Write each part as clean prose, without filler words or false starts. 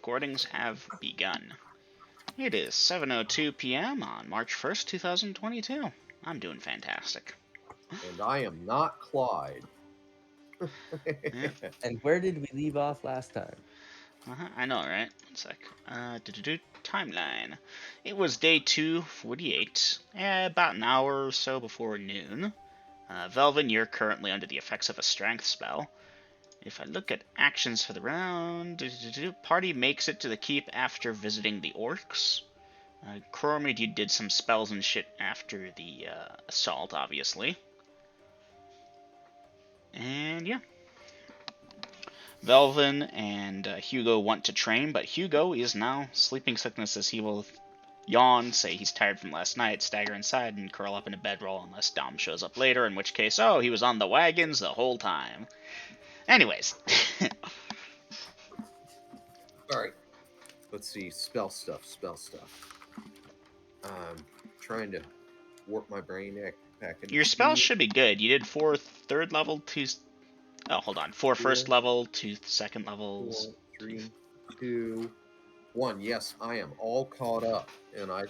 recordings have begun. It is 7:02 p.m. on March 1st, 2022. I'm doing fantastic. And I am not Clyde. Yeah. And where did we leave off last time? I know, right? One sec. Timeline. It was day 248, about an hour or so before noon. Velvin, you're currently under the effects of a strength spell. If I look at actions for the round, party makes it to the keep after visiting the orcs. Ecroromede, you did some spells and shit after the assault, obviously. And yeah. Velvin and Hugo want to train, but Hugo is now sleeping sickness as he will yawn, say he's tired from last night, stagger inside, and curl up in a bedroll unless Dom shows up later, in which case, oh, he was on the wagons the whole time. Anyways. Alright. Let's see. Spell stuff. Trying to warp my brain back into Your spells should be good. You did 4 third level, 2... Oh, hold on. 4 first level, 2 second levels. 4, 3, 2, 1. Yes, I am all caught up. And I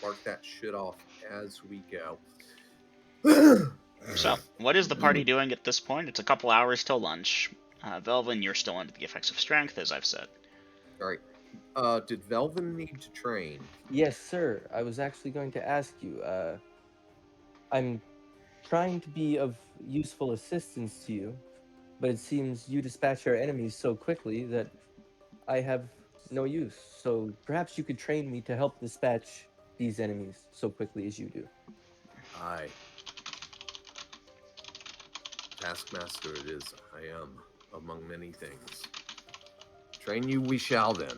mark that shit off as we go. So, what is the party doing at this point? It's a couple hours till lunch. Velvin, you're still under the effects of strength, as I've said. Alright. Did Velvin need to train? Yes, sir. I was actually going to ask you. I'm trying to be of useful assistance to you, but it seems you dispatch our enemies so quickly that I have no use. So perhaps you could train me to help dispatch these enemies so quickly as you do. Aye. Taskmaster it is. I am, among many things. Train you we shall then.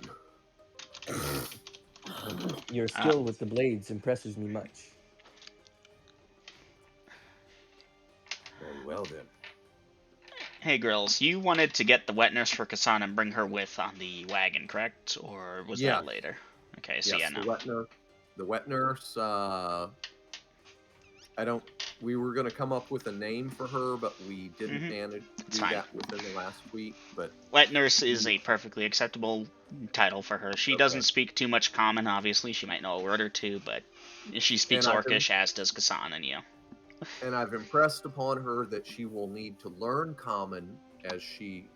Your skill with the blades impresses me much. Very well then. Hey, girls, you wanted to get the wet nurse for Kassan and bring her with on the wagon, correct? Or was that later? Okay, so yes, yeah, no. The wet nurse, we were going to come up with a name for her, but we didn't manage to do that within the last week. But wet nurse is a perfectly acceptable title for her. She doesn't speak too much common, obviously. She might know a word or two, but she speaks Orcish, as does Kassan and you. And I've impressed upon her that she will need to learn common as she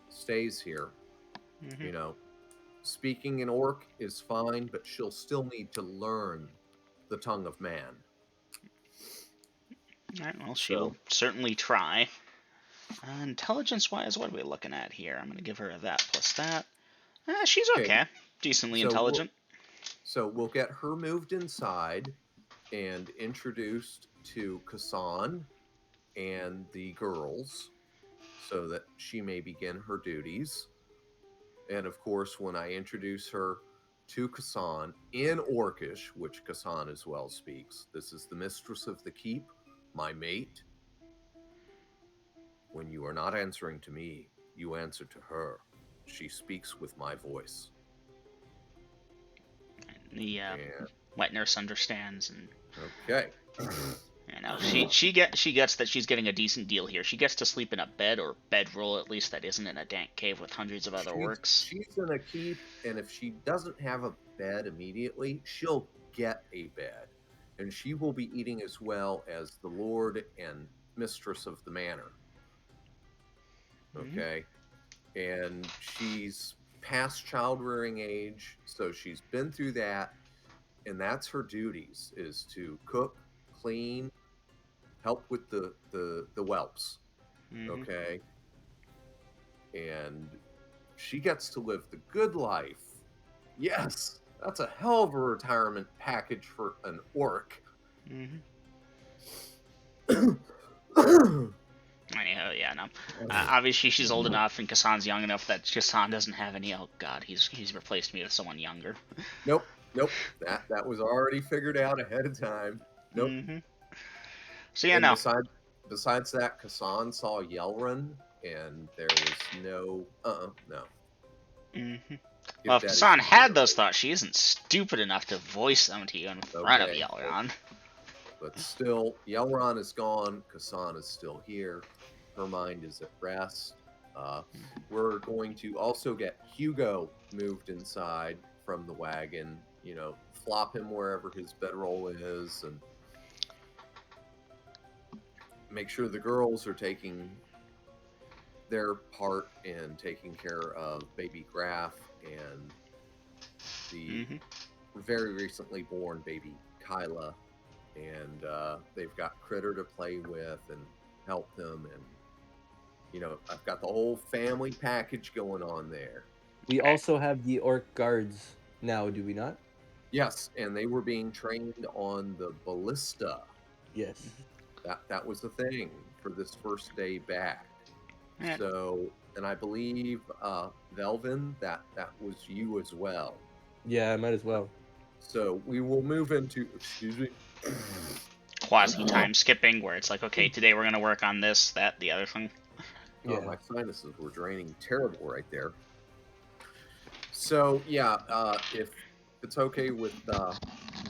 stays here. You know, speaking in Orc is fine, but she'll still need to learn the tongue of man. Alright, well, she'll certainly try. Intelligence-wise, what are we looking at here? I'm going to give her that plus that. She's okay. Decently intelligent. So we'll get her moved inside and introduced to Kassan and the girls so that she may begin her duties. And of course, when I introduce her to Kassan in Orcish, which Kassan as well speaks, this is the mistress of the keep, my mate. When you are not answering to me, you answer to her. She speaks with my voice. The wet nurse understands, and okay. You know, she gets that she's getting a decent deal here. She gets to sleep in a bed or bedroll, at least, that isn't in a dank cave with hundreds of other orcs. She's in a keep, and if she doesn't have a bed immediately, she'll get a bed. And she will be eating as well as the lord and mistress of the manor. Okay? And she's past child-rearing age, so she's been through that, and that's her duties, is to cook, clean, help with the whelps. Okay? And she gets to live the good life. Yes! That's a hell of a retirement package for an orc. Anyhow, yeah, no. Obviously, she's old enough, and Kassan's young enough that Kassan doesn't have any. Oh God, he's replaced me with someone younger. Nope. That was already figured out ahead of time. Nope. So yeah, no. Besides that, Kassan saw Yelrun, and there was no. No. Well, if Kassan had those thoughts, she isn't stupid enough to voice them to you in front of Yelrun. But still, Yelrun is gone. Kassan is still here. Her mind is at rest. Uh, we're going to also get Hugo moved inside from the wagon. Flop him wherever his bedroll is, and make sure the girls are taking their part in taking care of baby Graf and the Hmm. very recently born baby Kyla. And they've got Critter to play with and help them. And, I've got the whole family package going on there. We Okay. also have the orc guards now, do we not? Yes, and they were being trained on the ballista. Yes. That was the thing for this first day back. Yeah. So, and I believe Velvin, that was you as well. Yeah, I might as well. So we will move into. Excuse me. Quasi time skipping, where it's like, okay, today we're gonna work on this, that, the other thing. Oh, Yeah. my sinuses were draining terrible right there. So yeah, if it's okay with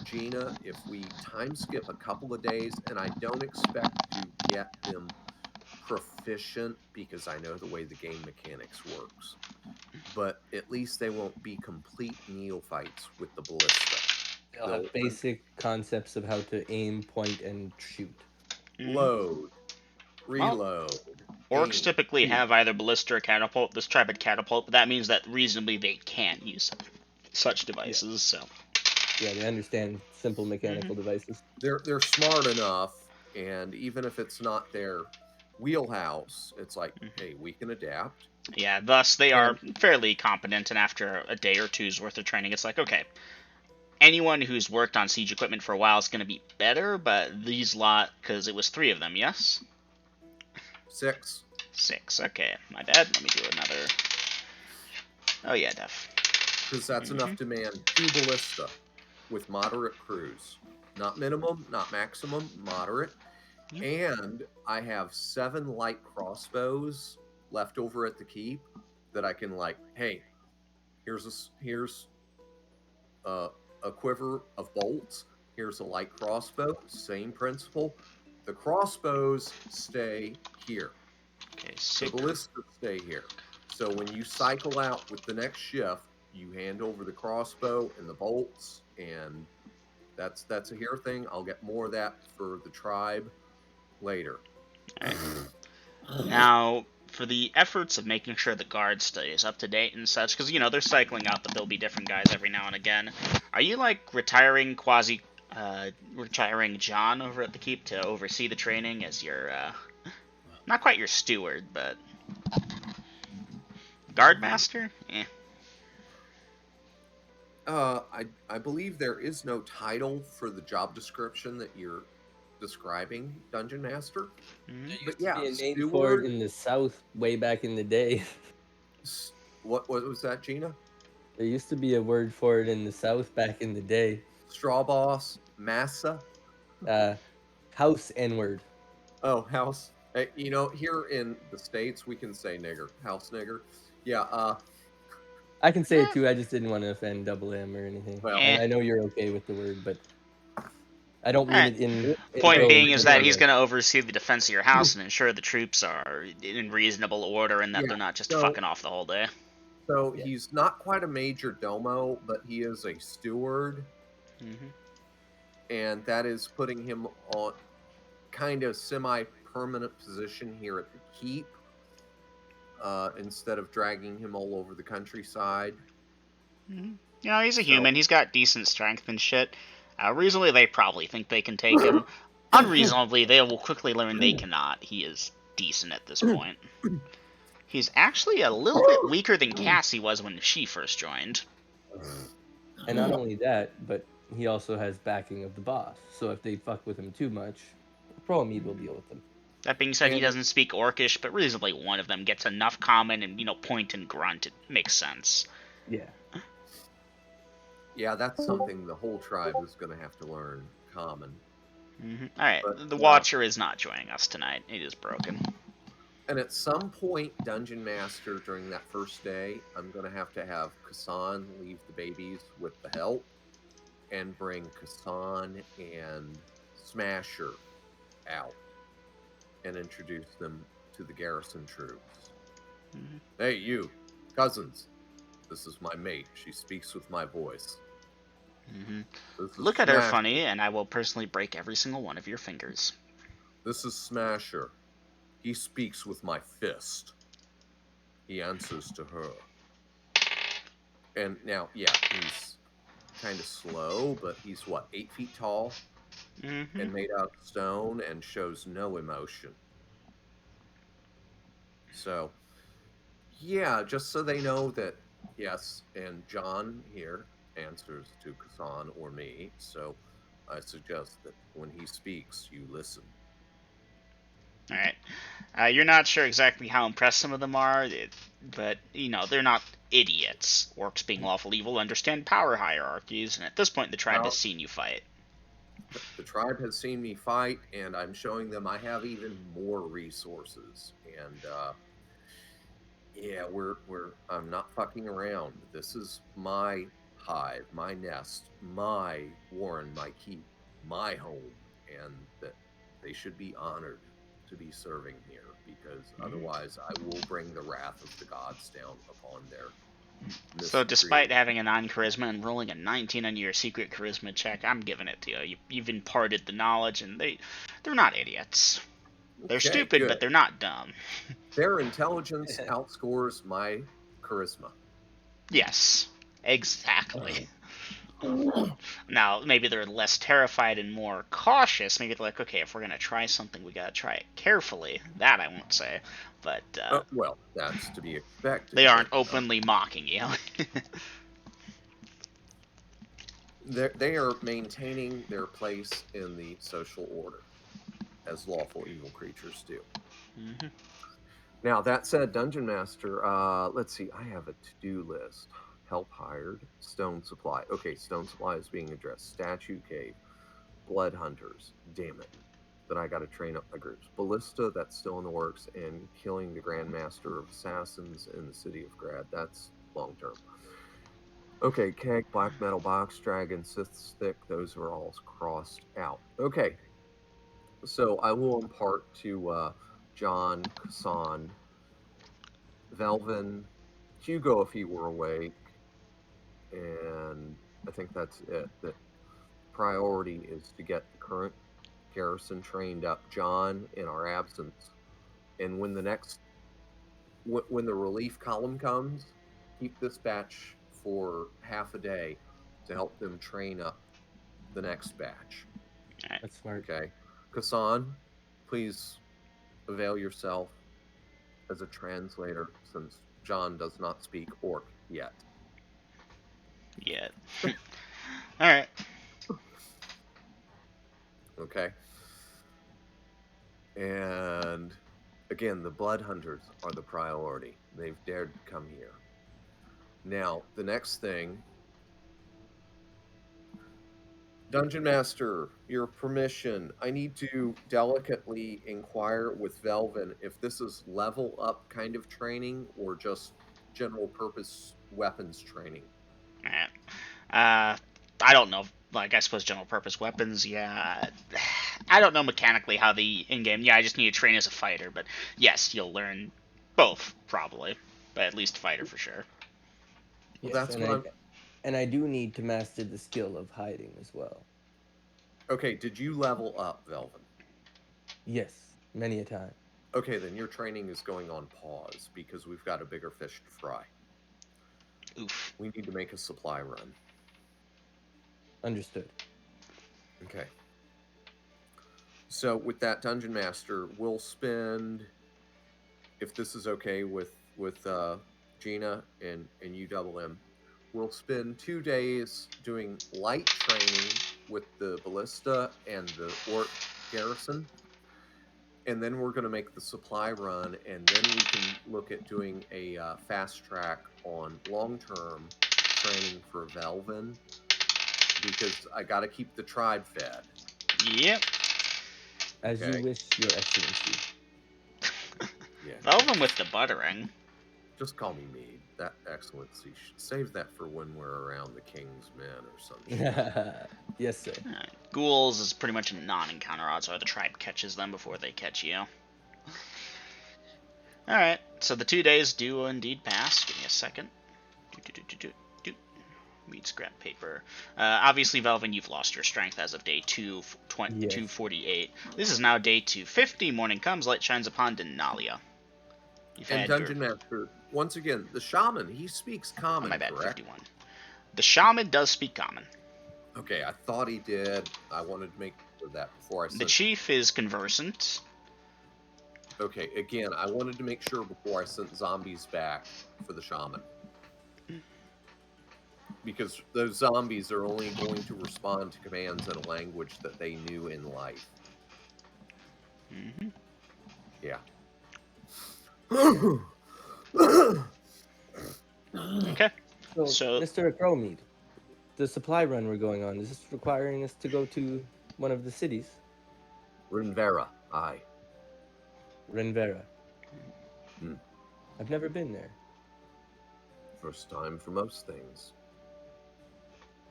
Gina, if we time skip a couple of days, and I don't expect to get them proficient because I know the way the game mechanics works, but at least they won't be complete neophytes with the ballista. They'll They'll have basic concepts of how to aim, point, and shoot. Hmm. load, Well, reload, orcs aim, typically shoot. have either ballista or catapult. This tribe had catapult, but that means that reasonably they can use such Yeah. devices. So. Yeah, they understand simple Hmm. mechanical devices. They're smart enough, and even if it's not their wheelhouse, it's like, hey, we can adapt. Yeah, thus they are And fairly competent, and after a day or two's worth of training, it's like, okay, anyone who's worked on siege equipment for a while is going to be better, but these lot, because it was three of them, yes? 6, Six, okay, my bad, let me do another. Oh yeah, def. because that's enough to man 2 ballista with moderate crews. Not minimum, not maximum, moderate. Yep. And I have 7 light crossbows left over at the keep that I can hey, here's a quiver of bolts. Here's a light crossbow. Same principle. The crossbows stay here. Okay, The six. ballistas stay here. So when you cycle out with the next shift, you hand over the crossbow and the bolts, and that's a here thing. I'll get more of that for the tribe later. Alright. Now, for the efforts of making sure the guard stays up to date and such, because, they're cycling out, but there'll be different guys every now and again. Are you, retiring John over at the keep to oversee the training as your, not quite your steward, but guard master? Eh. I believe there is no title for the job description that you're describing, Dungeon Master. Mhm. There But used to yeah, be a name for it steward. in the South way back in the day. What was that, Gina? There used to be a word for it in the South back in the day. Straw boss, massa. Uh, house N-word. Oh, house. Here in the States, we can say nigger, house nigger. Yeah. I can say it Eh. too. I just didn't want to offend Double M or anything. Well, Eh. I know you're okay with the word, but I don't mean Alright. it in Point vain. being is But that you he's know, going to oversee the defense of your house and ensure the troops are in reasonable order and that yeah. they're not just So, fucking off the whole day. so yeah. he's not quite a major domo, but he is a steward, Hmm. and that is putting him on kind of semi-permanent position here at the keep, instead of dragging him all over the countryside. Hmm. He's a So, human. He's got decent strength and shit. Reasonably, they probably think they can take him. Unreasonably, they will quickly learn they cannot. He is decent at this point. He's actually a little bit weaker than Cassie was when she first joined. And not only that, but he also has backing of the boss. So if they fuck with him too much, Pro-Mead will deal with them. That being said, he and doesn't speak Orcish, but reasonably one of them gets enough common and, point and grunt. It makes sense. Yeah. yeah, that's something the whole tribe is going to have to learn common. Alright, But, the Watcher is not joining us tonight. It is broken. And at some point, Dungeon Master, during that first day, I'm going to have Kassan leave the babies with the help and bring Kassan and Smasher out and introduce them to the garrison troops. Hey, you, cousins. This is my mate. She speaks with my voice. Mm-hmm. This is Look at her Smash. funny, and I will personally break every single one of your fingers. This is Smasher. He speaks with my fist. He answers to her. And now, yeah, he's kind of slow, but he's what, 8 feet tall Mm-hmm. and made out of stone and shows no emotion. So, yeah, just so they know that, yes, and John here answers to Kasan or me. So I suggest that when he speaks, you listen. All right. You're not sure exactly how impressed some of them are, but they're not idiots. Orcs, being lawful evil, understand power hierarchies, and at this point, the tribe has Well, seen you fight. the tribe has seen me fight, and I'm showing them I have even more resources. And yeah, I'm not fucking around. This is my hive, my nest, my warren, my keep, my home, and that they should be honored to be serving here because Mhm. otherwise I will bring the wrath of the gods down upon their So, despite miscreation. having a non-charisma and rolling a 19 on your secret charisma check, I'm giving it to you. You've imparted the knowledge, and they're not idiots. They're Okay, stupid, good. but they're not dumb. Their intelligence outscores my charisma. Yes, exactly. Now, maybe they're less terrified and more cautious. Maybe they're like, okay, if we're gonna try something, we gotta try it carefully. That I won't say, but Well, that's to be expected, they but aren't openly mocking you. they are maintaining their place in the social order as lawful evil creatures do. Mhm. Now, that said, Dungeon Master, let's see, I have a to-do list. Help hired, stone supply. Okay, stone supply is being addressed. Statue cave, blood hunters. Damn it. Then I got to train up my groups. Ballista, that's still in the works, and killing the Grand Master of Assassins in the city of Grad. That's long term. Okay, keg, black metal box, dragon, Sith stick. Those are all crossed out. Okay, so I will impart to John, Kassan, Velvin, Hugo if he were awake, and I think that's it. The priority is to get the current garrison trained up. John, in our absence, and when the next when the relief column comes, keep this batch for half a day to help them train up the next batch. Alright. That's smart. Okay, Kassan, please avail yourself as a translator since John does not speak Orc yet. Yeah. All right. Okay, and again, the blood hunters are the priority. They've dared to come here. Now, the next thing, Dungeon Master, your permission. I need to delicately inquire with Velvin if this is level up kind of training or just general purpose weapons training. All right. I don't know. Like, I suppose general purpose weapons. Yeah. I don't know mechanically how the in-game. Yeah, I just need to train as a fighter. But yes, you'll learn both probably, but at least fighter for sure. Well, Yes, that's what I'm. and I do need to master the skill of hiding as well. Okay, did you level up, Velvin? Yes, many a time. Okay, then your training is going on pause because we've got a bigger fish to fry. Oof. We need to make a supply run. Understood. Okay. So with that, Dungeon Master, we'll spend, if this is okay with Gina and you double M, we'll spend 2 days doing light training with the ballista and the orc garrison, and then we're going to make the supply run, and then we can look at doing a fast track on long-term training for Velvin because I got to keep the tribe fed. Yep. As you Okay. wish, Your Excellency. Yeah. Velvin with the buttering. Just call me Mead. That excellency. Save that for when we're around the King's Men or some shit. Yes, sir. Ghouls is pretty much a non-encounter odds, or the tribe catches them before they catch you. Alright, so the 2 days do indeed pass. Give me a second. Do. Read scrap paper. Obviously, Velvin, you've lost your strength as of day 248. This is now day 250. Morning comes, light shines upon Denalia. You've And had Dungeon Master, once again, the shaman, he speaks common, my bad, correct? 51. The shaman does speak common. Okay, I thought he did. I wanted to make sure of that before I The sent... chief is conversant. Okay, again, I wanted to make sure before I sent zombies back for the shaman. Because those zombies are only going to respond to commands in a language that they knew in life. Mm-hmm. Yeah. Okay. So, Mr. Ecroromede, the supply run we're going on, is this requiring us to go to one of the cities? Renvera, aye. Renvera. Hmm. I've never been there. First time for most things.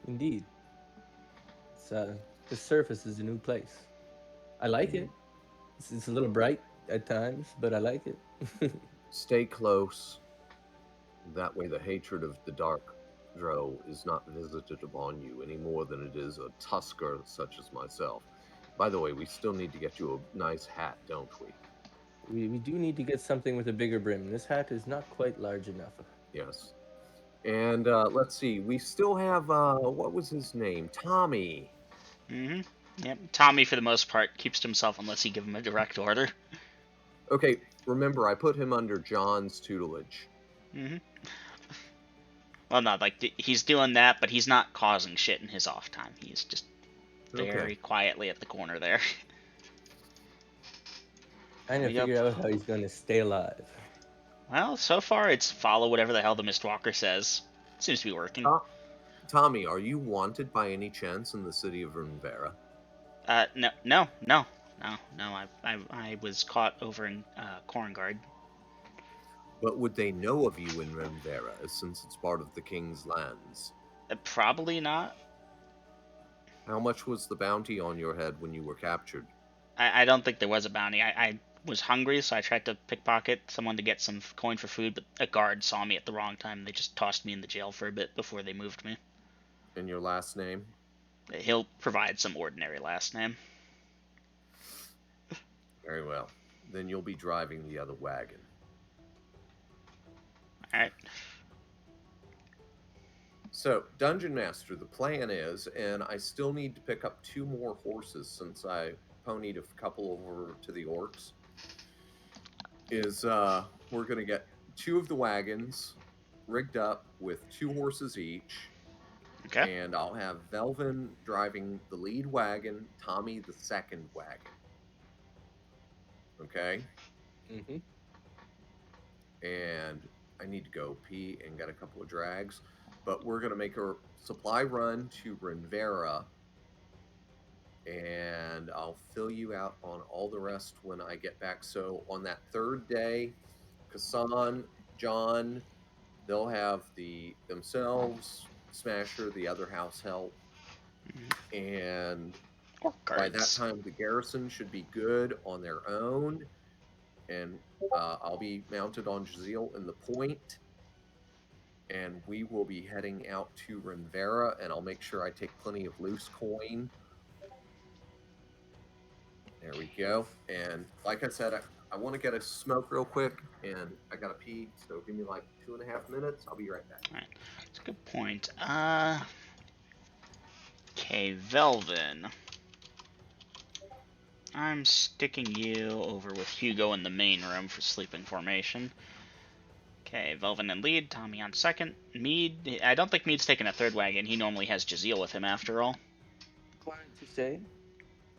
Indeed. The surface is a new place. I like it. It's a little bright at times, but I like it. Stay close. That way the hatred of the Dark Drow is not visited upon you any more than it is a tusker such as myself. By the way, we still need to get you a nice hat, don't we? We do need to get something with a bigger brim. This hat is not quite large enough. Yes. And let's see, we still have, what was his name? Tommy. Mm-hmm. Yep. Tommy, for the most part, keeps to himself unless you give him a direct order. Okay, remember, I put him under John's tutelage. Mm-hmm. Well, not like he's doing that, but he's not causing shit in his off time. He's just very quietly at the corner there. Trying to figure out how he's going to stay alive. Well, so far it's follow whatever the hell the Mistwalker says. Seems to be working. Tommy, are you wanted by any chance in the city of Renvera? No. I was caught over in Korngard. But would they know of you in Renvera, since it's part of the king's lands? Probably not. How much was the bounty on your head when you were captured? I don't think there was a bounty. I was hungry, so I tried to pickpocket someone to get some coin for food, but a guard saw me at the wrong time. They just tossed me in the jail for a bit before they moved me. And your last name? He'll provide some ordinary last name. Very well. Then you'll be driving the other wagon. Alright. So, Dungeon Master, the plan is, and I still need to pick up 2 more horses since I ponied a couple over to the orcs, is we're going to get 2 of the wagons rigged up with 2 horses each. Okay. And I'll have Velvin driving the lead wagon, Tommy the second wagon. Okay? Mm-hmm. And I need to go pee and get a couple of drags. But we're going to make a supply run to Renvera. And I'll fill you out on all the rest when I get back. So on that 3rd day, Kassan, John, they'll have themselves, Smasher, the other house help. And by that time, the garrison should be good on their own. And I'll be mounted on Jazeel in the point. And we will be heading out to Renvera, and I'll make sure I take plenty of loose coin. There we go. And like I said, I want to get a smoke real quick, and I gotta pee, so give me like 2.5 minutes. I'll be right back. All right, that's a good point. Okay, Velvin. I'm sticking you over with Hugo in the main room for sleeping formation. Okay, Velvin in lead, Tommy on second. Mead, I don't think Mead's taking a 3rd wagon. He normally has Jazeel with him after all. Wanted to say,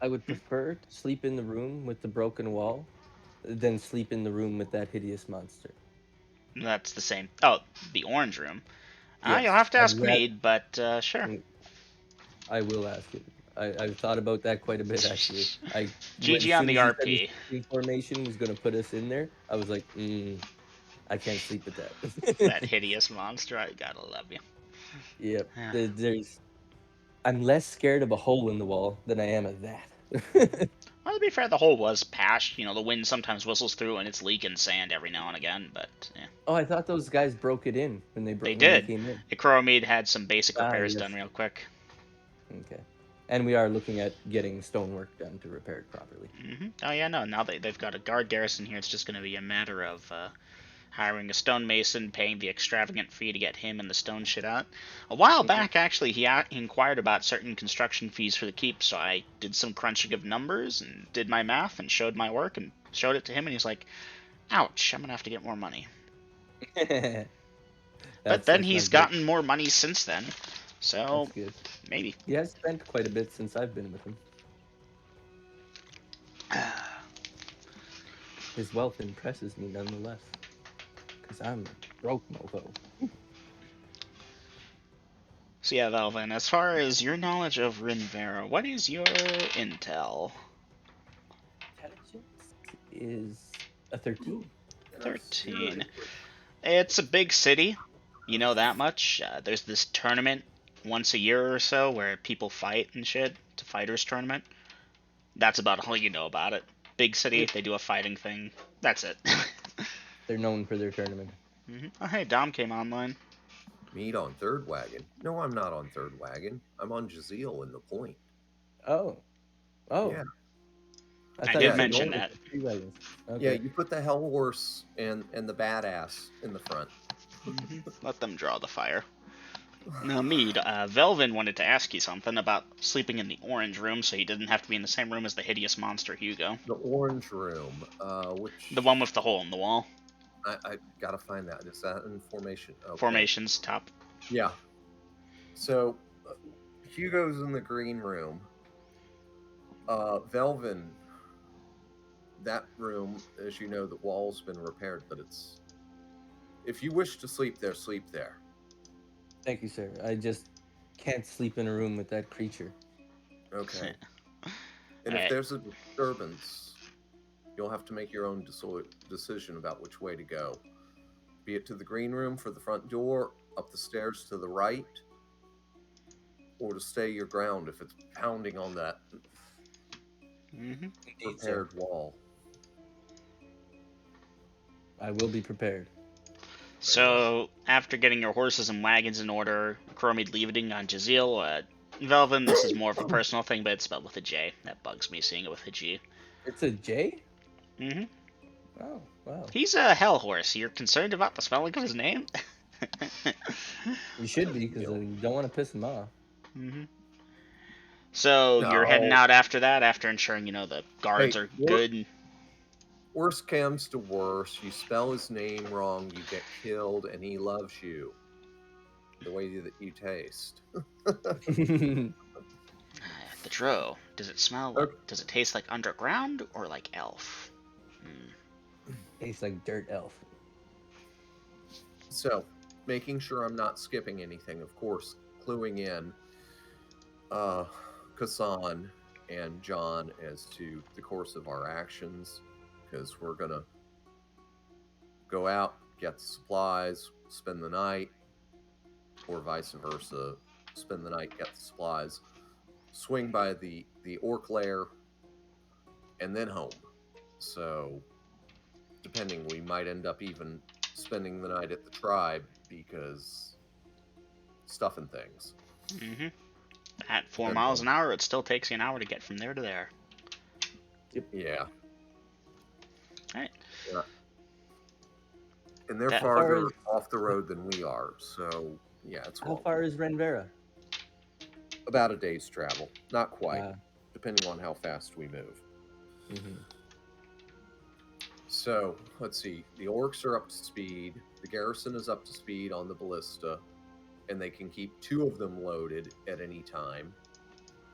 I would prefer to sleep in the room with the broken wall than sleep in the room with that hideous monster. That's the same. Oh, the orange room. Yes, you'll have to ask Mead, but sure. I will ask it. I've thought about that quite a bit, actually. GG on the RP. Information was going to put us in there. I was like, I can't sleep with that. That hideous monster, I gotta love you. Yep. Yeah. I'm less scared of a hole in the wall than I am of that. Well, to be fair, the hole was patched. The wind sometimes whistles through and it's leaking sand every now and again, but yeah. Oh, I thought those guys broke it in when They when they did. came in. Ecroromede had some basic Ah, repairs yes. done real quick. Okay. And we are looking at getting stonework done to repair it properly. Oh yeah, no. Now they've got a guard garrison here. It's just going to be a matter of hiring a stonemason, paying the extravagant fee to get him and the stone shit out. A while back, actually, he inquired about certain construction fees for the keep, so I did some crunching of numbers and did my math and showed my work and showed it to him, and he's like, "Ouch, I'm gonna have to get more money." But then That's he's not good. gotten more money since then, so That's good. maybe. He has spent quite a bit since I've been with him. His wealth impresses me nonetheless, because I'm a broke mofo. So yeah, Velvin, as far as your knowledge of Rinvera, what is your intel? Intelligence is a 13. 13. It's a big city. You know that much. There's this tournament once a year or so where people fight and shit. It's a fighters tournament. That's about all you know about it. Big city, they do a fighting thing. That's it. They're known for their tournament. Oh, hey, Dom came online. Meet on third wagon. No, I'm not on third wagon. I'm on Jazeel in the point. Oh. Oh. Yeah. I thought did you said mention you that. had 3 wagons. Okay. Yeah, you put the hell horse and the badass in the front. Let them draw the fire. Now, Mead, Velvin wanted to ask you something about sleeping in the orange room so he didn't have to be in the same room as the hideous monster Hugo. The orange room, which The one with the hole in the wall. I gotta find that. Is that in formation? Okay. Formations, top. Yeah. So Hugo's in the green room. Velvin, that room, as you know, the wall's been repaired, but it's. If you wish to sleep there, sleep there. Thank you, sir. I just can't sleep in a room with that creature. Okay. And Alright. if there's a disturbance, you'll have to make your own decision about which way to go. Be it to the green room for the front door, up the stairs to the right, or to stay your ground if it's pounding on that Indeed, repaired wall. I will be prepared. So, after getting your horses and wagons in order, Chromid leaving on Jazeel, Velvin, this is more of a personal thing, but it's spelled with a J. That bugs me seeing it with a G. It's a J? Mm-hmm. Oh, wow. He's a hell horse. You're concerned about the spelling of his name? You should be, because you don't want to piss him off. Mm-hmm. So, you're heading out after that, after ensuring, the guards are good? Worst comes to worst, you spell his name wrong, you get killed, and he loves you. The way that you taste. The Dro. Does it smell like, does it taste like underground or like elf? Tastes like dirt elf. So, making sure I'm not skipping anything, of course, cluing in Kassan and John as to the course of our actions, because we're going to go out, get the supplies, spend the night, or vice versa, spend the night, get the supplies, swing by the orc lair, and then home. So, depending, we might end up even spending the night at the tribe because stuff and things. Mm-hmm. At 4 miles an hour, it still takes you an hour to get from there to there. Yeah. Alright. Yeah. And they're farther off the road than we are, so yeah, it's How far is Renvera? About a day's travel. Not quite, depending on how fast we move. Mm-hmm. So, let's see. The orcs are up to speed. The garrison is up to speed on the ballista. And they can keep 2 of them loaded at any time.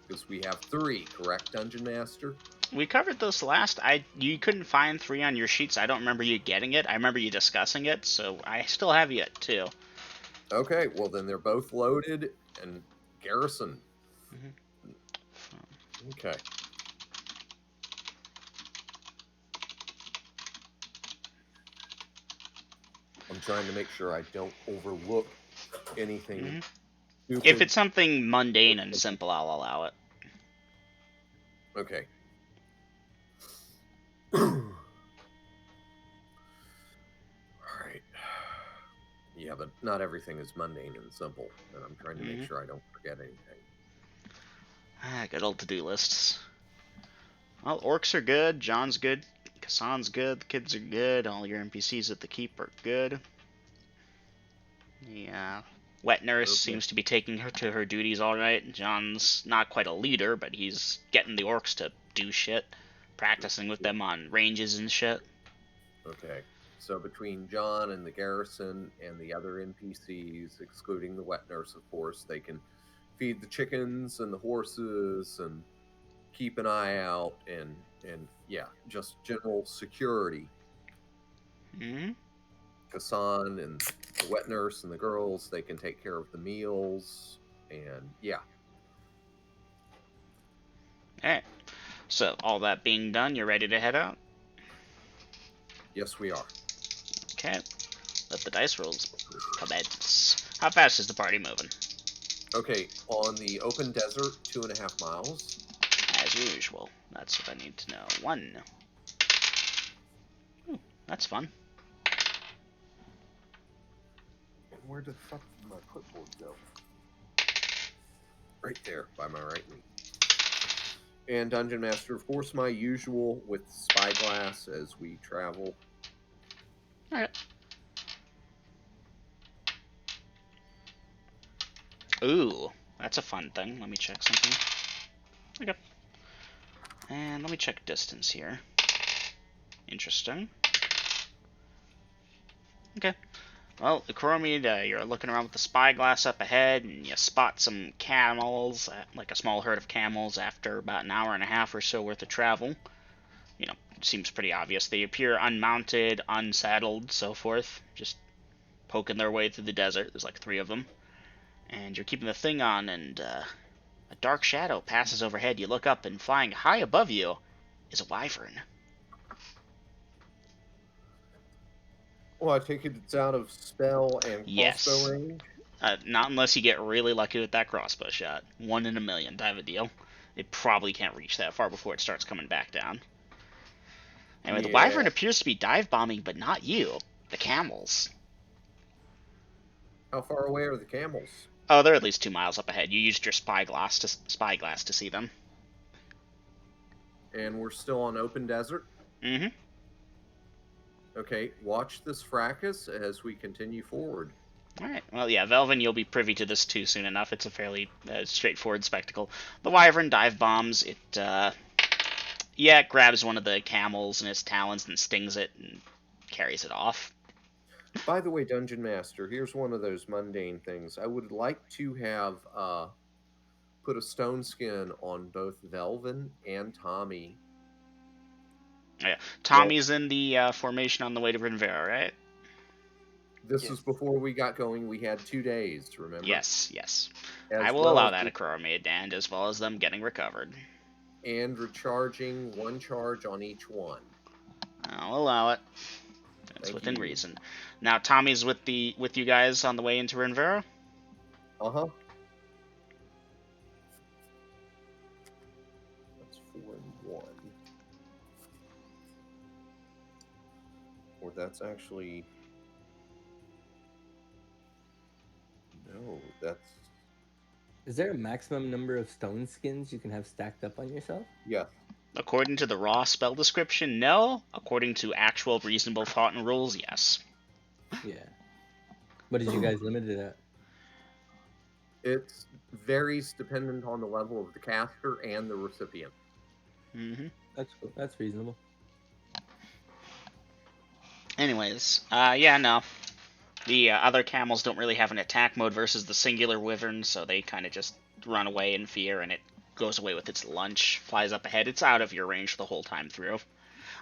Because we have 3, correct, Dungeon Master? We covered this last. You couldn't find 3 on your sheets. I don't remember you getting it. I remember you discussing it, so I still have you at 2. Okay, well then they're both loaded and garrison. Mm-hmm. Okay. I'm trying to make sure I don't overlook anything. If it's something mundane and simple, I'll allow it. Okay. All right. Yeah, but not everything is mundane and simple, and I'm trying to make Mm-hmm. sure I don't forget anything. Good old to-do lists. Well, orcs are good. John's good. Kassan's good. The kids are good. All your NPCs at the keep are good. The wet nurse Okay. seems to be taking her to her duties all right. John's not quite a leader, but he's getting the orcs to do shit, practicing with them on ranges and shit. Okay. So between John and the garrison and the other NPCs, excluding the wet nurse, of course, they can feed the chickens and the horses and keep an eye out and yeah, just general security. Hmm. Kassan and the wet nurse and the girls, they can take care of the meals and yeah. Alright. So, all that being done, you're ready to head out? Yes, we are. Okay. Let the dice rolls commence. How fast is the party moving? Okay, on the open desert, 2.5 miles. As usual. That's what I need to know. 1. Ooh, that's fun. And where the fuck did my clipboard go? Right there, by my right knee. And Dungeon Master, of course, my usual with spyglass as we travel. Alright. Ooh, that's a fun thing. Let me check something. Okay. And let me check distance here. Interesting. Okay. Well, Ecroromede, you're looking around with the spyglass up ahead, and you spot some camels, like a small herd of camels, after about an hour and a half or so worth of travel. You know, it seems pretty obvious. They appear unmounted, unsaddled, so forth, just poking their way through the desert. There's like 3 of them. And you're keeping the thing on, and a dark shadow passes overhead. You look up, and flying high above you is a wyvern. Well, I take it it's out of spell and crossbow Yes. range. Not unless you get really lucky with that crossbow shot. 1 in a million type of deal. It probably can't reach that far before it starts coming back down. Anyway, the Yeah. wyvern appears to be dive bombing, but not you. The camels. How far away are the camels? Oh, they're at least 2 miles up ahead. You used your spyglass to see them. And we're still on open desert. Mm-hmm. Okay, watch this fracas as we continue forward. Alright, well, yeah, Velvin, you'll be privy to this too soon enough. It's a fairly straightforward spectacle. The wyvern dive bombs. It grabs one of the camels in its talons and stings it and carries it off. By the way, Dungeon Master, here's one of those mundane things. I would like to have put a stone skin on both Velvin and Tommy. Yeah, Well, Tommy's in the formation on the way to Rinvera, right? this Yes. is before we got going. We had 2 days, remember? Yes. I As will well allow as that Ecroromede, and as well as them getting recovered. and recharging 1 charge on each one. I'll allow it. It's Thank within you. reason. Now Tommy's with you guys on the way into Rinvera. Uh-huh. That's 4 and 1. Or that's actually... No, that's... Is there a maximum number of stone skins you can have stacked up on yourself? Yeah. According to the raw spell description, no. According to actual reasonable thought and rules, yes. Yeah. What did you guys limit it at? It varies dependent on the level of the caster and the recipient. Mm-hmm. That's cool. That's reasonable. Anyways, yeah, no. The other camels don't really have an attack mode versus the singular wyvern, so they kind of just run away in fear, and it goes away with its lunch, flies up ahead. It's out of your range the whole time through.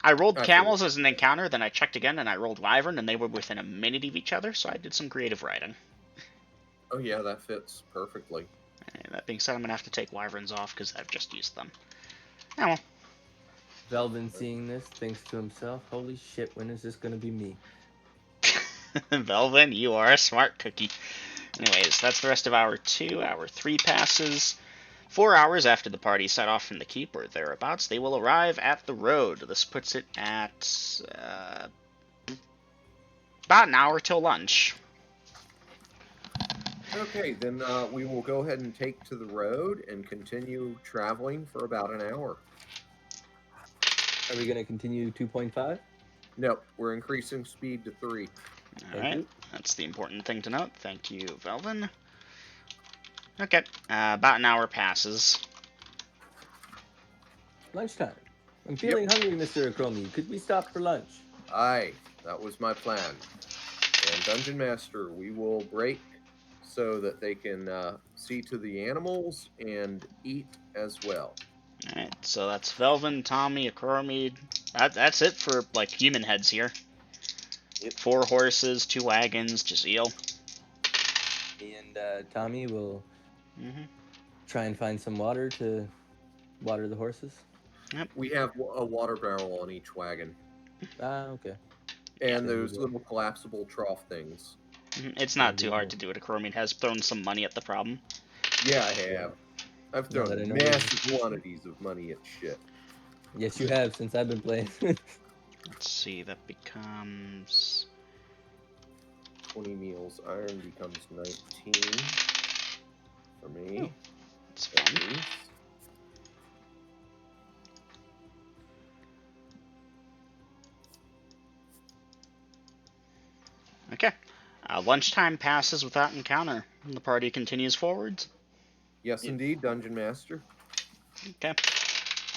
I rolled camels as an encounter, then I checked again, and I rolled wyvern, and they were within a minute of each other, so I did some creative writing. Oh yeah, that fits perfectly. And that being said, I'm going to have to take wyverns off, because I've just used them. Yeah, well. Velvin, seeing this, thinks to himself, holy shit, when is this gonna be me? Velvin, you are a smart cookie. Anyways, that's the rest of hour 2. Hour 3 passes. 4 hours after the party set off from the keep or thereabouts, they will arrive at the road. This puts it at about an hour till lunch. Okay, then we will go ahead and take to the road and continue traveling for about an hour. Are we going to continue 2.5? Nope, we're increasing speed to 3. Alright, you. that's the important thing to note. Thank you, Velvin. Okay, about an hour passes. Lunchtime. I'm feeling hungry, Mr. Ecroromede. Could we stop for lunch? Aye, that was my plan. And Dungeon Master, we will break so that they can see to the animals and eat as well. Alright, so that's Velvin, Tommy, Ecroromede. That's it for, like, human heads here. Yep. 4 horses, 2 wagons, Jaziel. Me and Tommy will Mm-hmm. try and find some water to water the horses. We have a water barrel on each wagon. Ah, okay. And Yeah. those little collapsible trough things. It's not too hard to do it. Ecroromede has thrown some money at the problem. Yeah, I have. I've Now thrown that I know massive this- quantities of money at shit. Yes, you have, since I've been playing. Let's see, that becomes... 20 meals. Iron becomes 19 for me. It's At fun. least. Okay. Lunchtime passes without encounter, and the party continues forwards. Yes, indeed, Dungeon Master. Okay.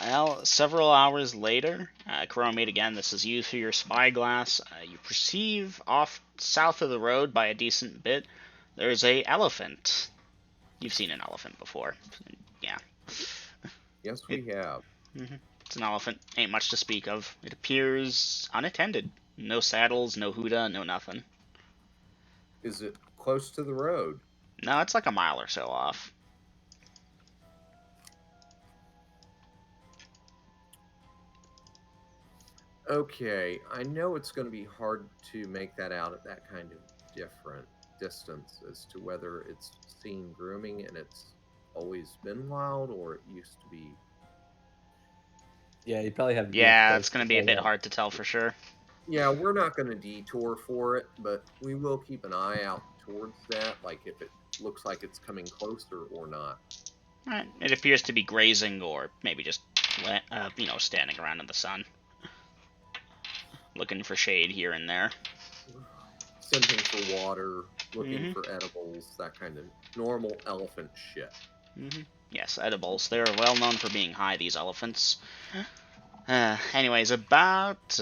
Well, several hours later, Ecroromede again, this is you through your spyglass. You perceive off south of the road by a decent bit, there's a elephant. You've seen an elephant before. Yeah. Yes, we have. It's an elephant. Ain't much to speak of. It appears unattended. No saddles, no hoodah, no nothing. Is it close to the road? No, it's like a mile or so off. Okay, I know it's going to be hard to make that out at that kind of different distance as to whether it's seen grooming and it's always been wild or it used to be. Yeah, you probably have to be Yeah, close it's going to to be a find bit out. hard to tell for sure. Yeah, we're not going to detour for it, but we will keep an eye out towards that, like if it looks like it's coming closer or not. Alright, it appears to be grazing or maybe just, standing around in the sun. Looking for shade here and there. Scenting for water, looking for edibles, that kind of normal elephant shit. Yes, edibles. They're well known for being high, these elephants. Anyways, about...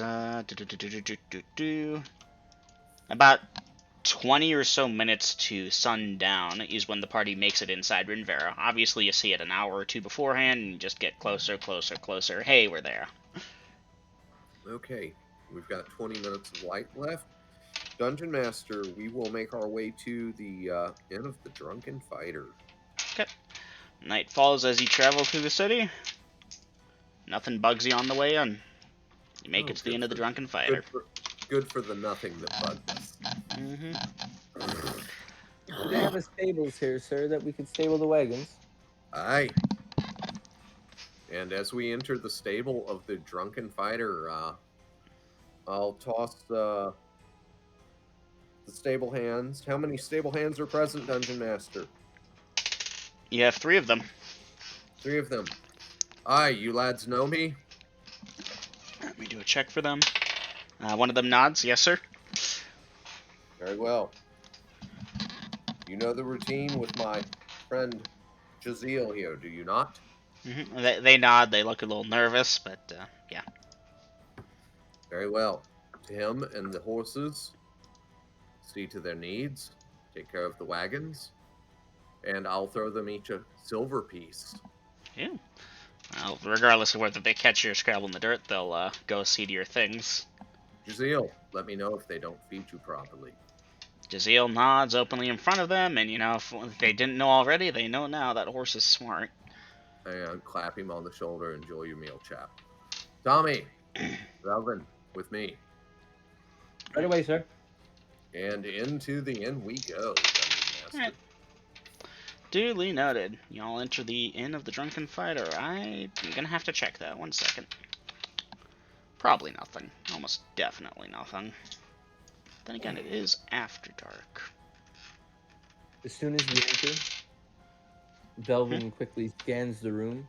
about 20 or so minutes to sundown is when the party makes it inside Rinvera. Obviously, you see it an hour or two beforehand, and you just get closer, closer, closer. Hey, we're there. Okay, we've got 20 minutes of light left. Dungeon Master, we will make our way to the Inn of the Drunken Fighter. Okay. Night falls as you travel through the city. Nothing bugs you on the way in. You make it to the Inn of the Drunken Fighter. Good for the nothing that bugged us. Do they have a stables here, sir, that we could stable the wagons? Aye. And as we enter the stable of the Drunken Fighter, I'll toss the stable hands. How many stable hands are present, Dungeon Master? You have 3 of them. 3 of them. Aye, you lads know me? Let me do a check for them. One of them nods. Yes, sir. Very well. You know the routine with my friend Jaziel here, do you not? They nod. They look a little nervous, but yeah. Very well. To him and the horses, see to their needs, take care of the wagons, and I'll throw them each a silver piece. Yeah. Well, regardless of whether they catch you or scrabble in the dirt, they'll go see to your things. Jaziel, let me know if they don't feed you properly. Jaziel nods openly in front of them, and if they didn't know already, they know now that horse is smart. And clap him on the shoulder. Enjoy your meal, chap. Tommy, Velvin, with me. Right away, sir. And into the inn we go, Dungeon Master. Alright. Duly noted. Y'all enter the Inn of the Drunken Fighter. I'm gonna have to check that. 1 second. Probably nothing. Almost definitely nothing. Then again, it is after dark. As soon as you enter, Velvin quickly scans the room,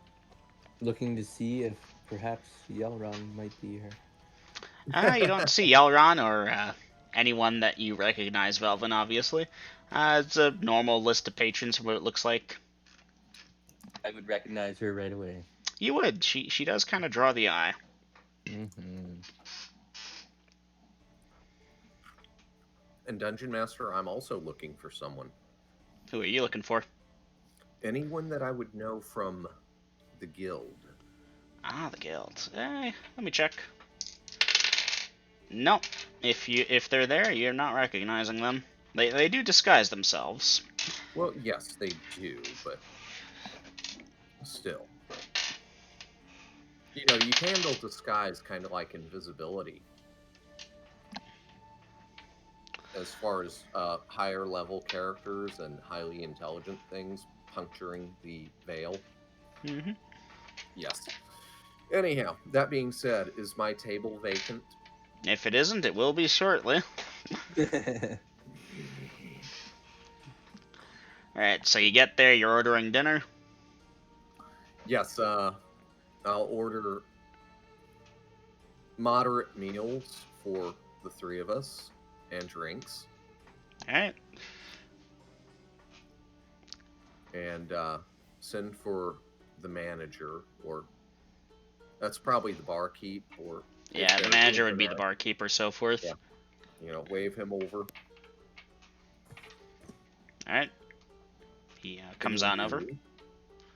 looking to see if perhaps Yelron might be here. You don't see Yelron or anyone that you recognize, Velvin, obviously. It's a normal list of patrons from what it looks like. I would recognize her right away. You would. She does kind of draw the eye. Mm-hmm. And Dungeon Master, I'm also looking for someone. Who are you looking for? Anyone that I would know from the guild. Ah, the guild. Let me check. No. If they're there, you're not recognizing them. They do disguise themselves. Well, yes, they do, but still. You know, you handle disguise kind of like invisibility. As far as higher level characters and highly intelligent things puncturing the veil. Mm-hmm. Yes. Anyhow, that being said, is my table vacant? If it isn't, it will be shortly. Alright, so you get there, you're ordering dinner. Yes, I'll order moderate meals for the three of us and drinks. Alright. And send for the manager, or that's probably the barkeep, or Yeah, the manager would be the barkeep or so forth. Yeah. You know, wave him over. Alright. He comes on over.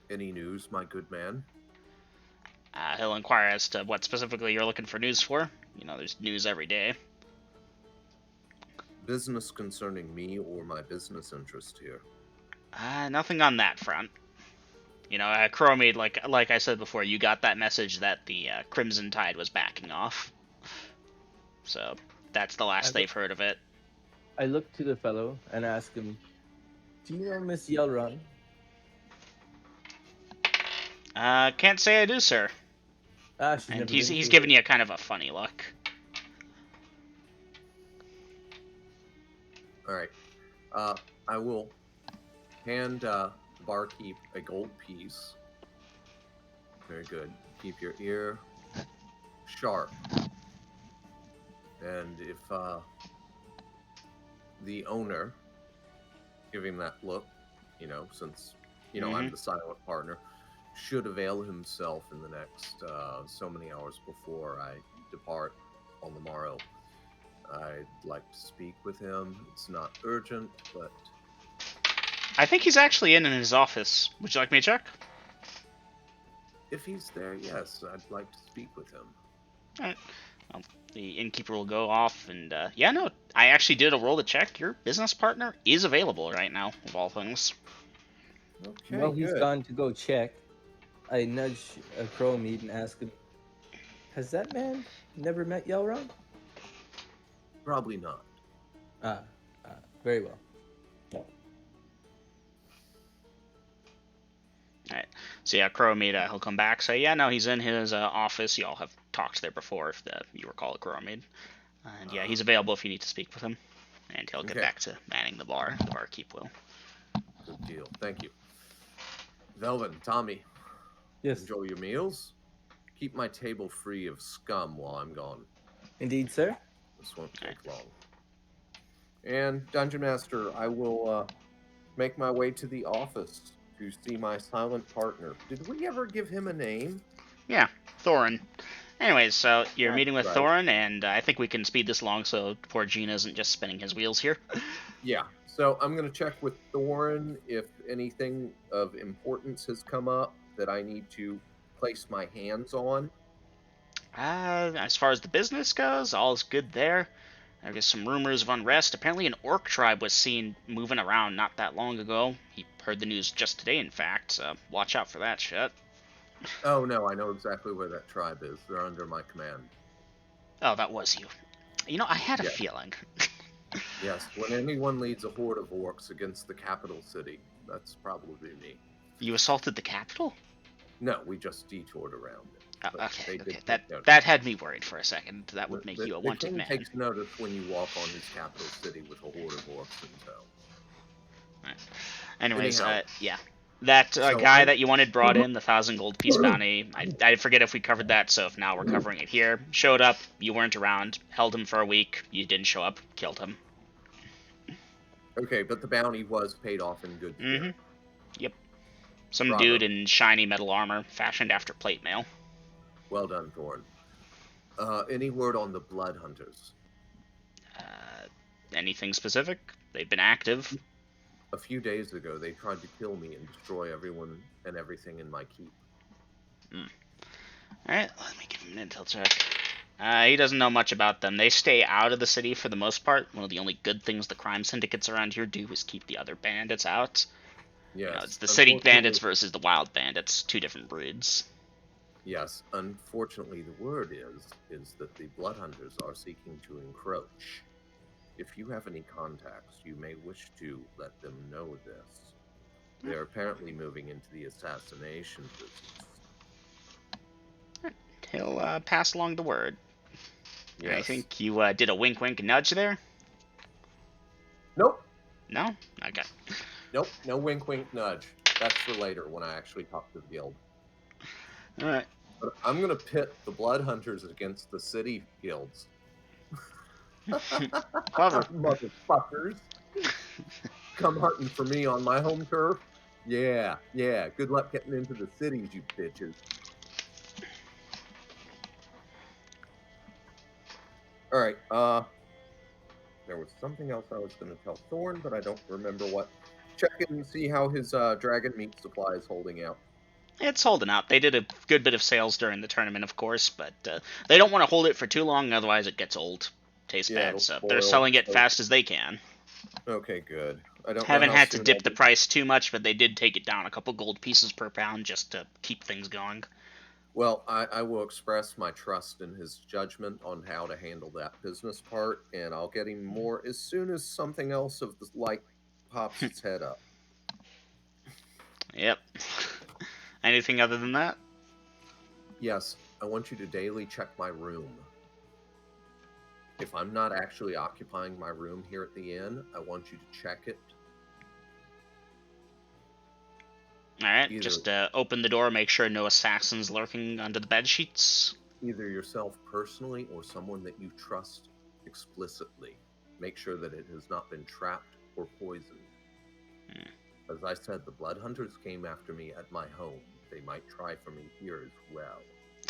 Any news, my good man? He'll inquire as to what specifically you're looking for news for. You know, there's news every day. Business concerning me or my business interest here? Nothing on that front. You know, Ecroromede, like I said before, you got that message that the Crimson Tide was backing off. So, that's the last they've heard of it. I look to the fellow and ask him, "Do you know Miss Yelron?" Can't say I do, sir. And he's giving you kind of a funny look. Alright. I will hand the barkeep a gold piece. Very good. Keep your ear sharp. And if the owner, give him that look, you know, since, you know, I'm the silent partner, should avail himself in the next so many hours before I depart on the morrow. I'd like to speak with him. It's not urgent, but... I think he's actually in his office. Would you like me to check? If he's there, yes, I'd like to speak with him. Alright. Well, the innkeeper will go off, and yeah, no, I actually did a roll to check. Your business partner is available right now, of all things. Okay, Well, he's gone to go check. I nudge Ecroromede and ask him, "Has that man never met Yelron?" Probably not. Very well. Alright, so yeah, Ecroromede, he'll come back, say, yeah, no, he's in his office. Y'all have talked there before, if you recall Ecroromede. And yeah, he's available if you need to speak with him. And he'll get back to manning the bar. The barkeep will. Good deal. Thank you. Velvin, Tommy. Yes. Enjoy your meals. Keep my table free of scum while I'm gone. Indeed, sir. This won't take long. And Dungeon Master, I will make my way to the office to see my silent partner. Did we ever give him a name? Yeah, Thorin. Anyways, so you're meeting with right. Thorin, and I think we can speed this along so poor Gina isn't just spinning his wheels here. Yeah. So I'm going to check with Thorin if anything of importance has come up that I need to place my hands on. As far as the business goes, all's good there. There's some rumors of unrest. Apparently an orc tribe was seen moving around not that long ago. He heard the news just today, in fact, so watch out for that shit. Oh, no, I know exactly where that tribe is. They're under my command. Oh, that was you. You know, I had a feeling. Yes, when anyone leads a horde of orcs against the capital city, that's probably me. You assaulted the Capitol? No, we just detoured around it. But Okay, they did okay. take notice. That had me worried for a second. That would make you a The wanted king man. takes notice when you walk on his capital city with a horde of orcs in tow. Right. Anyways, Anyhow, yeah. That so guy that you wanted brought in, the 1,000 gold piece bounty, I forget if we covered that, so if now we're covering it here. Showed up, you weren't around, held him for a week, you didn't show up, killed him. Okay, but the bounty was paid off in good spirit. Yep. Some Bravo. dude in shiny metal armor, fashioned after plate mail. Well done, Thorn. Any word on the Blood Hunters? Anything specific? They've been active. A few days ago, they tried to kill me and destroy everyone and everything in my keep. Alright, let me give him an intel check. He doesn't know much about them. They stay out of the city for the most part. One of the only good things the crime syndicates around here do is keep the other bandits out. Yes. You know, it's the city bandits versus the wild bandits, two different breeds. Yes, unfortunately, the word is that the Blood Hunters are seeking to encroach. If you have any contacts, you may wish to let them know this. They're apparently moving into the assassination business. He'll pass along the word. Yes. I think you did a wink wink nudge there? Nope. No? Okay. Nope, no wink wink nudge. That's for later when I actually talk to the guild. Alright. But I'm gonna pit the Blood Hunters against the city guilds. Clever. Motherfuckers. Come hunting for me on my home turf? Yeah. Good luck getting into the cities, you bitches. Alright, there was something else I was going to tell Thorn, but I don't remember what. Check in and see how his dragon meat supply is holding out. It's holding out. They did a good bit of sales during the tournament, of course, but they don't want to hold it for too long, otherwise it gets old. Tastes bad, so they're selling it fast as they can. Okay, good. I don't Haven't know how had to soon dip I'll the be- price too much, but they did take it down a couple gold pieces per pound just to keep things going. Well, I will express my trust in his judgment on how to handle that business part, and I'll get him more as soon as something else of the like pops its head up. Yep. Anything other than that? Yes, I want you to daily check my room. If I'm not actually occupying my room here at the inn, I want you to check it. Alright, just open the door, make sure no assassins lurking under the bed sheets. Either yourself personally or someone that you trust explicitly. Make sure that it has not been trapped or poisoned. As I said, the Blood Hunters came after me at my home. They might try for me here as well.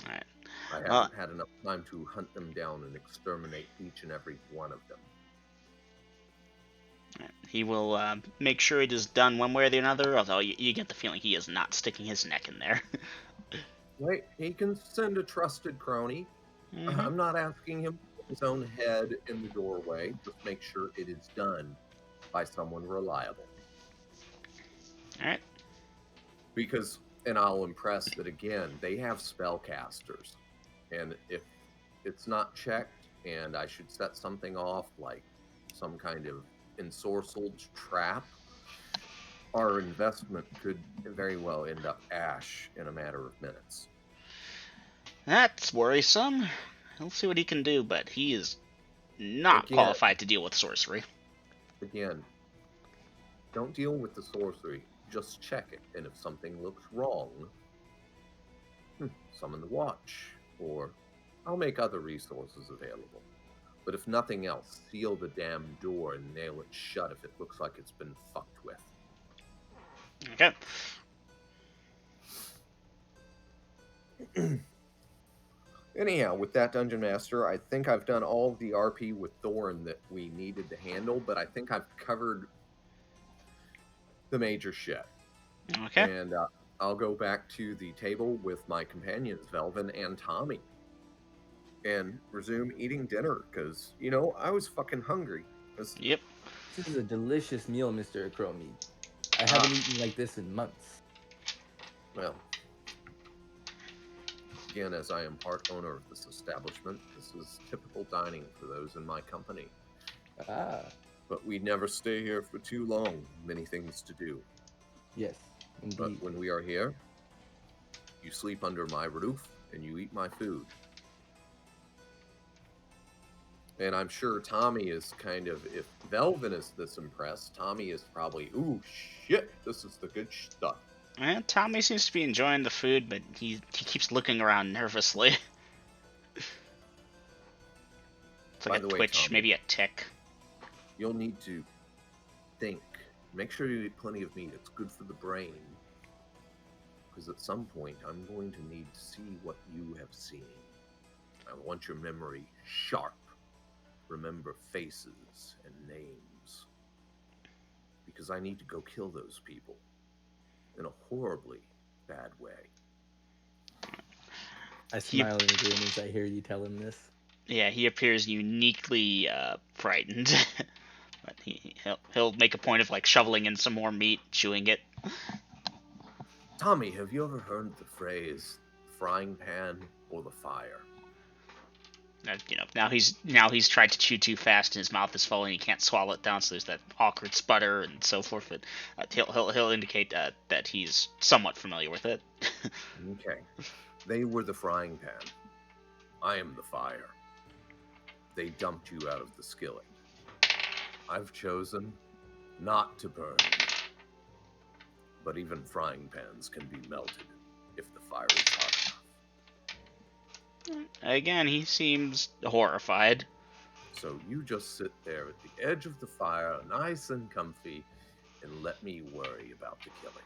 Alright. I haven't had enough time to hunt them down and exterminate each and every one of them. He will make sure it is done one way or the other, although you get the feeling he is not sticking his neck in there. Right? He can send a trusted crony. I'm not asking him to put his own head in the doorway. Just make sure it is done by someone reliable. Alright. Because, and I'll impress that again, they have spellcasters. And if it's not checked and I should set something off like some kind of ensorcelled trap, our investment could very well end up ash in a matter of minutes. That's worrisome. We'll see what he can do, but he is not qualified to deal with sorcery. Again, don't deal with the sorcery. Just check it, and if something looks wrong, summon the watch, or I'll make other resources available. But if nothing else, seal the damn door and nail it shut if it looks like it's been fucked with. Okay. Anyhow, with that Dungeon Master, I think I've done all of the RP with Thorn that we needed to handle, but I think I've covered the major shit. Okay. And I'll go back to the table with my companions, Velvin and Tommy, and resume eating dinner, because, you know, I was fucking hungry. Yep. This is a delicious meal, Mr. Ecroromede. I haven't eaten like this in months. Well, again, as I am part owner of this establishment, this is typical dining for those in my company. Ah. But we never stay here for too long. Many things to do. Yes, But indeed. when we are here, you sleep under my roof and you eat my food. And I'm sure Tommy is kind of, if Velvin is this impressed, Tommy is probably, ooh, shit, this is the good stuff. Tommy seems to be enjoying the food, but he keeps looking around nervously. It's like By a the way, twitch, Tommy, maybe a tick. you'll need to think. Make sure you eat plenty of meat. It's good for the brain. Because at some point, I'm going to need to see what you have seen. I want your memory sharp. Remember faces and names. Because I need to go kill those people in a horribly bad way. I smile and grin as I hear you tell him this. Yeah, he appears uniquely frightened. But he'll make a point of like shoveling in some more meat, chewing it. Tommy, have you ever heard the phrase frying pan or the fire? Now he's tried to chew too fast and his mouth is full and he can't swallow it down, so there's that awkward sputter and so forth. But he'll indicate that he's somewhat familiar with it. Okay. They were the frying pan. I am the fire. They dumped you out of the skillet. I've chosen not to burn you. But even frying pans can be melted if the fire is hot enough. Again, he seems horrified. So you just sit there at the edge of the fire, nice and comfy, and let me worry about the killing.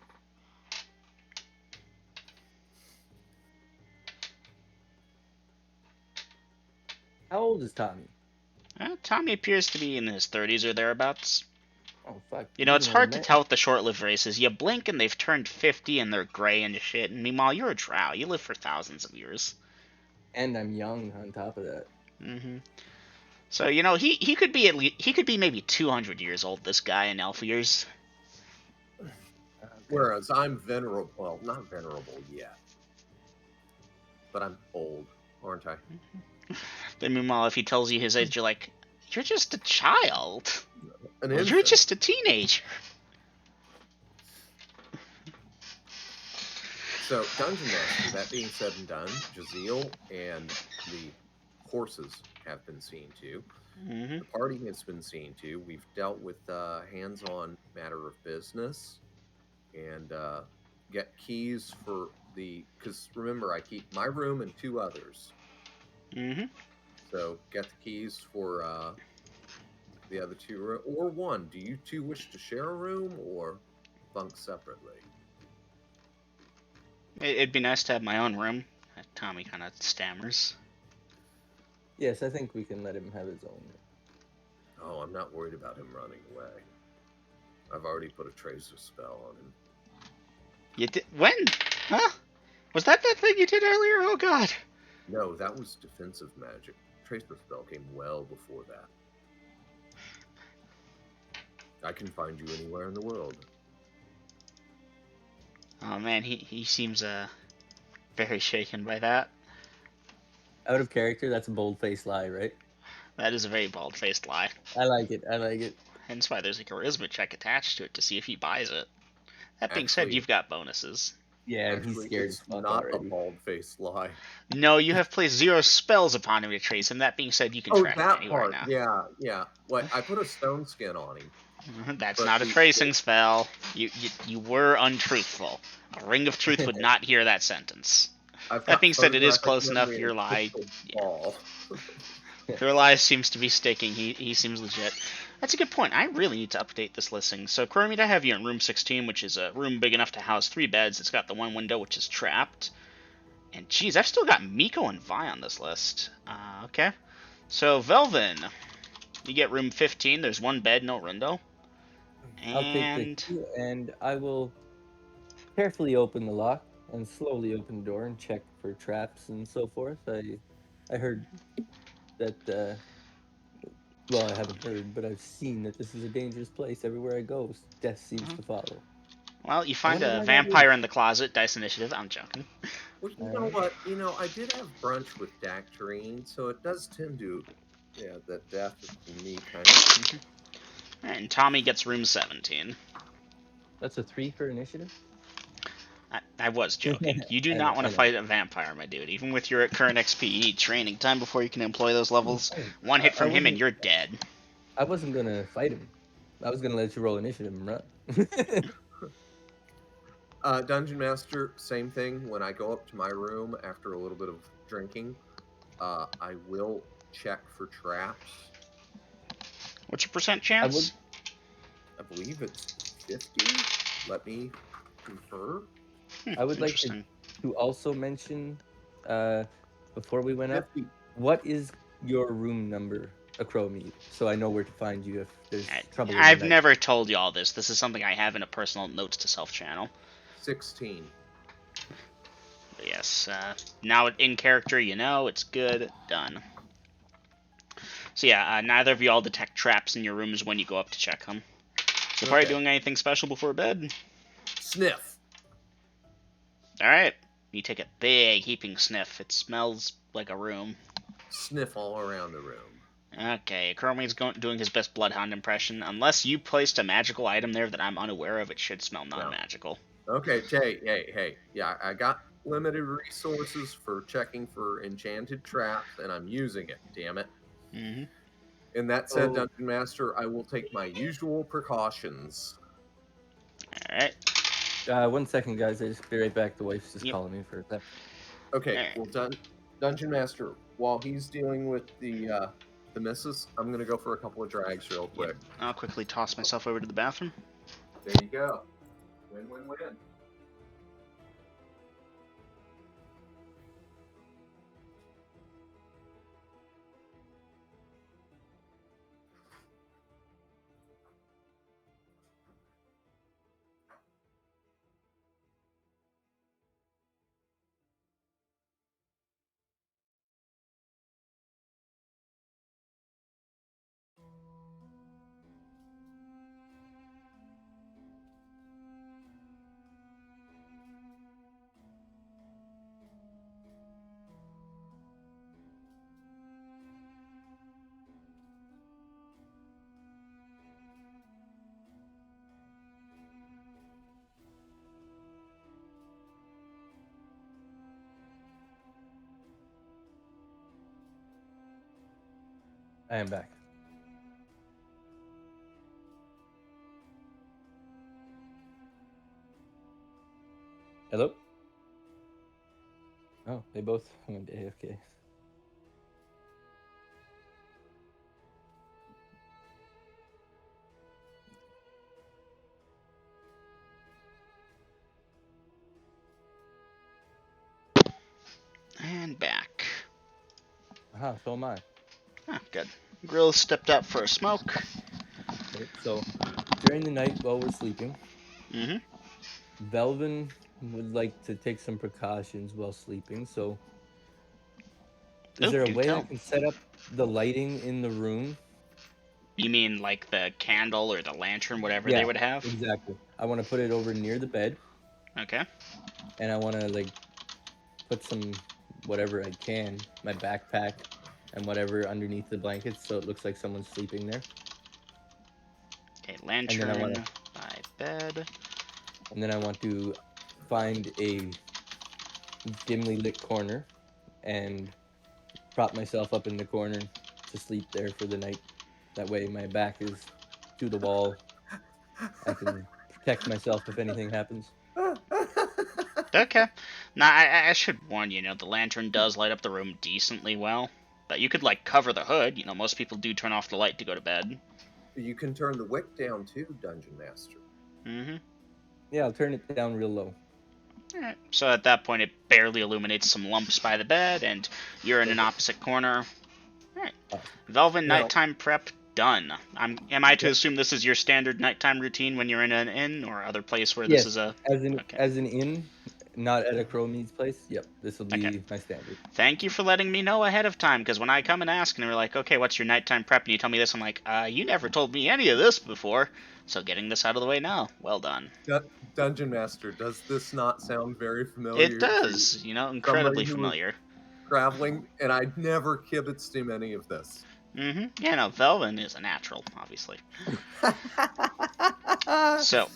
How old is Tommy? Tommy appears to be in his 30s or thereabouts. Oh, fuck. It's hard to tell with the short-lived races. You blink and they've turned 50 and they're gray and shit. And meanwhile, you're a drow. You live for thousands of years. And I'm young on top of that. Mm-hmm. So he could be he could be maybe 200 years old. This guy in elf years. Whereas I'm venerable. Well, not venerable yet, but I'm old, aren't I? Then meanwhile, if he tells you his age, you're like, you're just a child. An You're infant. just a teenager. So, Dungeon Master, that being said and done, Jazeel and the horses have been seen to. Mm-hmm. The party has been seen to. We've dealt with hands-on matter of business and get keys for the... Because remember, I keep my room and 2 others. Mm-hmm. So, get the keys for the other 2, or 1. Do you 2 wish to share a room or bunk separately? It'd be nice to have my own room. Tommy kind of stammers. Yes, I think we can let him have his own. Oh, I'm not worried about him running away. I've already put a tracer spell on him. You did when? Huh? Was that thing you did earlier? Oh God. No, that was defensive magic. Tracer spell came well before that. I can find you anywhere in the world. Oh man, he seems very shaken by that. Out of character, that's a bold-faced lie, right? That is a very bald-faced lie. I like it. I like it. Hence why there's a charisma check attached to it to see if he buys it. That being said, Actually- you've got bonuses. Yeah, he's Actually, scared as it's fuck not already. a bald-faced lie. No, you have placed 0 spells upon him to trace him. That being said, you can Oh, track him that anywhere part. now. Yeah. What? I put a stone skin on him. That's But not a he- tracing spell. You were untruthful. A ring of truth would not hear that sentence. I've That got being said, it is photographic close enough. memory Your and lie, crystal ball. your lie seems to be sticking. He seems legit. That's a good point. I really need to update this listing. So, Ecroromede, I have you in room 16, which is a room big enough to house 3 beds. It's got the one window, which is trapped. And geez, I've still got Miko and Vi on this list. Okay. So, Velvin, you get room 15. There's 1 bed, no window. I'll take the key and I will carefully open the lock and slowly open the door and check for traps and so forth. I heard that, well, I haven't heard, but I've seen that this is a dangerous place. Everywhere I go, death seems to follow. Well, you find wonder a why that vampire is. in the closet. Dice initiative. I'm joking. Well, you know what? I did have brunch with Dactarine, so it does tend to, that death for me kind of. And Tommy gets room 17. That's a 3 for initiative? I was joking. You do I not know, want I to know. fight a vampire, my dude. Even with your current XPE training time before you can employ those levels, one hit I from him and wasn't you're dead. I wasn't gonna fight him. I was gonna let you roll initiative and run. Dungeon Master, same thing. When I go up to my room after a little bit of drinking, I will check for traps. What's your percent I would chance? I believe it's 50. Let me confer. I would like Interesting. to also mention uh before we went up, 50. what is your room number, Ecroromede, so I know where to find you if there's trouble in the I've night. never told you all this. This is something I have in a personal notes to self channel. 16. But yes, now in character, you know, it's good. Done. So yeah, neither of you all detect traps in your rooms when you go up to check them. So before you Okay. doing anything special before bed? Sniff. Alright. You take a big heaping sniff. It smells like a room. Sniff all around the room. Okay, Chrome's doing his best Bloodhound impression. Unless you placed a magical item there that I'm unaware of, it should smell non-magical. Okay, hey. Yeah, I got limited resources for checking for enchanted traps, and I'm using it, damn it. Mm-hmm. And that said, Oh. Dungeon Master, I will take my usual precautions. Alright. 1 second, guys. I just be right back. The wife's just Yep. calling me for a sec. Okay, Alright. well, Dungeon Master, while he's dealing with the missus, I'm gonna go for a couple of drags real quick. I'll quickly toss myself over to the bathroom. There you go. Win, win, win. I am back. Hello? Oh, they both went AFK. And back. Aha, so am I. Ah, good. Grill stepped up for a smoke. Okay, so during the night while we're sleeping, Mm-hmm. Velvin would like to take some precautions while sleeping. So, is Oh, there a do way I tell. can set up the lighting in the room? You mean like the candle or the lantern, whatever they Yeah, would have? exactly. I want to put it over near the bed, Okay. and I want to like put some whatever I can, my backpack, and whatever underneath the blankets, so it looks like someone's sleeping there. Okay, And then I want lantern to, by bed. and then I want to find a dimly lit corner and prop myself up in the corner to sleep there for the night. That way, my back is to the wall. I can protect myself if anything happens. Okay. Now, I should warn you, the lantern does light up the room decently well. But you could, like, cover the hood. Most people do turn off the light to go to bed. You can turn the wick down too, Dungeon Master. Mm-hmm. Yeah, I'll turn it down real low. Alright. So at that point, it barely illuminates some lumps by the bed, and you're in an opposite corner. Alright. Velvin Now- nighttime prep done. Am I to Yep. assume this is your standard nighttime routine when you're in an inn or other place where Yes, this is a... Okay. as an inn, not at a Chromede's place. Yep, this will be Okay. my standard. Thank you for letting me know ahead of time, because when I come and ask and they're like, okay, what's your nighttime prep, and you tell me this, I'm like, you never told me any of this before, so getting this out of the way now. Well done. Dungeon Master, does this not sound very familiar? It does, incredibly familiar. Traveling, and I never kibitzed him any of this. Mm-hmm. Yeah, no, Velvin is a natural, obviously. So,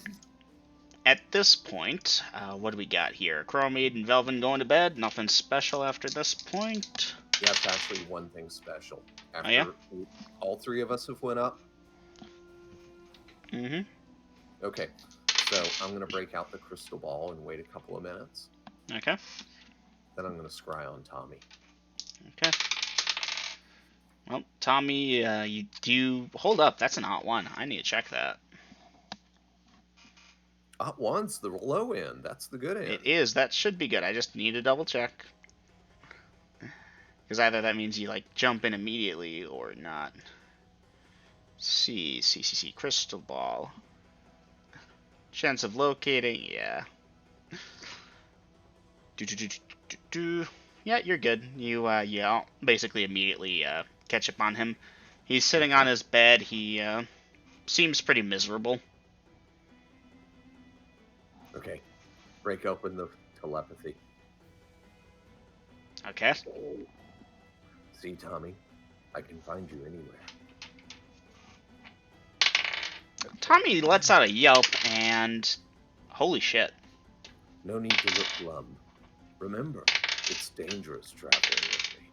at this point, what do we got here? Ecroromede and Velvin going to bed. Nothing special after this point. Yeah, it's actually one thing special. After yeah? all three of us have went up. Mm-hmm. Okay, so I'm going to break out the crystal ball and wait a couple of minutes. Okay. Then I'm going to scry on Tommy. Okay. Well, Tommy, you hold up. That's an hot one. I need to check that. Hot one's the low end. That's the good end. It is. That should be good. I just need to double check. Because either that means you, like, jump in immediately or not. C. Crystal ball. Chance of locating, yeah. Yeah, you're good. You basically immediately catch up on him. He's sitting on his bed. He seems pretty miserable. Okay, break open the telepathy. Okay. See, Tommy, I can find you anywhere. Tommy lets out a yelp and... Holy shit. No need to look glum. Remember, it's dangerous traveling with me.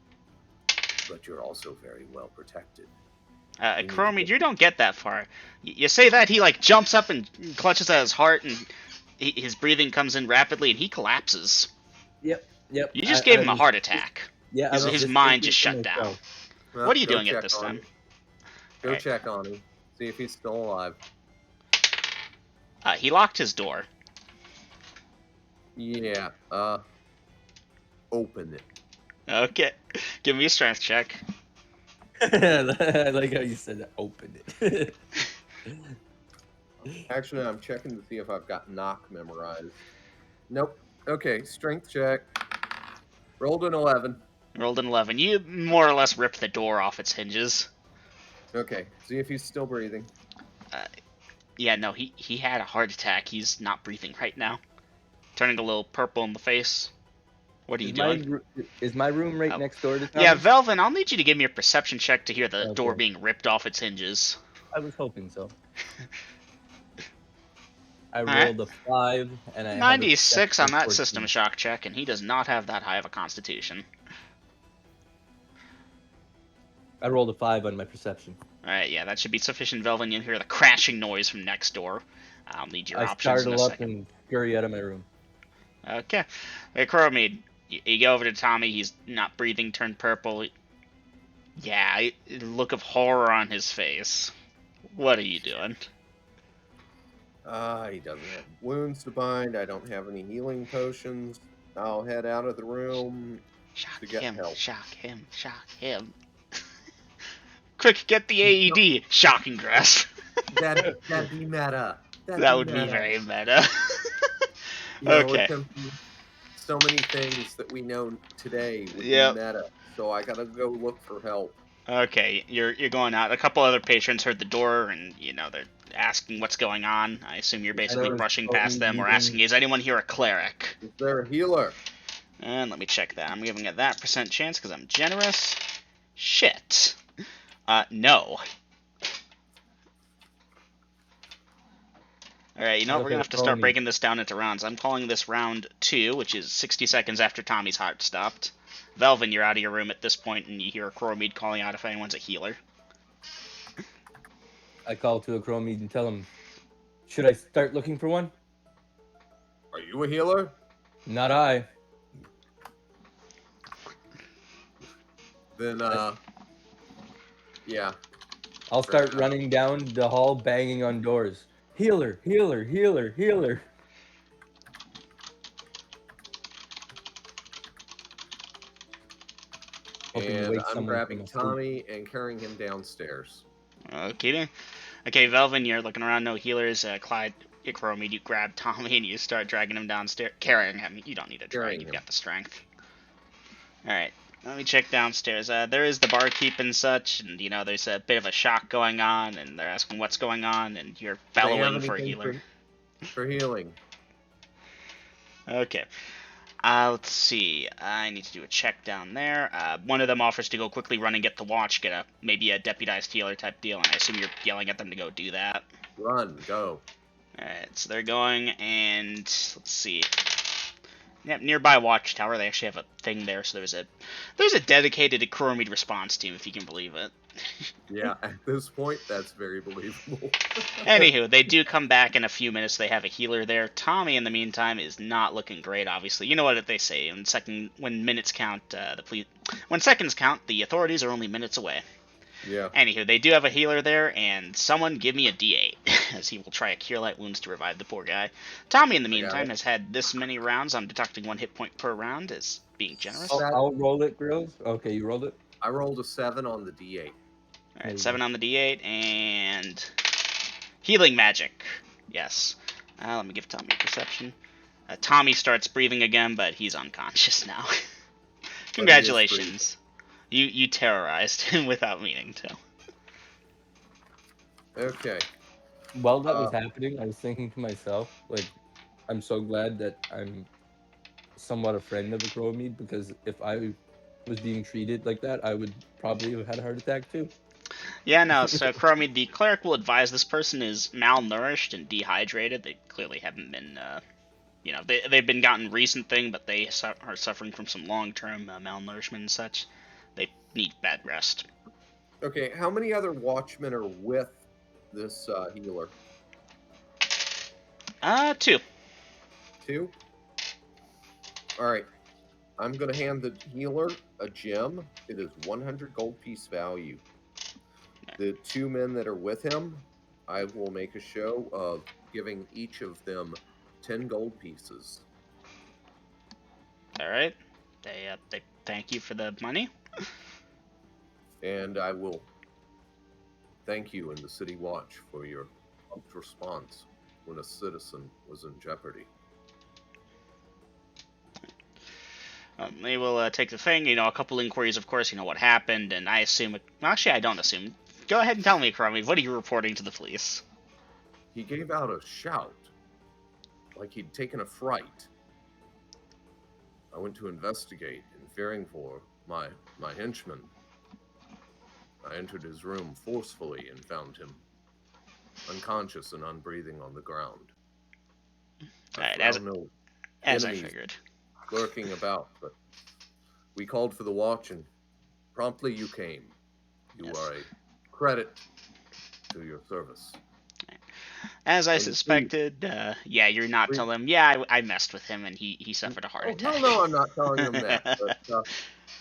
But you're also very well protected. Ecroromede, you don't get that far. You say that, he, like, jumps up and clutches at his heart, and his breathing comes in rapidly, and he collapses. Yep. You just gave him a heart attack. Yeah, his mind just shut down. Well, What are you go doing at check this on time? him. Go Alright. check on him. See if he's still alive. He locked his door. Yeah, open it. Okay. Give me a strength check. I like how you said that. Open it. Actually, I'm checking to see if I've got knock memorized. Nope. Okay, strength check. Rolled an 11. Rolled an 11. You more or less ripped the door off its hinges. Okay, see if he's still breathing. Yeah, no, he had a heart attack. He's not breathing right now. Turning a little purple in the face. What are you doing? Is my room right next door to Tommy? Yeah, Velvin, I'll need you to give me a perception check to hear the Okay. door being ripped off its hinges. I was hoping so. I Alright. rolled a 5, and I have a 96 on that 14. system shock check, and he does not have that high of a constitution. I rolled a 5 on my perception. Alright, yeah, that should be sufficient, Velvin. You'll hear the crashing noise from next door. I'll need your I options in a startle up second. and scurry out of my room. Okay. Hey, Ecroromede, you go over to Tommy. He's not breathing, turned purple. Yeah, look of horror on his face. What are you doing? He doesn't have wounds to bind. I don't have any healing potions. I'll head out of the room Shock to get him, help. shock him, shock him. Quick, get the AED. Shocking grasp. That'd be meta. That would be very meta. You know, Okay. it can be so many things that we know today would Yep. be meta. So I gotta go look for help. Okay, you're going out. A couple other patrons heard the door, and they're asking what's going on. I assume you're basically Anyone brushing spoken past them or even- asking, "Is anyone here a cleric?" Is there a healer? And let me check that. I'm giving it that % chance because I'm generous. Shit. No. Alright, you know what? We're Okay, gonna have to follow start me. breaking this down into rounds. I'm calling this round 2, which is 60 seconds after Tommy's heart stopped. Velvin, you're out of your room at this point, and you hear Ecroromede calling out if anyone's a healer. I call to Ecroromede and tell him, should I start looking for one? Are you a healer? Not I. Then yeah. I'll start running down the hall banging on doors. Healer, healer, healer, healer. Hoping to And wake I'm someone grabbing from a sleep. Tommy and carrying him downstairs. Okay, then. Okay, Velvin, you're looking around, no healers. Clyde, Ecroromede, you grab Tommy and you start dragging him downstairs. Carrying him. You don't need to drag, Carrying you've him. got the strength. Alright, let me check downstairs. There is the barkeep and such, and there's a bit of a shock going on, and they're asking what's going on, and you're Do they have bellowing for a anything healer. For healing. Okay. Let's see. I need to do a check down there. One of them offers to go quickly run and get the watch, get maybe a deputized healer type deal, and I assume you're yelling at them to go do that. Run, go. Alright, so they're going, and let's see. Yep, nearby watchtower, they actually have a thing there, so there's a dedicated Ecroromede response team, if you can believe it. Yeah, at this point, that's very believable. Anywho, they do come back in a few minutes. They have a healer there. Tommy, in the meantime, is not looking great. Obviously, you know what they say: when minutes count, when seconds count, the authorities are only minutes away. Yeah. Anywho, they do have a healer there, and someone give me a D8, as he will try a Cure Light Wounds to revive the poor guy. Tommy, in the I got meantime, it. has had this many rounds on deducting 1 hit point per round as being generous. Oh, That- I'll roll it, Grills. Okay, you rolled it. I rolled a 7 on the D8. All There right, you 7 go. on the D8, and healing magic. Yes. Let me give Tommy a perception. Tommy starts breathing again, but he's unconscious now. Congratulations. You terrorized him without meaning to. Okay. While that was Uh, happening, I was thinking to myself, like, I'm so glad that I'm somewhat a friend of Ecromede, because if I was being treated like that, I would probably have had a heart attack too. Yeah, no, so Chromie, the cleric will advise this person is malnourished and dehydrated. They clearly haven't been, they've been gotten recent thing, but they are suffering from some long-term malnourishment and such. They need bad rest. okay, how many other watchmen are with this healer? 2. 2? All right. I'm going to hand the healer a gem. It is 100 gold piece value. The 2 men that are with him, I will make a show of giving each of them 10 gold pieces. All right. They thank you for the money. And I will thank you in the City Watch for your prompt response when a citizen was in jeopardy. They will take the thing, a couple inquiries, of course, what happened, and I assume. Actually, I don't assume. Go ahead and tell me, Chromie, what are you reporting to the police? He gave out a shout, like he'd taken a fright. I went to investigate, and fearing for my henchman, I entered his room forcefully and found him unconscious and unbreathing on the ground. I Alright, found no as I enemies figured. lurking about, but we called for the watch, and promptly you came. You Yes. are a credit to your service. As I So you see, suspected, yeah, you're not telling him, yeah, I messed with him and he suffered a heart oh attack. hell no, I'm not telling them that. But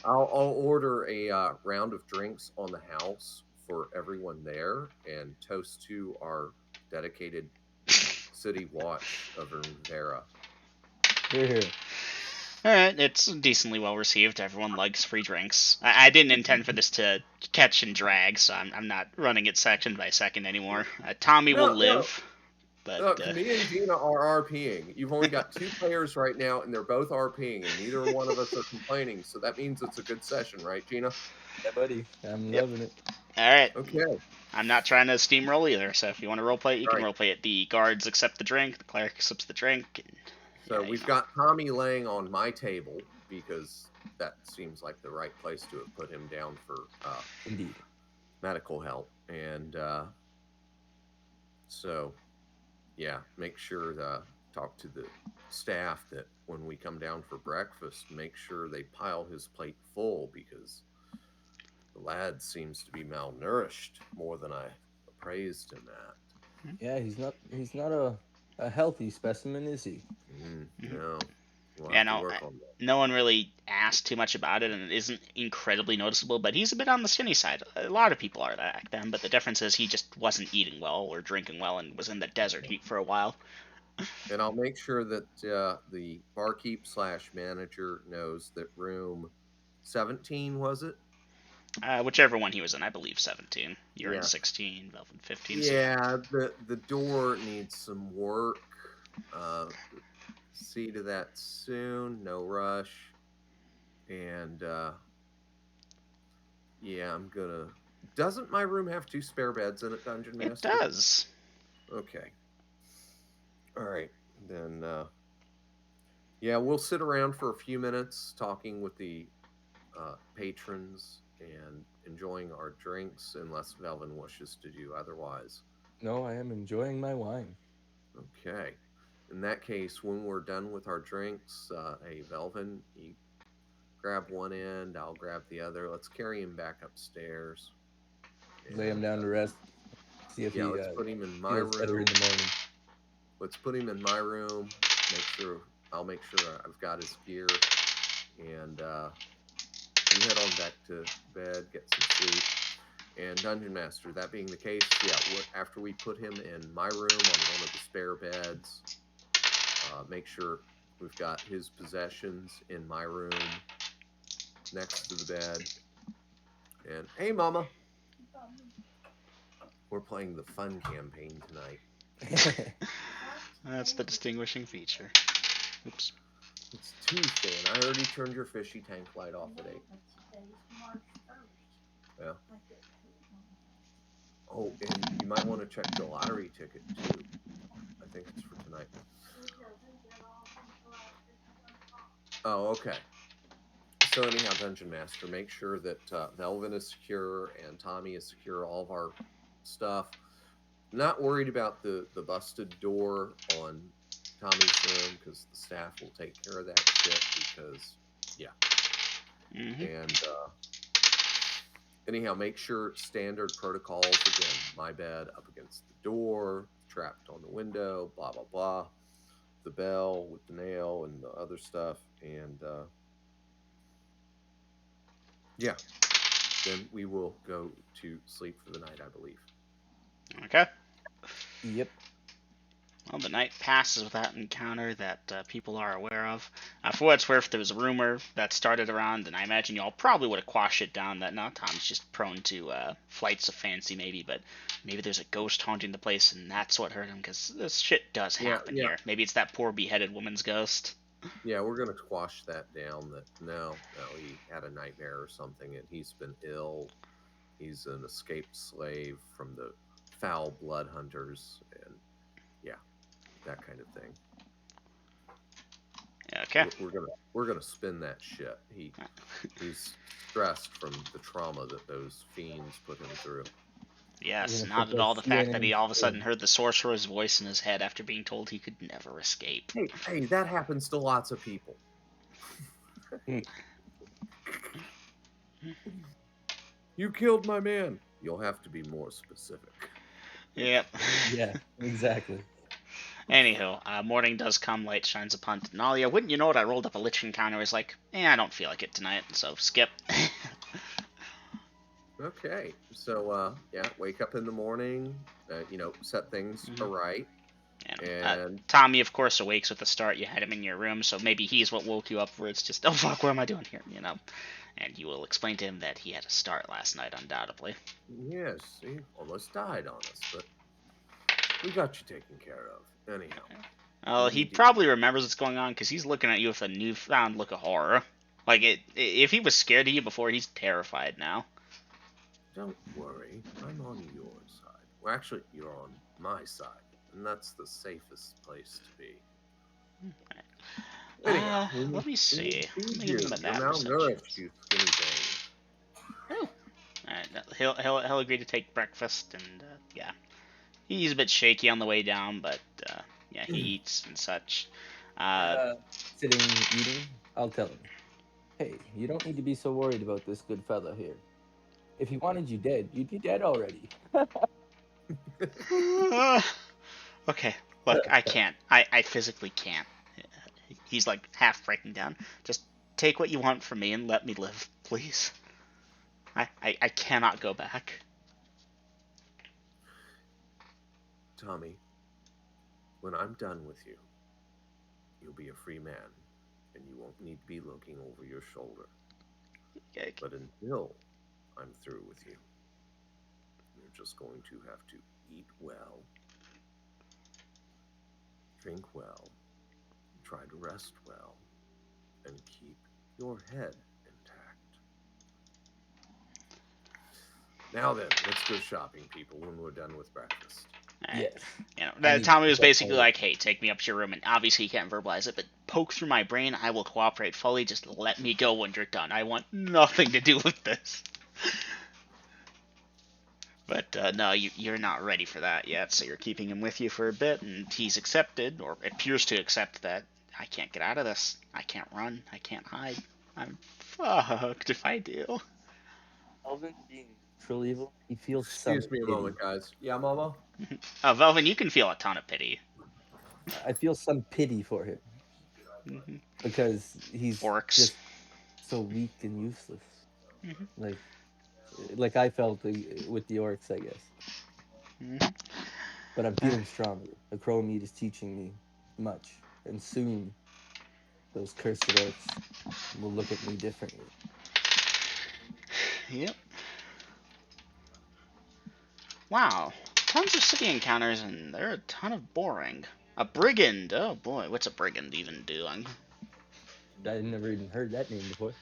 I'll order a round of drinks on the house for everyone there and toast to our dedicated city watch of Rivera. Here, here. Alright, it's decently well received. Everyone likes free drinks. I didn't intend for this to catch and drag, so I'm not running it section by second anymore. Tommy will No, no, live, but look, me and Gina are RPing. You've only got 2 players right now, and they're both RPing, and neither one of us are complaining. So that means it's a good session, right, Gina? Yeah, buddy. I'm yep. loving it. Alright, Okay. I'm not trying to steamroll either, so if you want to roleplay it, you All can right. roleplay it. The guards accept the drink, the cleric accepts the drink, and So yeah, we've got Tommy laying on my table because that seems like the right place to have put him down for Indeed. medical help. And so, yeah, make sure to talk to the staff that when we come down for breakfast, make sure they pile his plate full because the lad seems to be malnourished more than I appraised him at. Yeah, he's not a healthy specimen, is he? No, we'll yeah, have to no, work on that. no one really asked too much about it, and it isn't incredibly noticeable. But he's a bit on the skinny side. A lot of people are back then, but the difference is he just wasn't eating well or drinking well, and was in the desert heat for a while. And I'll make sure that the barkeep / manager knows that room 17, was it? Whichever one he was in, I believe 17. You're in Yeah. 16, Velvet 15. So Yeah, the door needs some work. See to that soon. No rush. And yeah, I'm gonna. Doesn't my room have 2 spare beds in it, Dungeon it Master? does. Okay. All right. Then yeah, we'll sit around for a few minutes talking with the patrons and enjoying our drinks, unless Velvin wishes to do otherwise. No, I am enjoying my wine. Okay. In that case, when we're done with our drinks, hey, Velvin, you grab one end, I'll grab the other. Let's carry him back upstairs. Lay him And down to rest. See if yeah, he let's put him in my feels better room. in the morning. Let's put him in my room. I'll make sure I've got his gear. And you head on back to bed, get some sleep. And Dungeon Master, that being the case, yeah, after we put him in my room on one of the spare beds, make sure we've got his possessions in my room next to the bed. And hey, Mama, we're playing the fun campaign tonight. That's the distinguishing feature. Oops. It's Tuesday, and I already turned your fishy tank light off at 8. Yeah. Oh, and you might want to check the lottery ticket, too. I think it's for tonight. Oh, okay. So anyhow, Dungeon Master, make sure that Velvin is secure and Tommy is secure, all of our stuff. Not worried about the busted door on Tommy's room, because the staff will take care of that shit, because, yeah. Mm-hmm. And anyhow, make sure standard protocols, again, my bed up against the door, trapped on the window, blah, blah, blah. The bell with the nail and the other stuff. And yeah, then we will go to sleep for the night, I believe. Okay. Yep. Well, the night passes without encounter that people are aware of. For what it's worth, there was a rumor that started around, and I imagine y'all probably would have quashed it down that, no, Tom's just prone to flights of fancy, maybe, but maybe there's a ghost haunting the place, and that's what hurt him, because this shit does happen here. Maybe it's that poor beheaded woman's ghost. Yeah, we're going to quash that down, that no, he had a nightmare or something, and he's been ill. He's an escaped slave from the foul blood hunters, and yeah, that kind of thing. Okay. We're gonna spin that shit. He's stressed from the trauma that those fiends put him through. Yes, not at all the fact that he all of a sudden heard the sorcerer's voice in his head after being told he could never escape. Hey, that happens to lots of people. You killed my man. You'll have to be more specific. Yep. Yeah, exactly. Anywho, morning does come, light shines upon Denalia. Wouldn't you know it, I rolled up a lich encounter, was like, I don't feel like it tonight, so skip. Okay, so yeah, wake up in the morning, set things right. And Tommy, of course, awakes with the start. You had him in your room, so maybe he's what woke you up, where it's just, oh fuck, what am I doing here, And you will explain to him that he had a start last night, undoubtedly. Yes, he almost died on us, but we got you taken care of. Anyhow. Well, he probably remembers what's going on, because he's looking at you with a newfound look of horror. Like, if he was scared of you before, he's terrified now. Don't worry, I'm on your side. Well, actually, you're on my side, and that's the safest place to be. Anyhow, let me see. You're malnourished, you skinny thing. Alright, he'll agree to take breakfast, and yeah, he's a bit shaky on the way down, but yeah, he eats and such. Sitting eating, I'll tell him, hey, you don't need to be so worried about this good fella here. If he wanted you dead, you'd be dead already. Okay, look, I can't. I physically can't. He's like half breaking down. Just take what you want from me and let me live, please. I cannot go back. Tommy, when I'm done with you, you'll be a free man, and you won't need to be looking over your shoulder. Okay. But until I'm through with you, you're just going to have to eat well, drink well, try to rest well, and keep your head intact. Now then, let's go shopping, people, when we're done with breakfast. Right. Yes. Tommy was basically like, hey, take me up to your room, and obviously he can't verbalize it, but poke through my brain, I will cooperate fully, just let me go when you're done. I want nothing to do with this. But no, you're not ready for that yet, so you're keeping him with you for a bit, and he's accepted, or appears to accept that I can't get out of this. I can't run. I can't hide. I'm fucked if I do. Alvin being neutral evil, he feels some Excuse me a pity. moment, guys. Yeah, Mama? Velvin, you can feel a ton of pity. I feel some pity for him Hmm. because he's Orcs. just so weak and useless. Hmm. Like I felt with the orcs, I guess. Hmm. But I'm feeling stronger. Ecroromede is teaching me much, and soon those cursed orcs will look at me differently. Yep. Wow. Tons of city encounters, and they're a ton of boring. A brigand. Oh boy, what's a brigand even do? I never even heard that name before.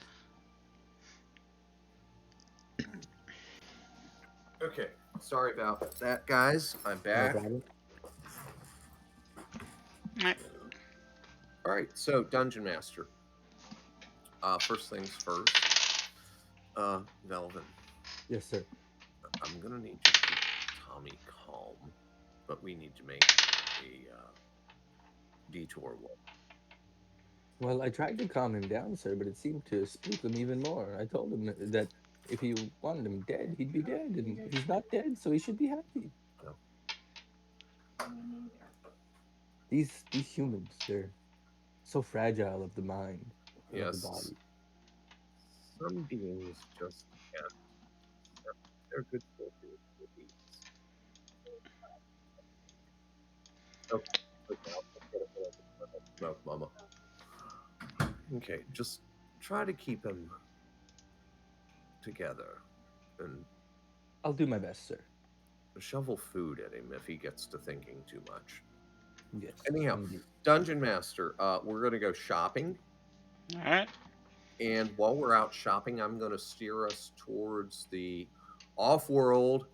Okay. Sorry about that, guys. I'm No back. problem. All right. So, Dungeon Master. First things first. Velvin, Yes, sir. I'm gonna need you to keep Tommy calm, but we need to make a detour walk. Well, I tried to calm him down, sir, but it seemed to spook him even more. I told him that if he wanted him dead, he'd be dead, and he's not dead, so he should be happy. No. These humans, they're so fragile of the mind and of the Yes. body. Some beings just can't. They're good soldiers for these. Okay. No, Mama. Okay, just try to keep him together and I'll do my best, sir. shovel food at him if he gets to thinking too much. Yes. Anyhow, Indeed. Dungeon Master, we're going to go shopping. All right. And while we're out shopping, I'm going to steer us towards the off-world,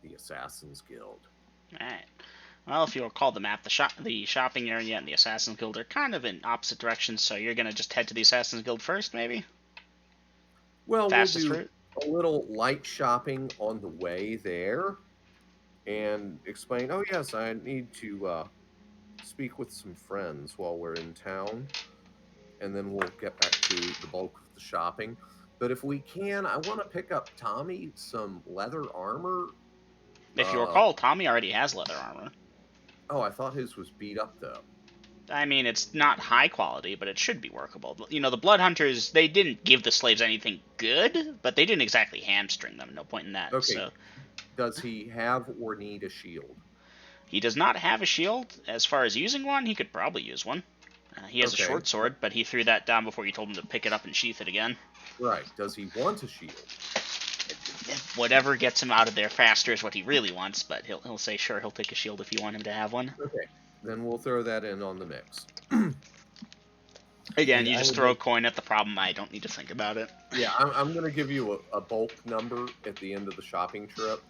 the Assassin's Guild. All right. Well, if you recall the map, the shopping area and the Assassin's Guild are kind of in opposite directions, so you're gonna just head to the Assassin's Guild first, maybe? Well, Fastest we'll do route? a little light shopping on the way there and explain, oh, yes, I need to speak with some friends while we're in town. And then we'll get back to the bulk of the shopping. But if we can, I want to pick up Tommy some leather armor. If you recall, Tommy already has leather armor. Oh, I thought his was beat up, though. I mean, it's not high quality, but it should be workable. You know, the Blood Hunters, they didn't give the slaves anything good, but they didn't exactly hamstring them. No point in that. Okay. So Does he have or need a shield? he does not have a shield. As far as using one, he could probably use one. He has a short sword, but he threw that down before you told him to pick it up and sheath it again. Right. Does he want a shield? Whatever gets him out of there faster is what he really wants, but he'll say sure, he'll take a shield if you want him to have one. Okay. Then we'll throw that in on the mix. Again, you just throw a coin at the problem. I don't need to think about it. Yeah, I'm going to give you a bulk number at the end of the shopping trip.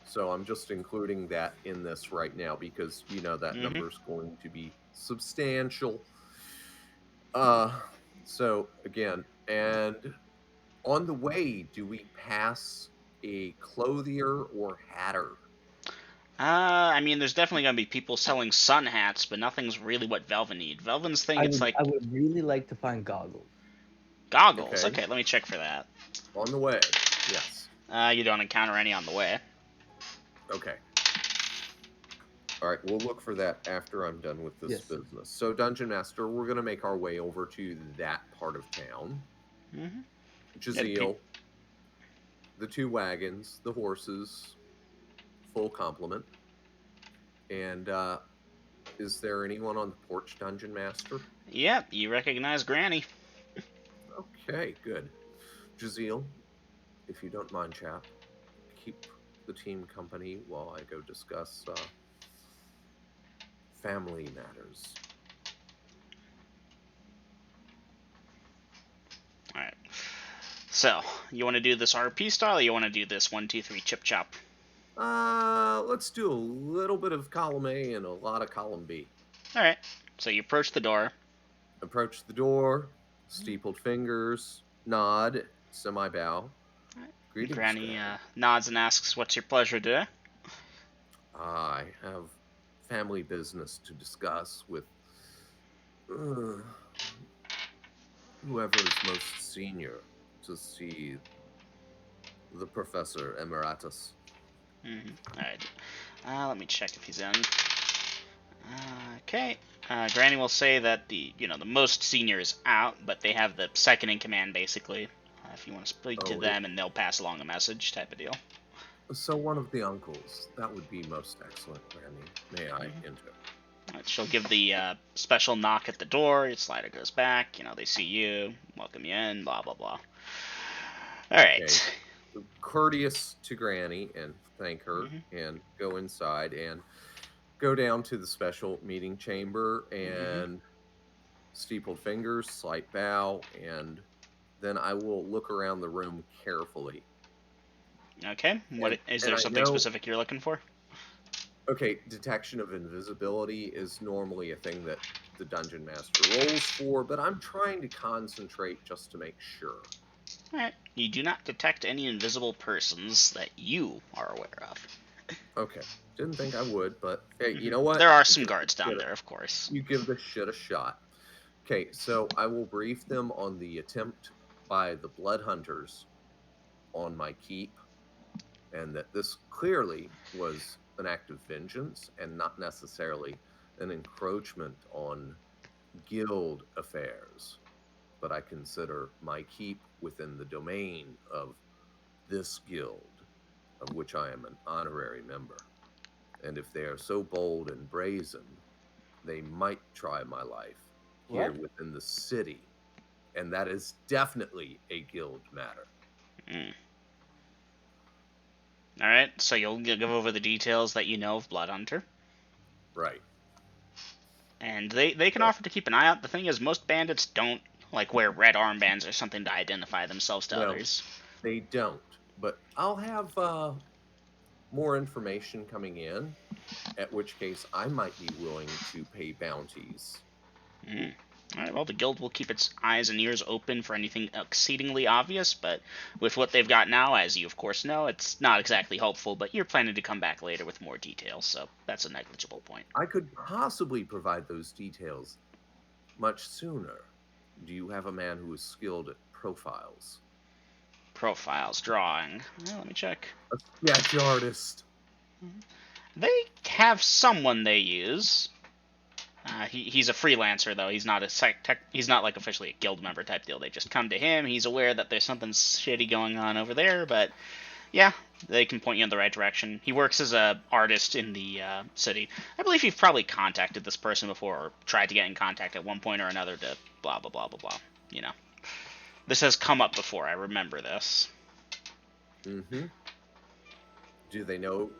So I'm just including that in this right now because, you know, that number is going to be substantial. So, again, and on the way, do we pass a clothier or hatter? I mean, there's definitely going to be people selling sun hats, but nothing's really what Velvin needs. Velvin's thing, I would really like to find goggles. Goggles? Okay, let me check for that. On the way, yes. You don't encounter any on the way. Okay. All right, we'll look for that after I'm done with this business. So, Dungeon Master, we're going to make our way over to that part of town. Mm-hmm. Jazeel, the 2 wagons, the horses, full complement. And is there anyone on the porch, Dungeon Master? Yep, you recognize Granny. Okay, good. Jazeel, if you don't mind, chap, keep the team company while I go discuss family matters. Alright. So, you want to do this RP style, or you want to do this 1, 2, 3 chip chop? Let's do a little bit of column A and a lot of column B. Alright. So you approach the door. Approach the door, steepled fingers, nod, semi-bow. Greetings, Granny Granny. nods and asks, "What's your pleasure today?" I have family business to discuss with uh, whoever is most senior to see the Professor Emeritus. All right. Let me check if he's in. Okay. Granny will say that the most senior is out, but they have the second in command basically. If you want to speak to Oh, them, and they'll pass along a message, type of deal. so one of the uncles. That would be most excellent, Granny. May I Mhm. enter? Alright, she'll give the special knock at the door. Your slider goes back. They see you, welcome you in, blah blah blah. All Okay. right. Courteous to Granny and thank her Mhm. and go inside and go down to the special meeting chamber Mhm. and steepled fingers, slight bow, and then I will look around the room carefully. Okay. And What is and there I something know, specific you're looking for? okay, detection of invisibility is normally a thing that the dungeon master rolls for, but I'm trying to concentrate just to make sure. All right. You do not detect any invisible persons that you are aware of. Okay, didn't think I would, but hey, you know There what? are some guards down there, of course. You give this shit a shot. Okay, so I will brief them on the attempt by the Blood Hunters on my keep, and that this clearly was an act of vengeance and not necessarily an encroachment on guild affairs. But I consider my keep within the domain of this guild, of which I am an honorary member. And if they are so bold and brazen, they might try my life here What? within the city. And that is definitely a guild matter. Mm. All right. So you'll give over the details that you know of Blood Hunter, Right. and they can So offer to keep an eye out. The thing is, most bandits don't like wear red armbands or something to identify themselves to no, others. they don't. But I'll have more information coming in, at which case I might be willing to pay bounties. Mm. All right. Well, the guild will keep its eyes and ears open for anything exceedingly obvious, but with what they've got now, as you of course know, it's not exactly helpful. But you're planning to come back later with more details, so that's a negligible point. I could possibly provide those details much sooner. Do you have a man who is skilled at profiles? Profiles, drawing. Well, let me check. A sketch artist. They have someone they use. He's a freelancer though. He's not he's not like officially a guild member type deal. They just come to him. He's aware that there's something shitty going on over there, but yeah, they can point you in the right direction. He works as a artist in the city. I believe you've probably contacted this person before, or tried to get in contact at one point or another to blah blah blah blah blah. You know, this has come up before. I remember this. Mm-hmm. Do they know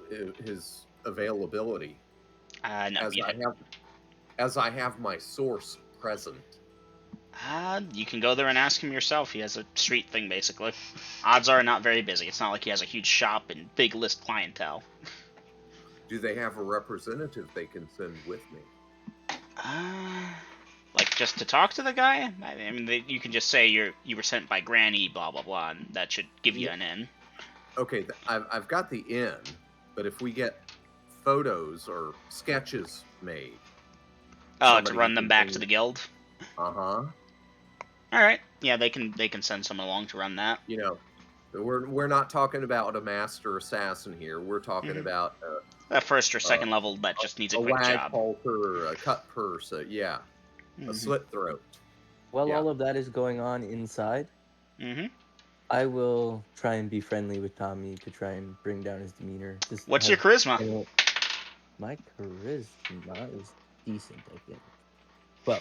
his availability? No, As I have my source present. You can go there and ask him yourself. He has a street thing, basically. Odds are not very busy. It's not like he has a huge shop and big list clientele. Do they have a representative they can send with me? Uh, like just to talk to the guy? I mean, you can just say you were sent by Granny, blah blah blah, and that should give you an in. Okay, I've got the in, but if we get photos or sketches made, Oh, to somebody who run them can back to bring. the guild. Uh-huh. All right, yeah, they can send someone along to run that. You know, we're not talking about a master assassin here. We're talking Mm-hmm. about That first or uh, second level that just needs a a quick wag job. halter, a cut purse, yeah, a Mm-hmm. slit throat. While Yeah. all of that is going on inside, Mm-hmm. I will try and be friendly with Tommy to try and bring down his demeanor. What's your charisma? Anyone... My charisma is decent, I think. 12.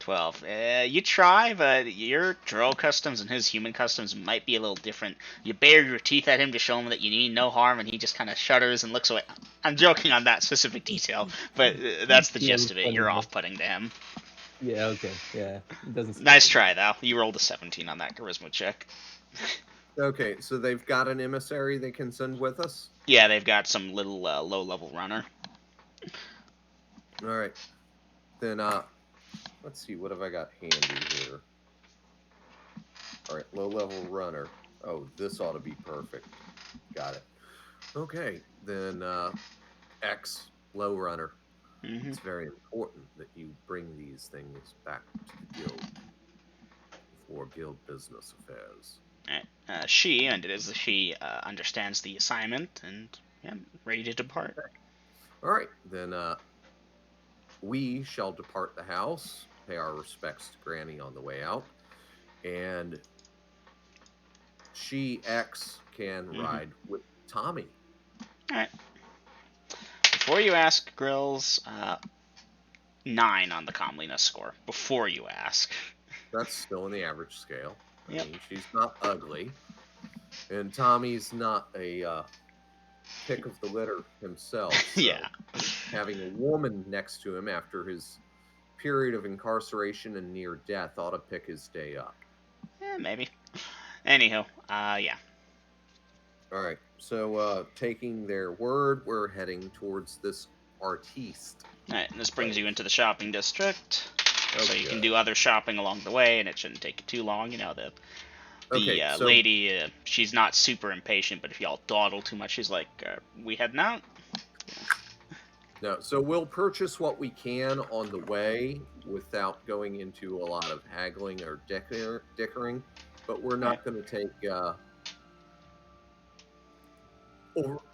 12. You try, but your drow customs and his human customs might be a little different. You bare your teeth at him to show him that you mean no harm, and he just kind of shudders and looks away. I'm joking on that specific detail, but that's the Yeah, gist it's of it. funny You're though. off-putting to him. Yeah, okay. Yeah, it doesn't Nice surprise me. try, though. You rolled a 17 on that charisma check. Okay, so they've got an emissary they can send with us. Yeah, they've got some little low-level runner. All right, then let's see, what have I got handy here? All right, low level runner. Oh, this ought to be perfect. Got it. Okay, then X low runner. Mm-hmm. It's very important that you bring these things back to the guild for guild business affairs. Alright. She, and it is she, understands the assignment and yeah, ready to depart. Okay. All right, then we shall depart the house, pay our respects to Granny on the way out, and she X can Mm-hmm. ride with Tommy. Alright. Before you ask, Grills, 9 on the comeliness score. Before you ask. That's still in the average scale. I Yep. mean, she's not ugly, and Tommy's not a pick of the litter himself. Yeah. So having a woman next to him after his period of incarceration and near death ought to pick his day up. Maybe. Anywho, yeah. All right. So, taking their word, we're heading towards this artiste. Alright, this brings you into the shopping district. Oh, So you can good. do other shopping along the way, and it shouldn't take you too long. You know, the Okay, so lady, she's not super impatient, but if y'all dawdle too much, she's like, we heading out? no, so we'll purchase what we can on the way without going into a lot of haggling or dickering, but we're not going to take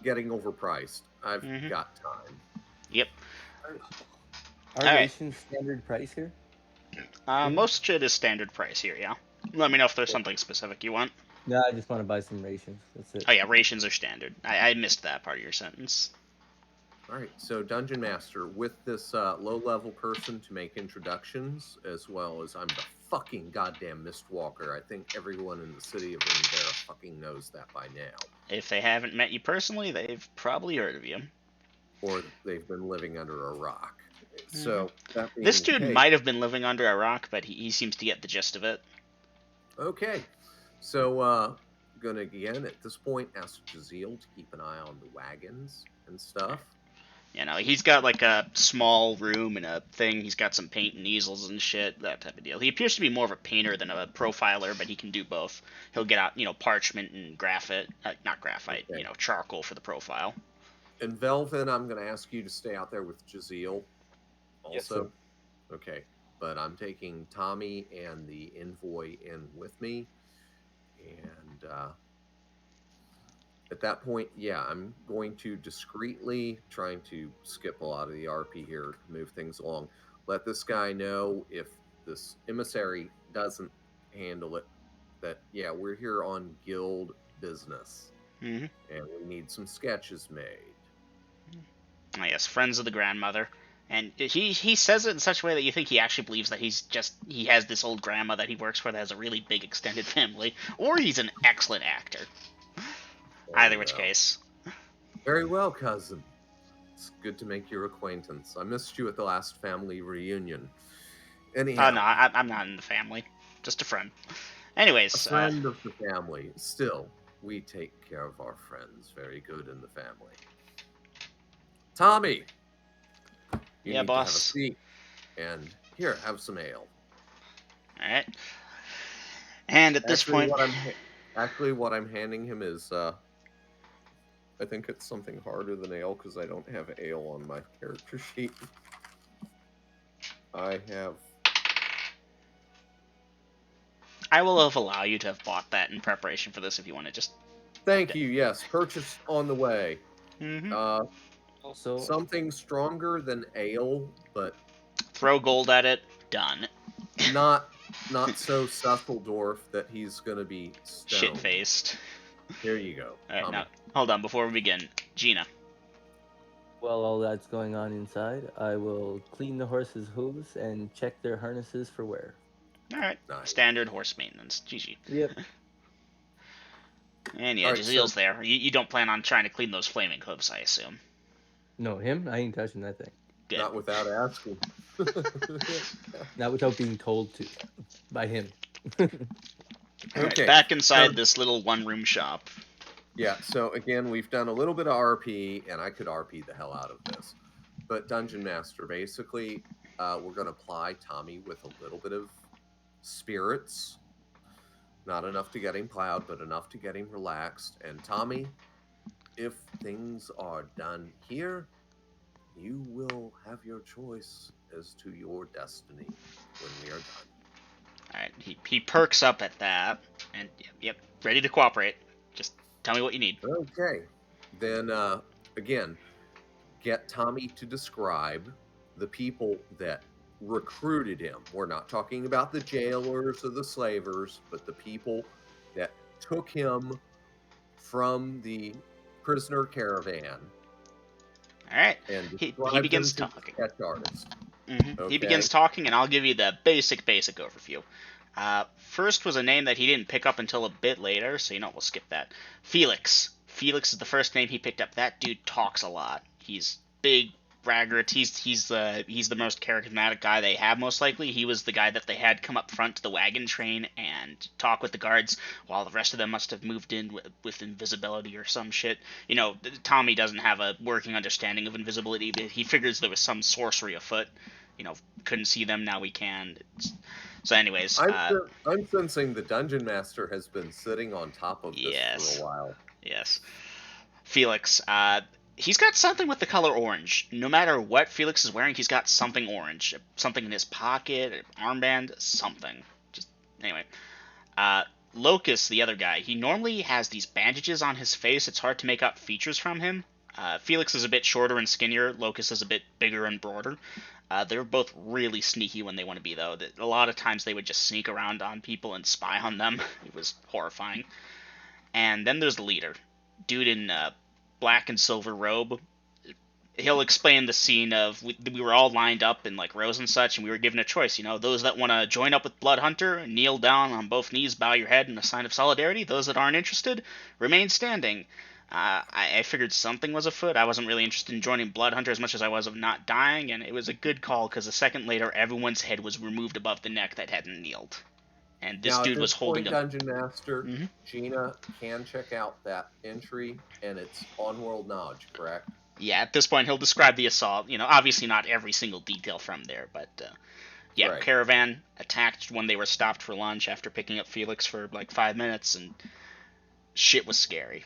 getting overpriced. I've Mhm. got time. Yep. Are Alright. rations standard price here? Most shit is standard price here, yeah. Let me know if there's something specific you want. No, I just want to buy some rations. That's it. Oh yeah, rations are standard. I missed that part of your sentence. All right, so Dungeon Master, with this low-level person to make introductions, as well as I'm the fucking goddamn Mistwalker. I think everyone in the city of Rivera fucking knows that by now. If they haven't met you personally, they've probably heard of you. Or they've been living under a rock. So, that being This the dude case, might have been living under a rock, but he seems to get the gist of it. okay. So, gonna again, at this point, ask Jaziel to keep an eye on the wagons and stuff. You know, he's got like a small room and a thing. He's got some paint and easels and shit, that type of deal. He appears to be more of a painter than a profiler, but he can do both. He'll get out, parchment and graphite, not graphite, Okay. charcoal for the profile. And Velvin, I'm gonna ask you to stay out there with Jaziel also. Yes, sir. Okay, but I'm taking Tommy and the envoy in with me, and at that point, yeah, I'm going to discreetly, trying to skip a lot of the RP here to move things along, let this guy know if this emissary doesn't handle it, that, yeah, we're here on guild business, Mm-hmm. and we need some sketches made. Oh, yes, friends of the grandmother. And he says it in such a way that you think he actually believes that he has this old grandma that he works for that has a really big extended family, or he's an excellent actor. Either which case. Very well, cousin. It's good to make your acquaintance. I missed you at the last family reunion. Anyhow, No, I'm not in the family. Just a friend. Anyways. a friend of the family. Still, we take care of our friends very good in the family. Tommy! You Yeah, need boss. to have a seat. And here, have some ale. Alright. And at this point. What I'm handing him is, I think it's something harder than ale because I don't have ale on my character sheet. I have. I will allow you to have bought that in preparation for this if you want to just. Thank you. Yes, purchase on the way. Mm-hmm. Also, Something stronger than ale, but throw gold at it. Done. not so Susseldorf that he's gonna be stoned. Shit faced. Here you go. Alright, now hold on before we begin. Gina. while all that's going on inside, I will clean the horses' hooves and check their harnesses for wear. Alright. Nice. Standard horse maintenance. GG. Yep. And yeah, Alright, Jaziel's there. You don't plan on trying to clean those flaming hooves, I assume. No, him? I ain't touching that thing. Good. Not without asking. Not without being told to. By him. Okay. Back inside this little one-room shop. Yeah, so again, we've done a little bit of RP, and I could RP the hell out of this. But Dungeon Master, basically, we're going to ply Tommy with a little bit of spirits Not enough to get him plowed, but enough to get him relaxed. And Tommy, if things are done here, you will have your choice as to your destiny when we are done. All right, he perks up at that, and yep, ready to cooperate. Just tell me what you need. Okay. Then, again, get Tommy to describe the people that recruited him. We're not talking about the jailers or the slavers, but the people that took him from the prisoner caravan All right, and he describe them begins to the talking. sketch artist. He Okay. begins talking, and I'll give you the basic overview. First was a name that he didn't pick up until a bit later, so we'll skip that. Felix. Felix is the first name he picked up. That dude talks a lot. He's big, braggart. He's the most charismatic guy they have, most likely. He was the guy that they had come up front to the wagon train and talk with the guards, while the rest of them must have moved in with invisibility or some shit. Tommy doesn't have a working understanding of invisibility, but he figures there was some sorcery afoot. Couldn't see them, now we can. So, anyways, I'm sensing the dungeon master has been sitting on top of this for yes, a while. yes. Felix, he's got something with the color orange. No matter what Felix is wearing, he's got something orange. Something in his pocket, an armband, something. Just, anyway. Locus, the other guy, he normally has these bandages on his face. It's hard to make out features from him. Felix is a bit shorter and skinnier. Locus is a bit bigger and broader. They're both really sneaky when they want to be, though. A lot of times they would just sneak around on people and spy on them. It was horrifying. And then there's the leader. Dude in black and silver robe. He'll explain the scene of we were all lined up in like rows and such, and we were given a choice. Those that want to join up with Blood Hunter, kneel down on both knees, bow your head in a sign of solidarity. Those that aren't interested, remain standing. I figured something was afoot. I wasn't really interested in joining Blood Hunter as much as I was of not dying, and it was a good call because a second later, everyone's head was removed above the neck that hadn't kneeled, and this Now, dude at was this holding point, a. Dungeon Master, Mhm. Gina can check out that entry, and it's on-world knowledge, correct? Yeah, at this point, he'll describe the assault. Obviously not every single detail from there, but yeah, Right. caravan attacked when they were stopped for lunch after picking up Felix for like 5 minutes, and shit was scary.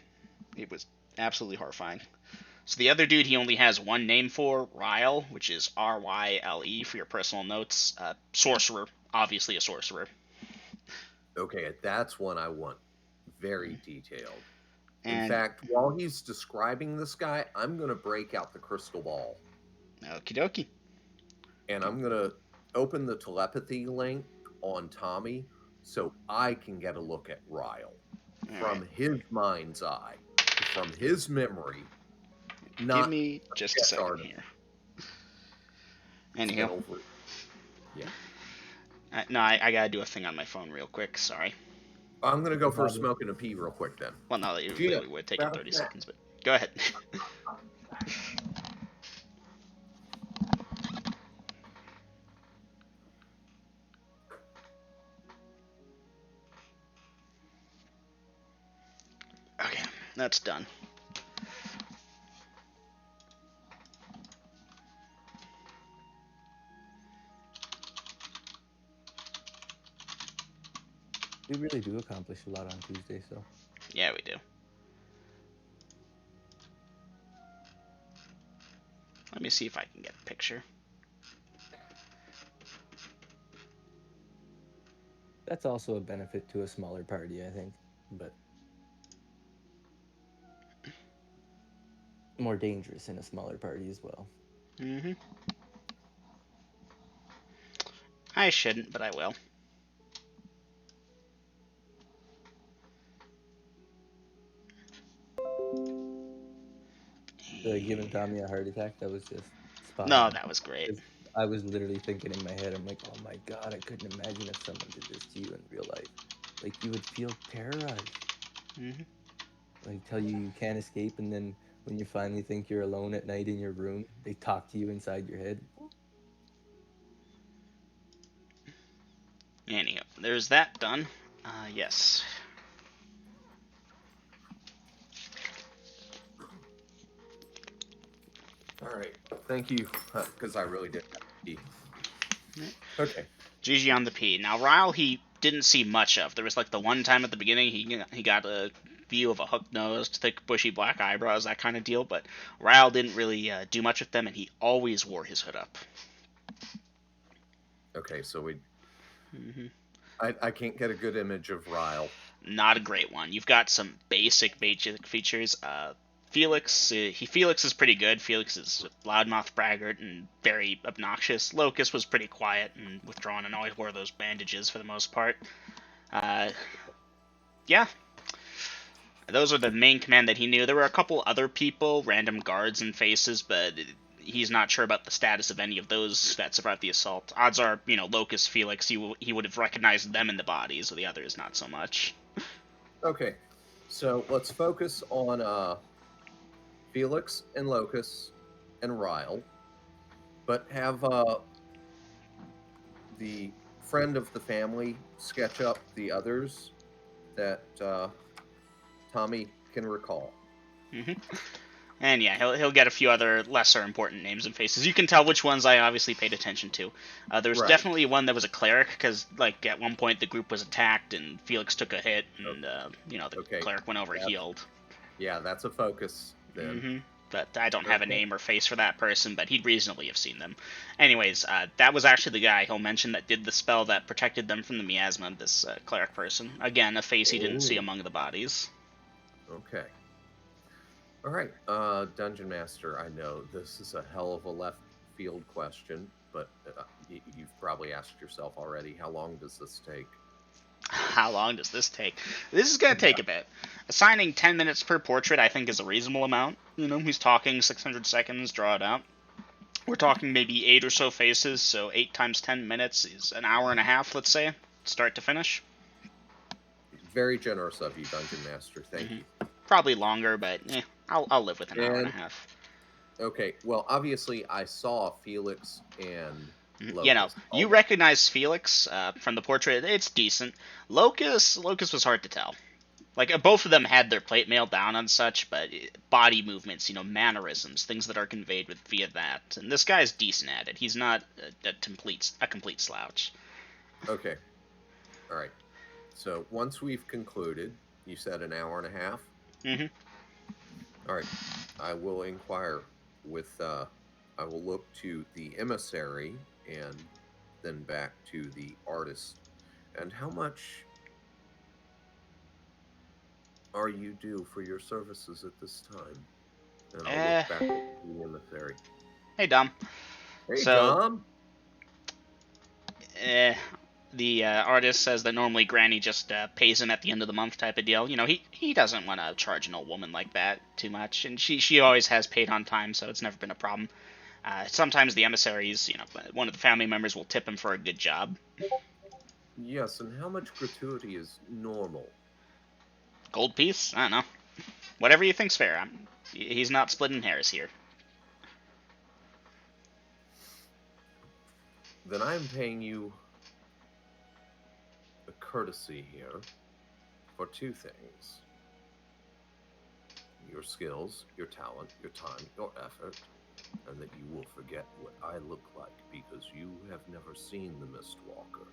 It was absolutely horrifying. So the other dude he only has one name for, Ryle, which is Ryle for your personal notes. Sorcerer, obviously a sorcerer. Okay, that's one I want very detailed. In And fact, while he's describing this guy, I'm going to break out the crystal ball. okie dokie. And I'm going to open the telepathy link on Tommy so I can get a look at Ryle from his mind's eye, from his memory. Give me just a second here. Anyhow. Yeah. No, I gotta do a thing on my phone real quick. Sorry. I'm going to go for a smoke and a pee real quick then. Well, no, it really would take 30 seconds, but go ahead. Okay, that's done. We really do accomplish a lot on Tuesday, so. Yeah, we do. Let me see if I can get a picture. That's also a benefit to a smaller party, I think, but more dangerous in a smaller party as well. Mm-hmm. I shouldn't, but I will. Giving Tommy a heart attack, that was just spot No, on. that was great. I was literally thinking in my head, I'm like, oh my god, I couldn't imagine if someone did this to you in real life. Like, you would feel terrorized. Mm-hmm. Like, tell you can't escape, and then when you finally think you're alone at night in your room, they talk to you inside your head. Anyhow, there's that done. Yes. All right. Thank you, because I really did have to pee. Okay. GG on the P. Now, Ryle, he didn't see much of. There was like the one time at the beginning he got a view of a hook-nosed, thick, bushy black eyebrows, that kind of deal. But Ryle didn't really do much with them, and he always wore his hood up. Okay, so we. Mm-hmm. I can't get a good image of Ryle. Not a great one. You've got some basic features. Felix is pretty good. Felix is a loudmouth braggart and very obnoxious. Locus was pretty quiet and withdrawn and always wore those bandages for the most part. Yeah. Those are the main command that he knew. There were a couple other people, random guards and faces, but he's not sure about the status of any of those that survived the assault. Odds are, Locus, Felix, he would have recognized them in the bodies, the others not so much. Okay, so let's focus on Felix and Locus and Ryle, but have the friend of the family sketch up the others that Tommy can recall. Mm-hmm. And yeah, he'll get a few other lesser important names and faces. You can tell which ones I obviously paid attention to. There was definitely one that was a cleric, because like at one point the group was attacked and Felix took a hit, and the cleric went over healed. Yeah, that's a focus then. Mm-hmm. But I don't have a name or face for that person, but he'd reasonably have seen them. Anyways, that was actually the guy he'll mention that did the spell that protected them from the miasma, this cleric person. Again, a face he didn't see among the bodies. Okay. All right, Dungeon Master, I know this is a hell of a left field question, but you've probably asked yourself already, how long does this take? How long does this take? This is going to take a bit. Assigning 10 minutes per portrait, I think, is a reasonable amount. He's talking 600 seconds, draw it out. We're talking maybe 8 or so faces, so 8 times 10 minutes is an hour and a half, let's say, start to finish. Very generous of you, Dungeon Master. Thank you. Probably longer, but I'll live with an hour and a half. Okay, well, obviously, I saw Felix and Locus. You recognize Felix from the portrait. It's decent. Locus was hard to tell. Like, both of them had their plate mail down and such, but body movements, mannerisms, things that are conveyed via that. And this guy's decent at it. He's not a complete slouch. Okay. All right. So once we've concluded, you said an hour and a half? Mm-hmm. All right. I will inquire with, I will look to the emissary and then back to the artist. And how much are you due for your services at this time? And I'll look back at the emissary. Hey, Dom. Hey, Dom. The artist says that normally Granny just pays him at the end of the month type of deal. He doesn't want to charge an old woman like that too much, and she always has paid on time, so it's never been a problem. Sometimes the emissaries, one of the family members will tip him for a good job. Yes, and how much gratuity is normal? Gold piece? I don't know. Whatever you think's fair. He's not splitting hairs here. Then I'm paying you a courtesy here for two things. Your skills, your talent, your time, your effort, and that you will forget what I look like because you have never seen the Mistwalker.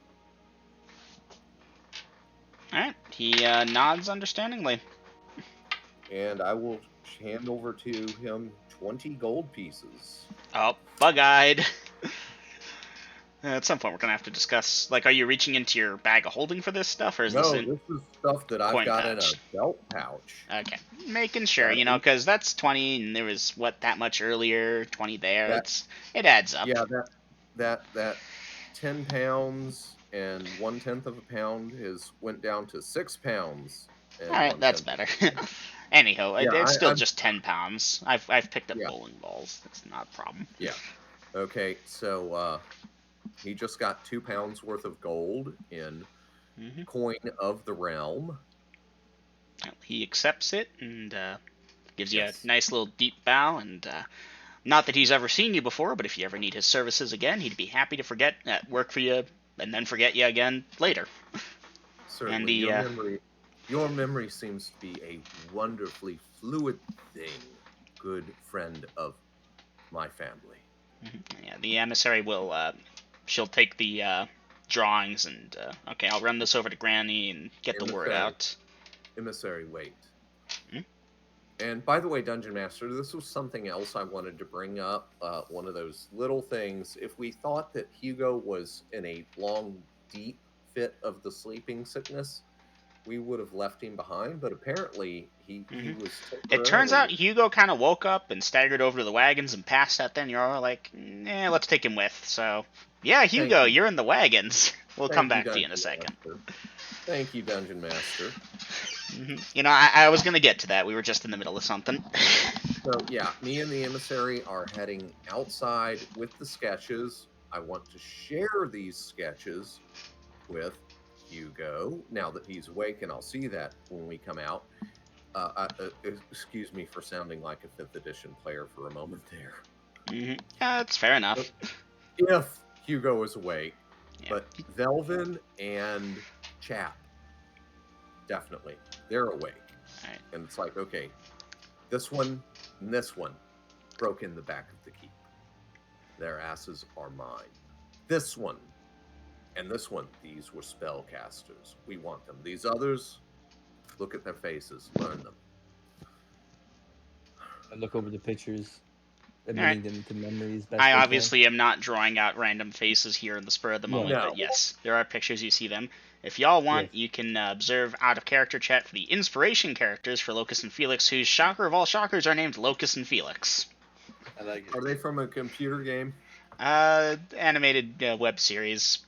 Alright, he nods understandingly. And I will hand over to him 20 gold pieces. Oh, bug-eyed. At some point we're going to have to discuss, like, are you reaching into your bag of holding for this stuff, or is this is stuff that I've got in a belt pouch. Okay, making sure, because that's 20, and there was, that much earlier, 20 there, it adds up. Yeah, that 10 pounds and 1/10 of a pound went down to 6 pounds. Alright, that's better. Anyhow, it's still just 10 pounds. I've picked up bowling balls. That's not a problem. Yeah. Okay, so he just got 2 pounds worth of gold in coin of the realm. He accepts it and gives you a nice little deep bow. And not that he's ever seen you before, but if you ever need his services again, he'd be happy to work for you and then forget you again later. Certainly, and your memory seems to be a wonderfully fluid thing, good friend of my family. Yeah, the emissary will she'll take the drawings and okay, I'll run this over to Granny and get the word out. Emissary, wait. Hmm? And by the way, Dungeon Master, this was something else I wanted to bring up. One of those little things. If we thought that Hugo was in a long, deep fit of the sleeping sickness, we would have left him behind. But apparently, he was It turns out temporarily. Hugo kind of woke up and staggered over to the wagons and passed out. Then you're all like, let's take him with. So yeah, Hugo, you. you're in the wagons. We'll come Thank you, back to you in a Dungeon second. Master. Thank you, Dungeon Master. You know, I was gonna get to that. We were just in the middle of something. So yeah, me and the emissary are heading outside with the sketches. I want to share these sketches with Hugo now that he's awake, and I'll see that when we come out. Excuse me for sounding like a 5th edition player for a moment there. Yeah, that's fair enough. If Hugo is awake, Yeah. but Velvin and Chap, definitely, they're awake. Right. And it's like, okay, this one and this one broke in the back of the keep. Their asses are mine. This one and this one, these were spellcasters. We want them. These others, look at their faces, learn them. I look over the pictures, admitting Alright. them to memories best I I obviously am not drawing out random faces here in the spur of the moment, No. but yes, there are pictures, you see them. If y'all want, Yes. you can observe out of character chat for the inspiration characters for Locus and Felix, whose shocker of all shockers are named Locus and Felix. I like it. Are they from a computer game? Animated web series.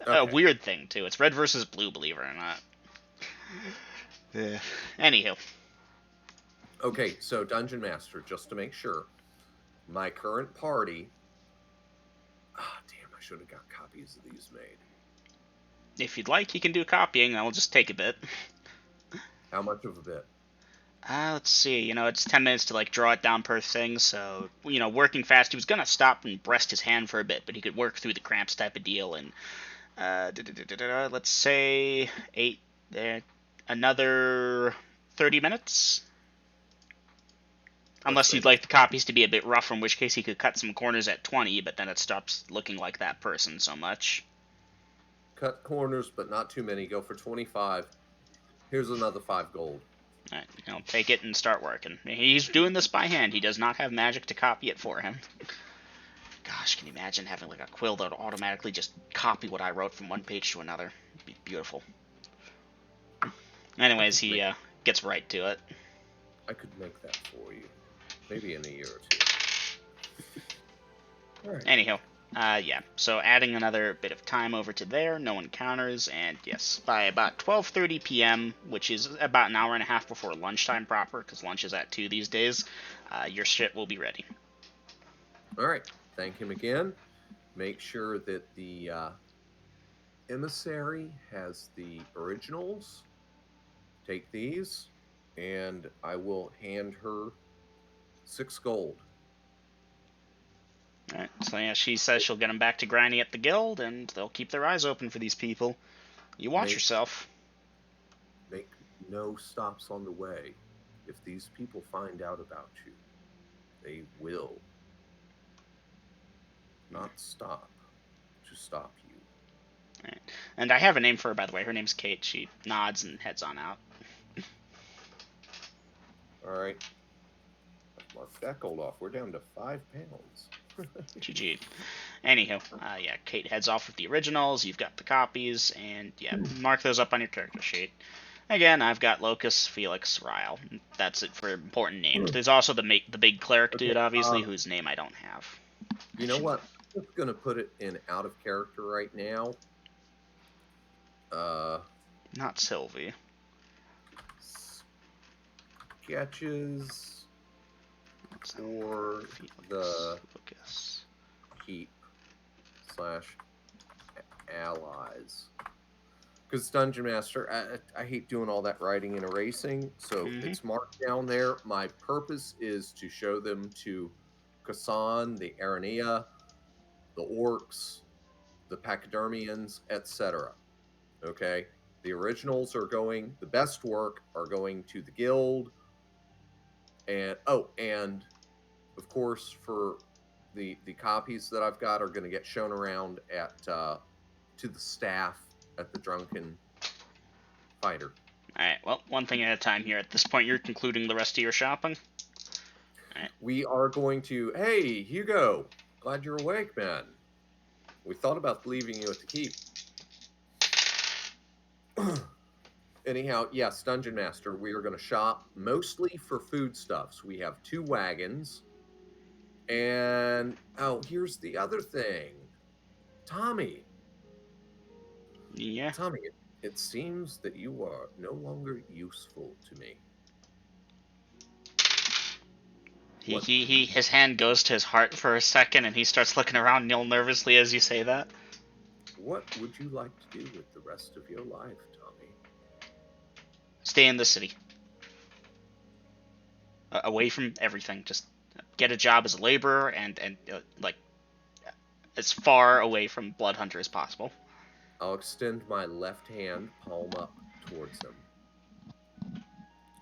A Okay. weird thing, too. It's red versus blue, believe it or not. Anywho. Okay, so Dungeon Master, just to make sure, my current party. Damn, I should have got copies of these made. If you'd like, you can do copying. I'll just take a bit. How much of a bit? Let's see. You know, it's 10 minutes to like draw it down per thing. So, you know, working fast. He was gonna stop and rest his hand for a bit, but he could work through the cramps type of deal. And let's say another 30 minutes. Unless you'd like the copies to be a bit rough, in which case he could cut some corners at 20, but then it stops looking like that person so much. Cut corners, but not too many. Go for 25. Here's another 5 gold. Alright, he'll take it and start working. He's doing this by hand. He does not have magic to copy it for him. Gosh, can you imagine having like a quill that would automatically just copy what I wrote from one page to another? It'd be beautiful. Anyways, he gets right to it. I could make that for you. Maybe in a year or 2. Alright. Anyhow, yeah, so adding another bit of time over to there, no encounters, and yes, by about 12:30 p.m., which is about an hour and a half before lunchtime proper, because lunch is at 2 these days, your shit will be ready. Alright, thank him again. Make sure that the emissary has the originals. Take these, and I will hand her 6 gold. Alright, so yeah, she says she'll get them back to Granny at the guild, and they'll keep their eyes open for these people. You watch yourself. Make no stops on the way. If these people find out about you, they will not stop to stop you. Right. And I have a name for her, by the way. Her name's Kate. She nods and heads on out. Alright. Mark that gold off. We're down to 5 pounds. GG. Anywho, yeah, Kate heads off with the originals. You've got the copies, and yeah, mark those up on your character sheet. Again, I've got Locus, Felix, Ryle. That's it for important names. There's also the big cleric dude, obviously, whose name I don't have. You know what? I'm just gonna put it in out of character right now. Not Sylvie. Sketches for the Lucas. keep / allies. Because Dungeon Master, I hate doing all that writing and erasing, so it's marked down there. My purpose is to show them to Kasan, the Aranea, the Orcs, the Pachydermians, etc. Okay? The originals are going, the best work are going to the guild. And, and of course, for the copies that I've got are going to get shown around at to the staff at the Drunken Fighter. Alright, well, one thing at a time here. At this point, you're concluding the rest of your shopping. Alright. We are going to. Hey, Hugo, glad you're awake, man. We thought about leaving you at the keep. Anyhow, yes, Dungeon Master, we are going to shop mostly for foodstuffs. We have 2 wagons. And, oh, here's the other thing. Tommy. Yeah. Tommy, it seems that you are no longer useful to me. His hand goes to his heart for a second, and he starts looking around Neil nervously as you say that. What would you like to do with the rest of your life, Tommy? Stay in the city. Away from everything. Just get a job as a laborer and like as far away from Blood Hunter as possible. I'll extend my left hand, palm up, towards him.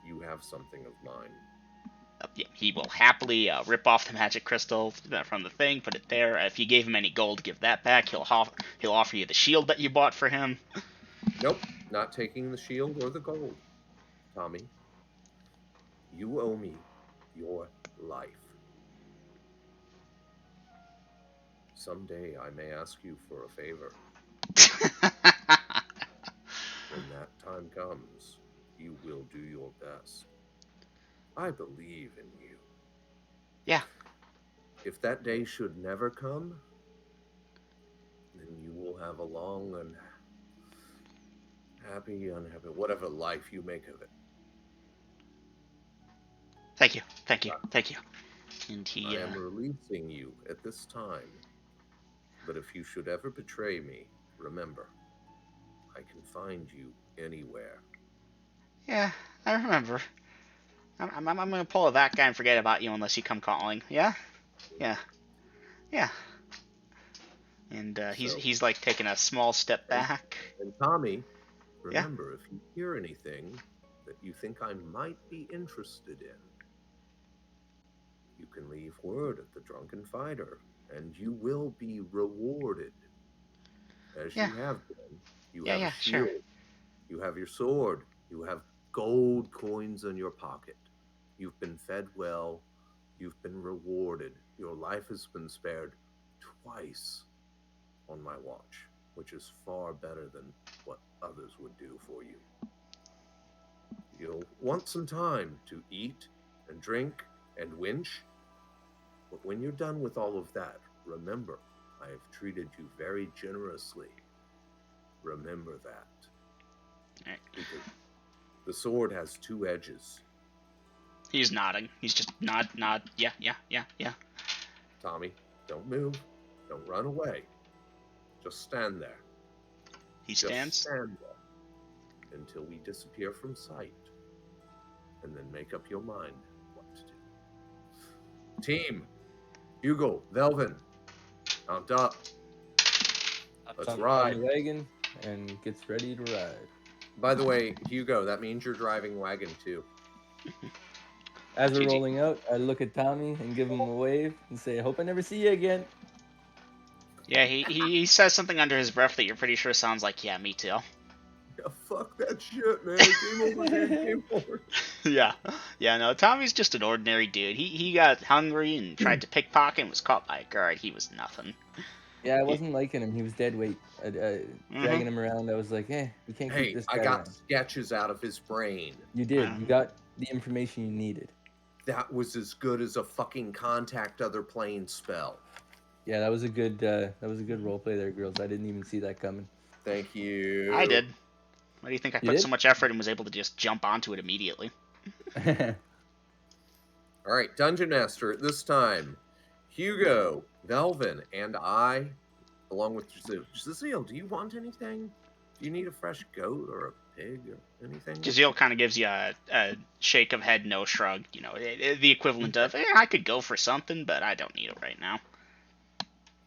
You have something of mine. Yeah, he will happily rip off the magic crystal from the thing, put it there. If you gave him any gold, give that back. He'll offer you the shield that you bought for him. Nope, not taking the shield or the gold. Tommy, you owe me your life. Someday I may ask you for a favor. When that time comes, you will do your best. I believe in you. Yeah. If that day should never come, then you will have a long and happy, unhappy, whatever life you make of it. Thank you. And I am releasing you at this time. But if you should ever betray me, remember, I can find you anywhere. Yeah, I remember. I'm gonna pull a that guy and forget about you unless you come calling. Yeah. And he's like taking a small step back. And Tommy, remember, if you hear anything that you think I might be interested in, you can leave word at the Drunken Fighter, and you will be rewarded. As you have been. You have a shield. Sure. You have your sword. You have gold coins in your pocket. You've been fed well. You've been rewarded. Your life has been spared twice on my watch, which is far better than what others would do for you. You'll want some time to eat and drink and winch, but when you're done with all of that, remember, I have treated you very generously. Remember that. Right. Because the sword has 2 edges. He's nodding. He's just nod. Yeah. Tommy, don't move. Don't run away. Just stand there. He stands. Just stand there until we disappear from sight. And then make up your mind what to do. Team, Hugo, Velvin, mount up. Let's ride. On the wagon and gets ready to ride. By the way, Hugo, that means you're driving wagon too. As we're rolling out, I look at Tommy and give him a wave and say, I hope I never see you again. Yeah, he says something under his breath that you're pretty sure sounds like, yeah, me too. Yeah, fuck that shit, man. Game over, man. Game over. Yeah, no, Tommy's just an ordinary dude. He got hungry and tried to pickpocket and was caught by a guard. He was nothing. Yeah, I wasn't liking him. He was dead weight. Dragging him around, I was like, we can't keep this guy I got around. sketches out of his brain. You did. You got the information you needed. That was as good as a fucking contact other plane spell. Yeah, that was a good role play there, girls. I didn't even see that coming. Thank you. I did. Why do you think I put so much effort and was able to just jump onto it immediately? All right, Dungeon Master, at this time, Hugo, Velvin, and I, along with Jazeel, do you want anything? Do you need a fresh goat or a pig or anything? Jazeel kind of gives you a shake of head, no shrug. You know, the equivalent of, I could go for something, but I don't need it right now.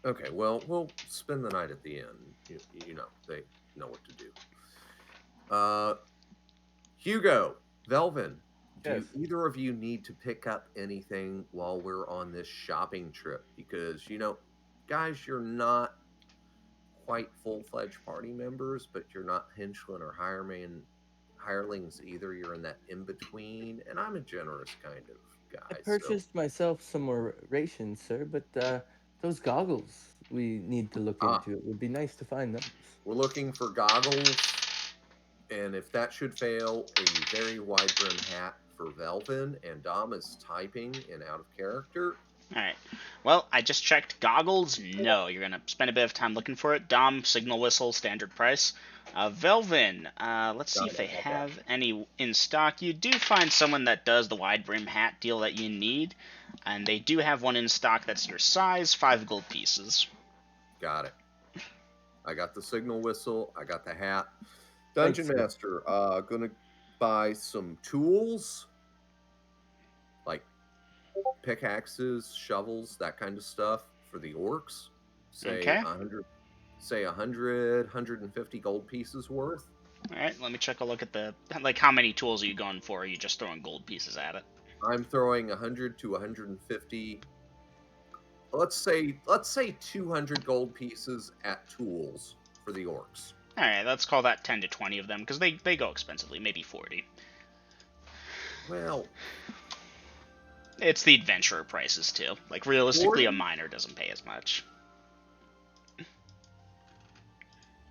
Okay, well, we'll spend the night at the inn. You know, they know what to do. Hugo, Velvin, do either of you need to pick up anything while we're on this shopping trip? Because, you know, guys, you're not quite full-fledged party members, but you're not henchmen or hirelings either. You're in that in-between, and I'm a generous kind of I guy. So purchased myself some more rations, sir, but those goggles we need to look ah, into. It would be nice to find those. we're looking for goggles, and if that should fail, a very wide brim hat for Velvin, and Dom is typing in out of character. Alright. Well, I just checked. Goggles? No. You're going to spend a bit of time looking for it. Dom, signal whistle, standard price. Velvin, let's see Dom, if they I have that. have any in stock. You do find someone that does the wide brim hat deal that you need, and they do have one in stock that's your size, 5 gold pieces. Got it. I got the signal whistle. I got the hat. Right, Dungeon sir. Master, gonna buy some tools like pickaxes, shovels, that kind of stuff for the orcs. Say Okay. 150 gold pieces worth. Alright, let me check a look at the... Like, how many tools are you going for? Or are you just throwing gold pieces at it? I'm throwing 100 to 150. Let's say 200 gold pieces at tools for the orcs. Alright, let's call that 10 to 20 of them, because they go expensively. Maybe 40. Well, It's the adventurer prices, too. Like, realistically, 40? a miner doesn't pay as much.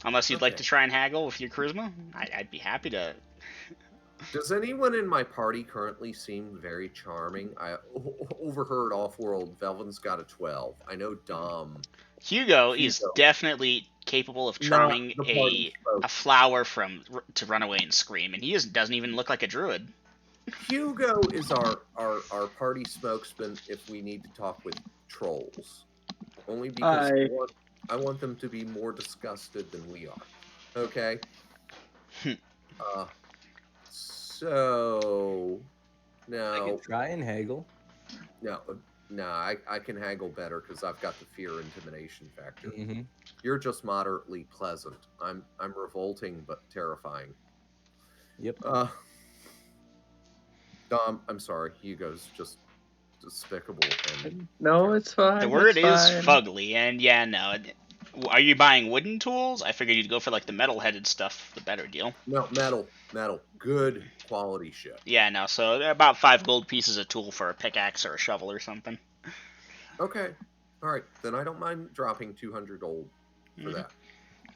Unless you'd like Okay. to try and haggle with your charisma, I'd be happy to. Does anyone in my party currently seem very charming? I overheard off-world Velvin's got a 12. I know Dom. Hugo is Hugo. definitely capable of Not charming the party a flower to run away and scream, and he doesn't even look like a druid. Hugo is our party spokesman if we need to talk with trolls. Only because I want them to be more disgusted than we are. Okay? So I now can try and haggle. no, I can haggle better because I've got the fear intimidation factor. Mm-hmm. You're just moderately pleasant. I'm revolting but terrifying. Yep. Dom, I'm sorry. Hugo's just despicable and No, it's fine. The word it's is fine. fugly, and yeah, no. Are you buying wooden tools? I figured you'd go for like the metal-headed stuff, the better deal. no metal, good quality shit. Yeah, no. So about 5 gold pieces a tool for a pickaxe or a shovel or something. Okay, all right. Then I don't mind dropping 200 gold for that.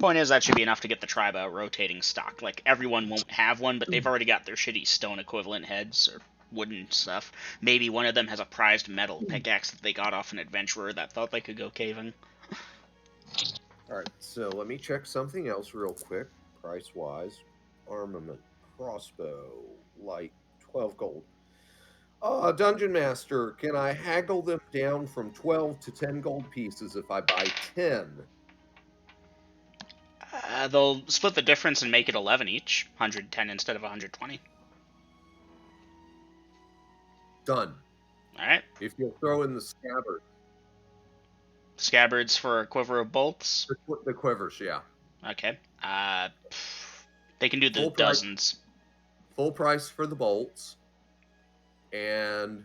Point is, that should be enough to get the tribe a rotating stock. Like, everyone won't have one, but they've already got their shitty stone equivalent heads or wooden stuff. Maybe one of them has a prized metal pickaxe that they got off an adventurer that thought they could go caving. All right, so let me check something else real quick, price-wise. Armament, crossbow, light, 12 gold. Dungeon Master, can I haggle them down from 12 to 10 gold pieces if I buy 10? They'll split the difference and make it 11 each. 110 instead of 120. Done. Alright. If you'll throw in the scabbard. Scabbards for a quiver of bolts. The quivers, yeah. Okay. They can do the Full price. dozens. Full price for the bolts. And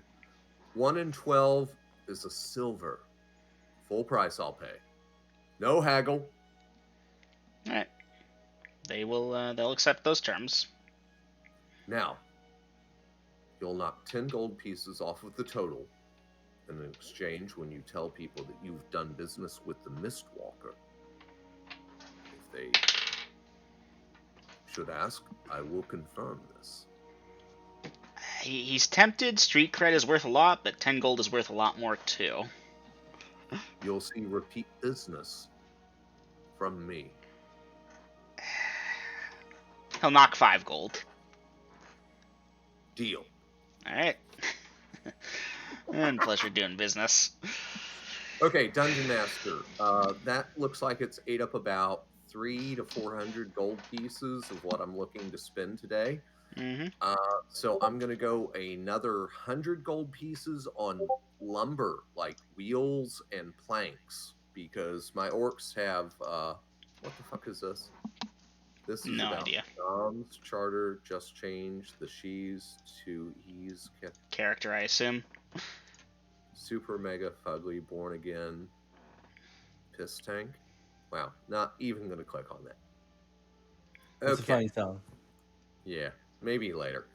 1 in 12 is a silver. Full price I'll pay. No haggle. Alright. They'll accept those terms. Now, you'll knock 10 gold pieces off of the total in exchange when you tell people that you've done business with the Mistwalker. If they should ask, I will confirm this. He's tempted. Street cred is worth a lot, but 10 gold is worth a lot more, too. You'll see repeat business from me. He'll knock 5 gold. Deal. Alright. And pleasure doing business. Okay, Dungeon Master. That looks like it's ate up about 300 to 400 gold pieces of what I'm looking to spend today. Mm-hmm. So I'm going to go another 100 gold pieces on lumber, like wheels and planks, because my orcs have, what the fuck is this? This is No about idea. Dom's charter just changed the she's to he's Character, I assume. super mega fugly born again piss tank. Wow, not even going to click on that. It's a Okay. funny song. Yeah, maybe later.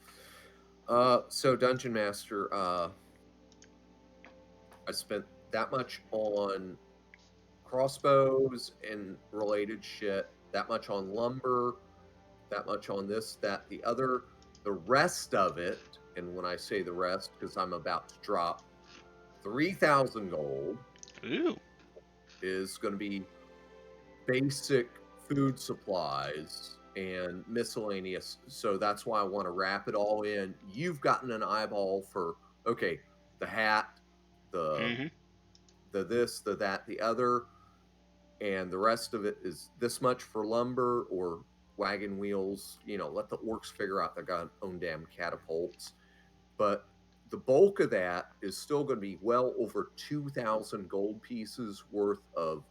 So Dungeon Master, I spent that much on crossbows and related shit, that much on lumber, that much on this, that, the other. The rest of it, and when I say the rest, because I'm about to drop 3,000 gold, Ooh. is going to be basic food supplies and miscellaneous. So that's why I want to wrap it all in. You've gotten an eyeball for, okay, the hat, the Mm-hmm. the this, the that, the other, and the rest of it is this much for lumber or wagon wheels. Let the orcs figure out their own damn catapults. But the bulk of that is still going to be well over 2,000 gold pieces worth of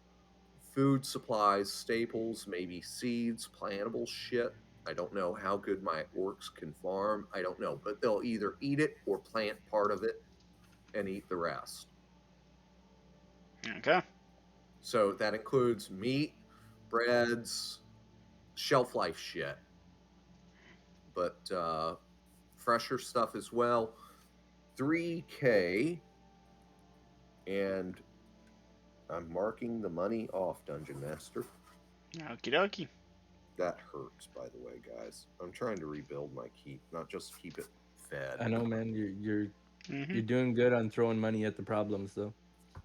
food supplies, staples, maybe seeds, plantable shit. I don't know how good my orcs can farm. I don't know, but they'll either eat it or plant part of it and eat the rest. Okay. So that includes meat, breads, shelf life shit, but fresher stuff as well. 3K, and I'm marking the money off, Dungeon Master. Okie dokie. That hurts, by the way, guys. I'm trying to rebuild my keep, not just keep it fed. I know, man. Mm-hmm. You're doing good on throwing money at the problems, though.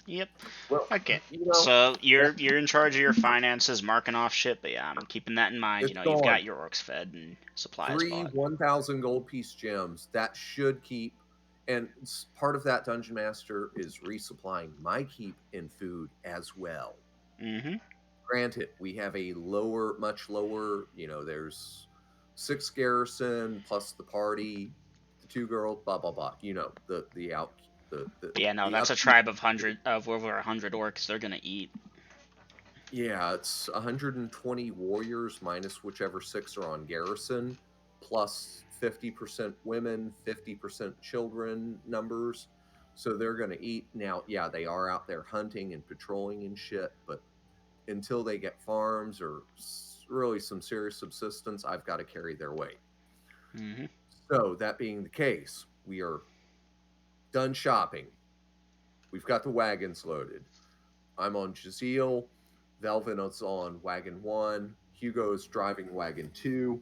Yep. Well, Okay. you know, So you're in charge of your finances, marking off shit, but yeah, I'm keeping that in mind. it's You've gone. got your orcs fed and supplies Three bought. 1,000 gold piece gems. That should keep. And part of that, Dungeon Master, is resupplying my keep in food as well. Mm-hmm. Granted, we have a much lower, there's 6 garrison plus the party, the 2 girls, blah, blah, blah. The out, Yeah, no, the that's a upkeep. tribe of over 100 orcs. They're gonna eat. Yeah, it's 120 warriors minus whichever 6 are on garrison, plus 50% women, 50% children numbers. So they're going to eat. Now, yeah, they are out there hunting and patrolling and shit, but until they get farms or really some serious subsistence, I've got to carry their weight. Mm-hmm. So, that being the case, we are done shopping. We've got the wagons loaded. I'm on Jazeel. Velvin is on wagon 1. Hugo is driving wagon 2.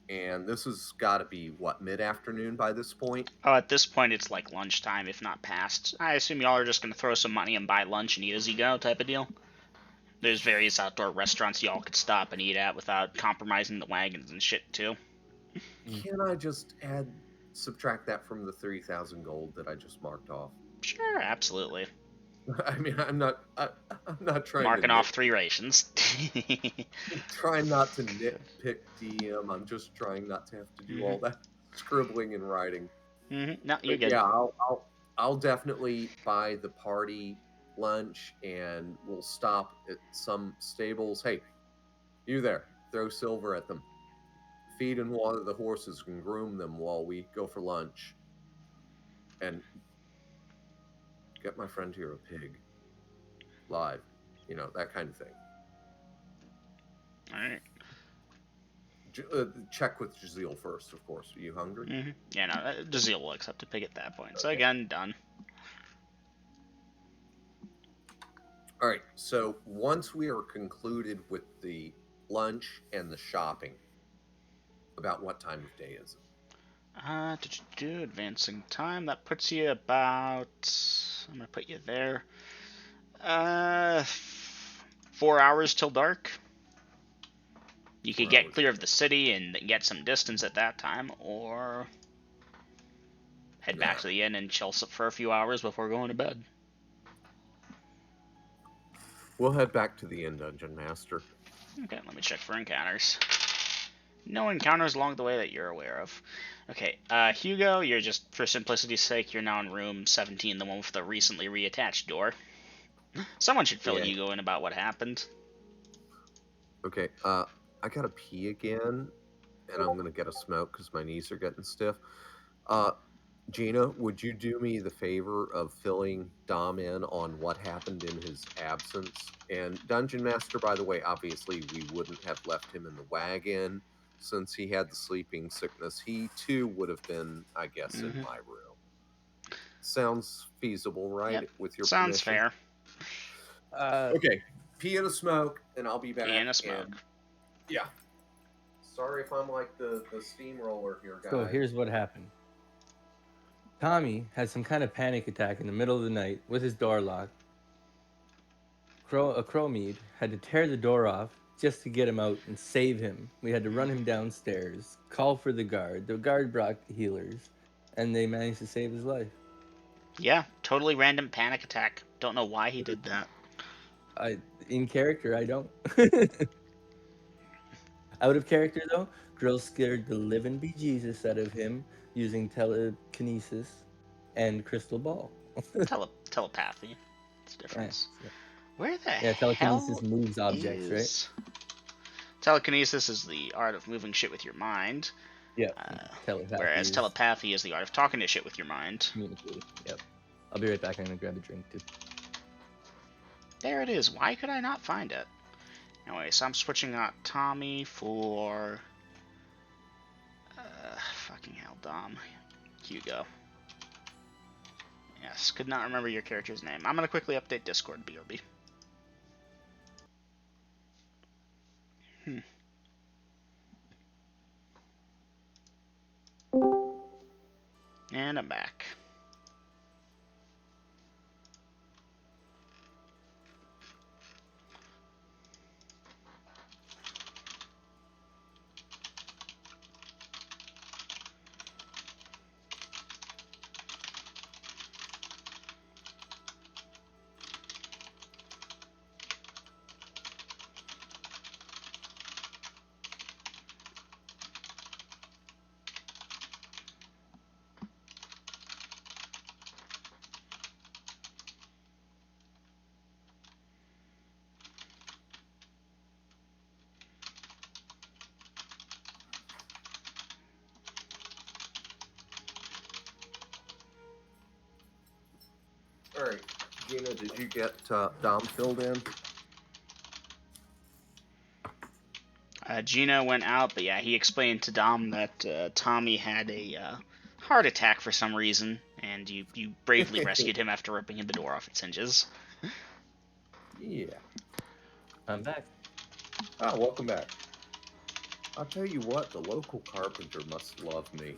And this has got to be, what, mid afternoon by this point? Oh, at this point, it's like lunchtime, if not past. I assume y'all are just gonna throw some money and buy lunch and eat as you go, type of deal. There's various outdoor restaurants y'all could stop and eat at without compromising the wagons and shit too. Can I just subtract that from the 3,000 gold that I just marked off? Sure, absolutely. I mean, I'm not trying to Marking off 3 rations. trying not to nitpick DM. I'm just trying not to have to do Mm-hmm. all that scribbling and writing. Mm-hmm. No, you're But good. yeah, I'll definitely buy the party lunch, and we'll stop at some stables. Hey, you there? Throw silver at them. Feed and water the horses and groom them while we go for lunch. And get my friend here a pig live. That kind of thing. All right. Check with Jazeel first, of course. Are you hungry? Mm-hmm. Yeah, no, Dazil will accept a pig at that point. So Okay. again, done. All right. So once we are concluded with the lunch and the shopping, about what time of day is it? Advancing time. That puts you about. I'm gonna put you there. 4 hours till dark. You could 4 get hours. clear of the city and get some distance at that time, or head back Nah. to the inn and chill for a few hours before going to bed. We'll head back to the inn, Dungeon Master. Okay, let me check for encounters. No encounters along the way that you're aware of. Okay, Hugo, you're just, for simplicity's sake, you're now in room 17, the one with the recently reattached door. Someone should fill Yeah. Hugo in about what happened. Okay. I gotta pee again, and I'm gonna get a smoke because my knees are getting stiff. Uh, Gina, would you do me the favor of filling Dom in on what happened in his absence? And Dungeon Master, by the way, obviously we wouldn't have left him in the wagon since he had the sleeping sickness. He too would have been, I guess, in Mm-hmm. my room. Sounds feasible, right? Yep. With your Sounds permission. fair. Okay. Pee in a smoke, and I'll be back. Pee in a smoke. And yeah. Sorry if I'm like the steamroller here, guys. So here's what happened. Tommy had some kind of panic attack in the middle of the night with his door locked. Ecroromede had to tear the door off just to get him out and save him. We had to run him downstairs, call for the guard. The guard brought healers, and they managed to save his life. Yeah, totally random panic attack. Don't know why he did that. In character, I don't. Out of character, though, Grill scared the living bejesus out of him using telekinesis and crystal ball. Telepathy. It's difference. Yeah. Where the Yeah, telekinesis hell moves objects, right? is... Telekinesis is the art of moving shit with your mind. Yeah. Telepathy Whereas is telepathy is the art of talking to shit with your mind. communicating. Yep. I'll be right back. I'm gonna grab a drink too. There it is. Why could I not find it? Anyway, so I'm switching out Tommy for... fucking hell, Dom. Hugo. Yes, could not remember your character's name. I'm gonna quickly update Discord, BRB. And I'm back. All right, Gina, did you get Dom filled in? Gina went out, but yeah, he explained to Dom that Tommy had a heart attack for some reason, and you bravely rescued him after ripping the door off its hinges. Yeah. I'm back. Oh, welcome back. I'll tell you what, the local carpenter must love me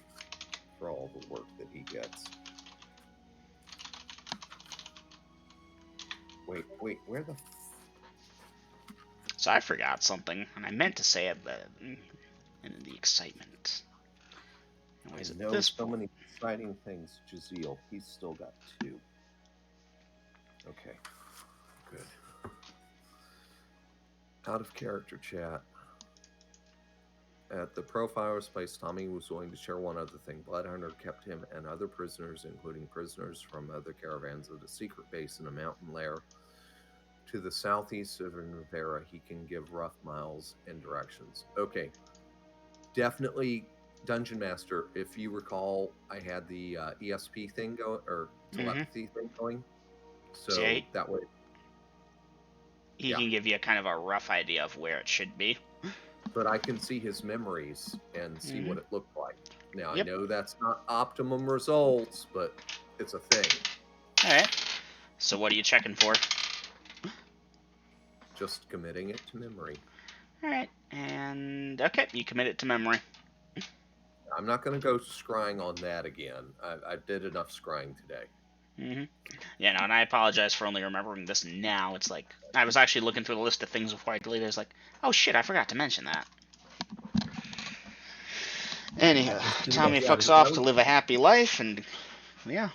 for all the work that he gets. Wait, where the... So I forgot something, and I meant to say it, but in the excitement. Anyways, I at know this so point, many exciting things, Jazeel. He's still got 2. Okay, good. Out of character chat. At the profiler's place, Tommy was willing to share one other thing. Bloodhunter kept him and other prisoners, including prisoners from other caravans, at a secret base in a mountain lair to the southeast of Rivera. He can give rough miles and directions. Okay, definitely Dungeon Master. If you recall, I had the ESP thing going, or telepathy thing going. So See? that way, he yeah. can give you kind of a rough idea of where it should be. But I can see his memories and see what it looked like. Now, Yep. I know that's not optimum results, but it's a thing. Alright. So what are you checking for? Just committing it to memory. Alright, and okay, you commit it to memory. I'm not going to go scrying on that again. I did enough scrying today. Yeah, no, and I apologize for only remembering this now. It's like, I was actually looking through the list of things before I deleted it. I was like, oh shit, I forgot to mention that. Anyhow, Tommy fucks off to live a happy life, and yeah.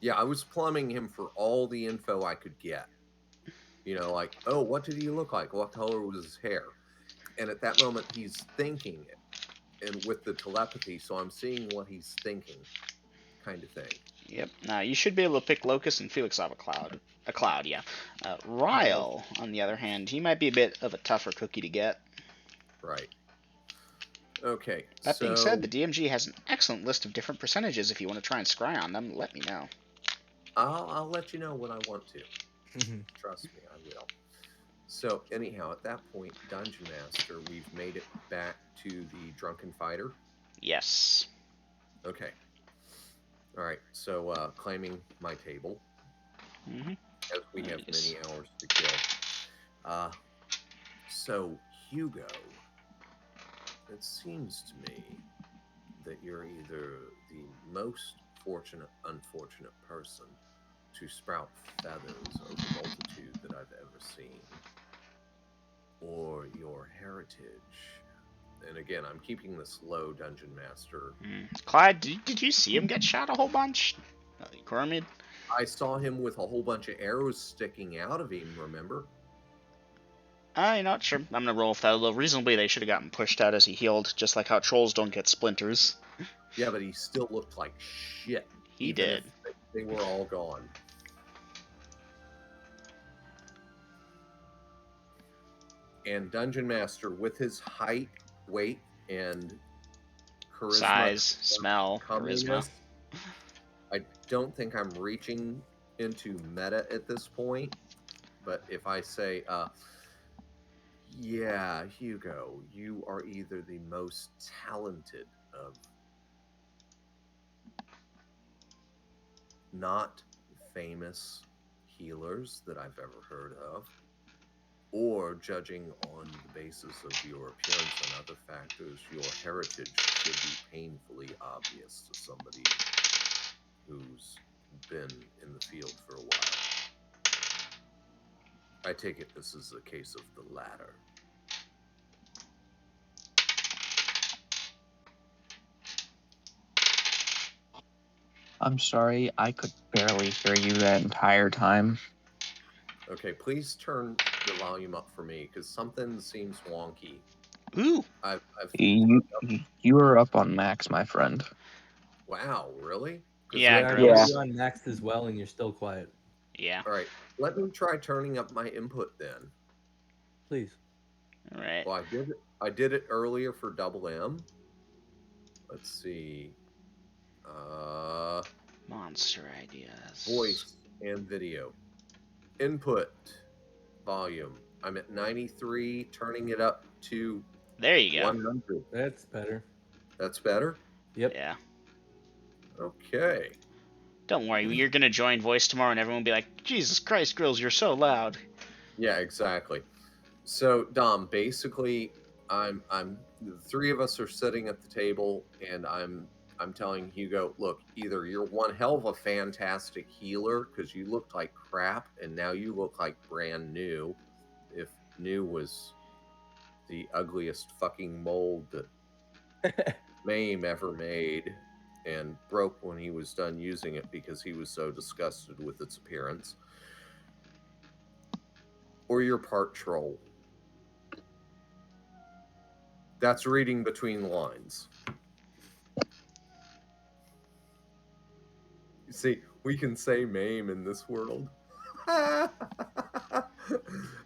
Yeah, I was plumbing him for all the info I could get. You know, like, oh, what did he look like? What color was his hair? And at that moment, he's thinking it. And with the telepathy, so I'm seeing what he's thinking, kind of thing. Yep. Now, you should be able to pick Locust and Felix off a cloud, yeah. Ryle, on the other hand, he might be a bit of a tougher cookie to get. Right. Okay. That being said, the DMG has an excellent list of different percentages. If you want to try and scry on them, let me know. I'll let you know when I want to. Trust me, I will. So anyhow, at that point, Dungeon Master, we've made it back to the Drunken Fighter. Yes. Okay. All right. So claiming my table, as we have many hours to kill. So Hugo, it seems to me that you're either the most fortunate, unfortunate person to sprout feathers of the multitude that I've ever seen, or your heritage. And again, I'm keeping this low, Dungeon Master. Clyde, did you see him get shot a whole bunch? Ecroromede? I saw him with a whole bunch of arrows sticking out of him, remember? I'm not sure. I'm gonna roll with that. Although reasonably, they should have gotten pushed out as he healed, just like how trolls don't get splinters. Yeah, but he still looked like shit. He did. If they were all gone. And Dungeon Master, with his height, weight, and charisma, Size, smell, charisma. I don't think I'm reaching into meta at this point. But if I say, yeah, Hugo, you are either the most talented of not famous healers that I've ever heard of, or judging on the basis of your appearance and other factors, your heritage should be painfully obvious to somebody who's been in the field for a while. I take it this is a case of the latter. I'm sorry, I could barely hear you that entire time. Okay, please turn the volume up for me, because something seems wonky. Ooh! You are up on max, my friend. Wow, really? Yeah, you're on max as well, and you're still quiet. Yeah. All right, let me try turning up my input then. Please. All right. Well, I did it earlier for double M. Let's see. Monster ideas. Voice and video. Input volume. I'm at 93, turning it up to there you go. 100. That's better. That's better? Yep. Yeah. Okay. Don't worry, you're gonna join voice tomorrow and everyone will be like, Jesus Christ, Grills, you're so loud. Yeah, exactly. So, Dom, basically, I'm the three of us are sitting at the table, and I'm telling Hugo, look, either you're one hell of a fantastic healer because you looked like crap, and now you look like brand new. If new was the ugliest fucking mold that Mame ever made, and broke when he was done using it because he was so disgusted with its appearance, or you're part troll. That's reading between the lines. You see, we can say Mame in this world.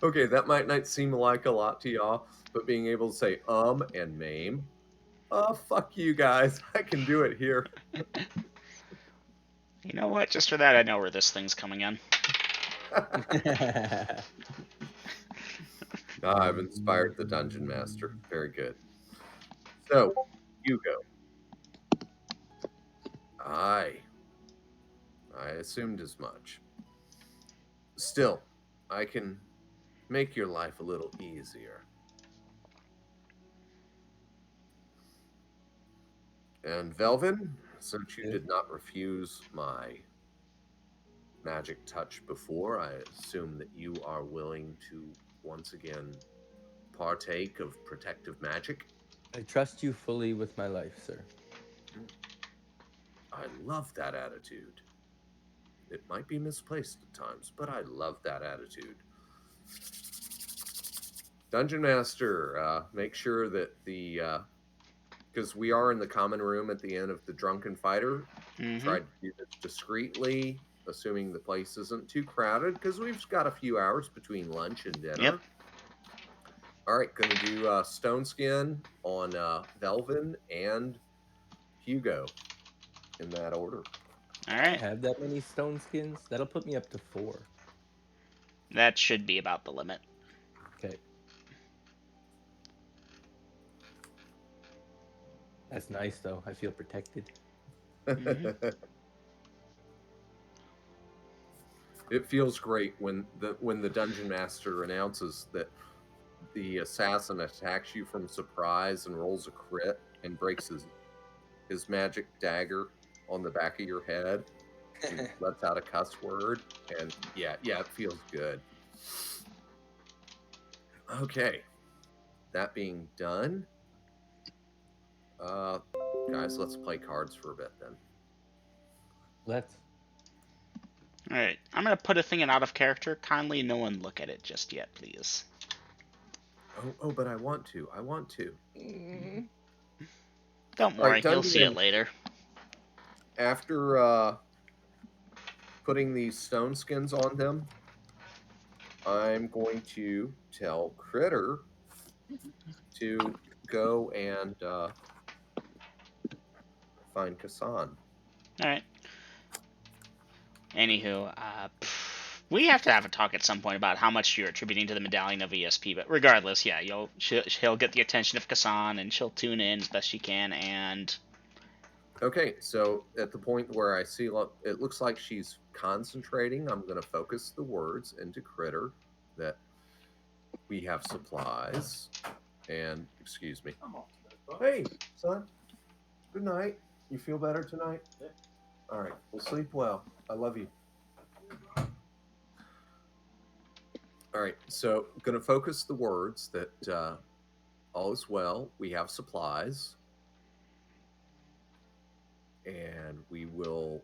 Okay, that might not seem like a lot to y'all, but being able to say and Mame, fuck you guys. I can do it here. You know what? Just for that, I know where this thing's coming in. I've inspired the Dungeon Master. Very good. So, Hugo. I assumed as much. Still, I can make your life a little easier. And Velvin, since you did not refuse my magic touch before, I assume that you are willing to once again partake of protective magic. I trust you fully with my life, sir. I love that attitude. It might be misplaced at times, but I love that attitude. Dungeon Master, make sure that the because we are in the common room at the end of the Drunken Fighter. Try to do this discreetly, assuming the place isn't too crowded, because we've got a few hours between lunch and dinner. Yep. All right, going to do Stone Skin on Velvin and Hugo in that order. All I right. have that many stone skins. That'll put me up to 4. That should be about the limit. Okay. That's nice though. I feel protected. Mm-hmm. It feels great when the dungeon master announces that the assassin attacks you from surprise and rolls a crit and breaks his magic dagger on the back of your head and lets out a cuss word. And yeah, it feels good. Okay, that being done, guys, let's play cards for a bit then. Let's. All right. I'm gonna put a thing in out of character. Kindly, no one look at it just yet, please. Oh, but I want to. Don't All right, worry, you'll see it dungeon. later. After putting these stone skins on them, I'm going to tell Critter to go and find Kassan. All right. Anywho, we have to have a talk at some point about how much you're attributing to the medallion of ESP. But regardless, yeah, she'll get the attention of Kassan, and she'll tune in as best she can. And Okay, so at the point where I see it looks like she's concentrating, I'm going to focus the words into Critter that we have supplies. And excuse me. Hey, son. Good night. You feel better tonight? Yeah. All right. Well, sleep well. I love you. All right. So, I'm going to focus the words that all is well. We have supplies. And we will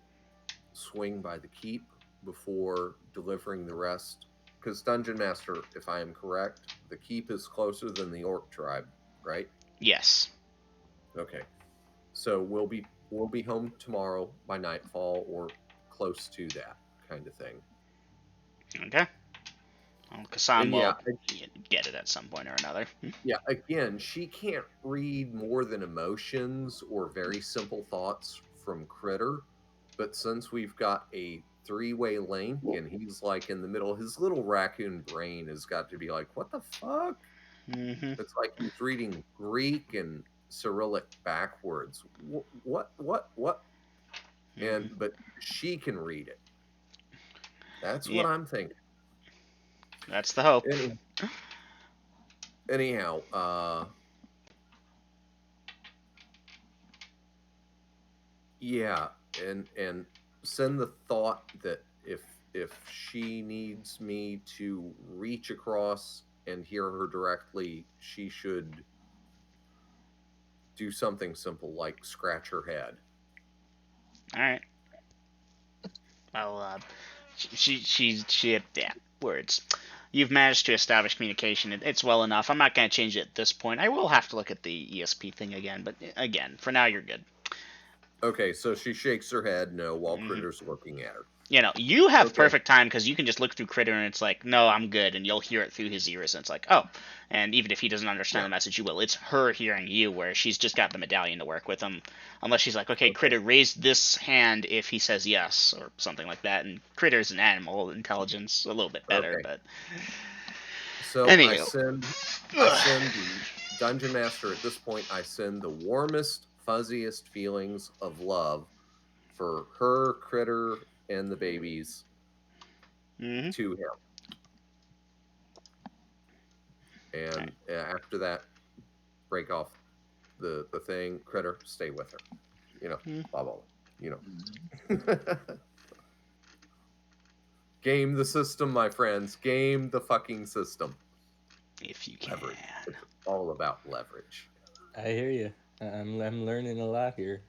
swing by the keep before delivering the rest. Because Dungeon Master, if I am correct, the keep is closer than the Orc tribe, right? yes. Okay. So we'll be home tomorrow by nightfall or close to that kind of thing. Okay. Well, Kassan And will get it at some point or another. Yeah, again, she can't read more than emotions or very simple thoughts from Critter. But since we've got a 3-way link and he's like in the middle, his little raccoon brain has got to be like, what the fuck? Mm-hmm. It's like he's reading Greek and Cyrillic backwards. What? Mm-hmm. But she can read it. That's Yeah. what I'm thinking. That's the hope. Anyhow, yeah, and send the thought that if she needs me to reach across and hear her directly, she should do something simple like scratch her head. All right. Well, yeah, words. You've managed to establish communication. It's well enough. I'm not going to change it at this point. I will have to look at the ESP thing again, but again, for now, you're good. Okay, so she shakes her head no while Mhm. Critter's looking at her. You have Okay. perfect time because you can just look through Critter and it's like, no, I'm good, and you'll hear it through his ears, and it's like, oh. And even if he doesn't understand the message, you will. It's her hearing you, where she's just got the medallion to work with him. Unless she's like, okay, Critter, raise this hand if he says yes, or something like that. And Critter's an animal intelligence, a little bit better, Okay. but. So Anywho. I send the Dungeon Master at this point. I send the warmest, fuzziest feelings of love for her, Critter, and the babies Mm-hmm. to him. And after that, break off the thing. Critter, stay with her. Blah blah. Game the system, my friends. Game the fucking system. If you can. Leverage. It's all about leverage. I hear you. I'm learning a lot here.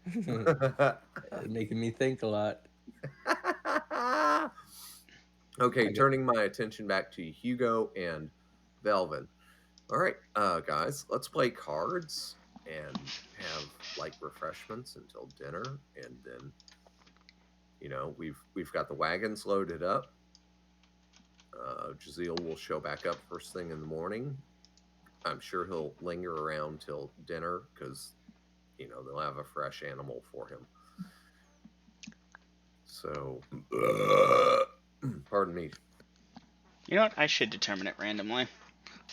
Making me think a lot. Okay, turning my attention back to Hugo and Velvin. All right, guys, let's play cards and have like refreshments until dinner, and then we've got the wagons loaded up. Jazeel will show back up first thing in the morning. I'm sure he'll linger around till dinner because, they'll have a fresh animal for him. So, pardon me. You know what? I should determine it randomly,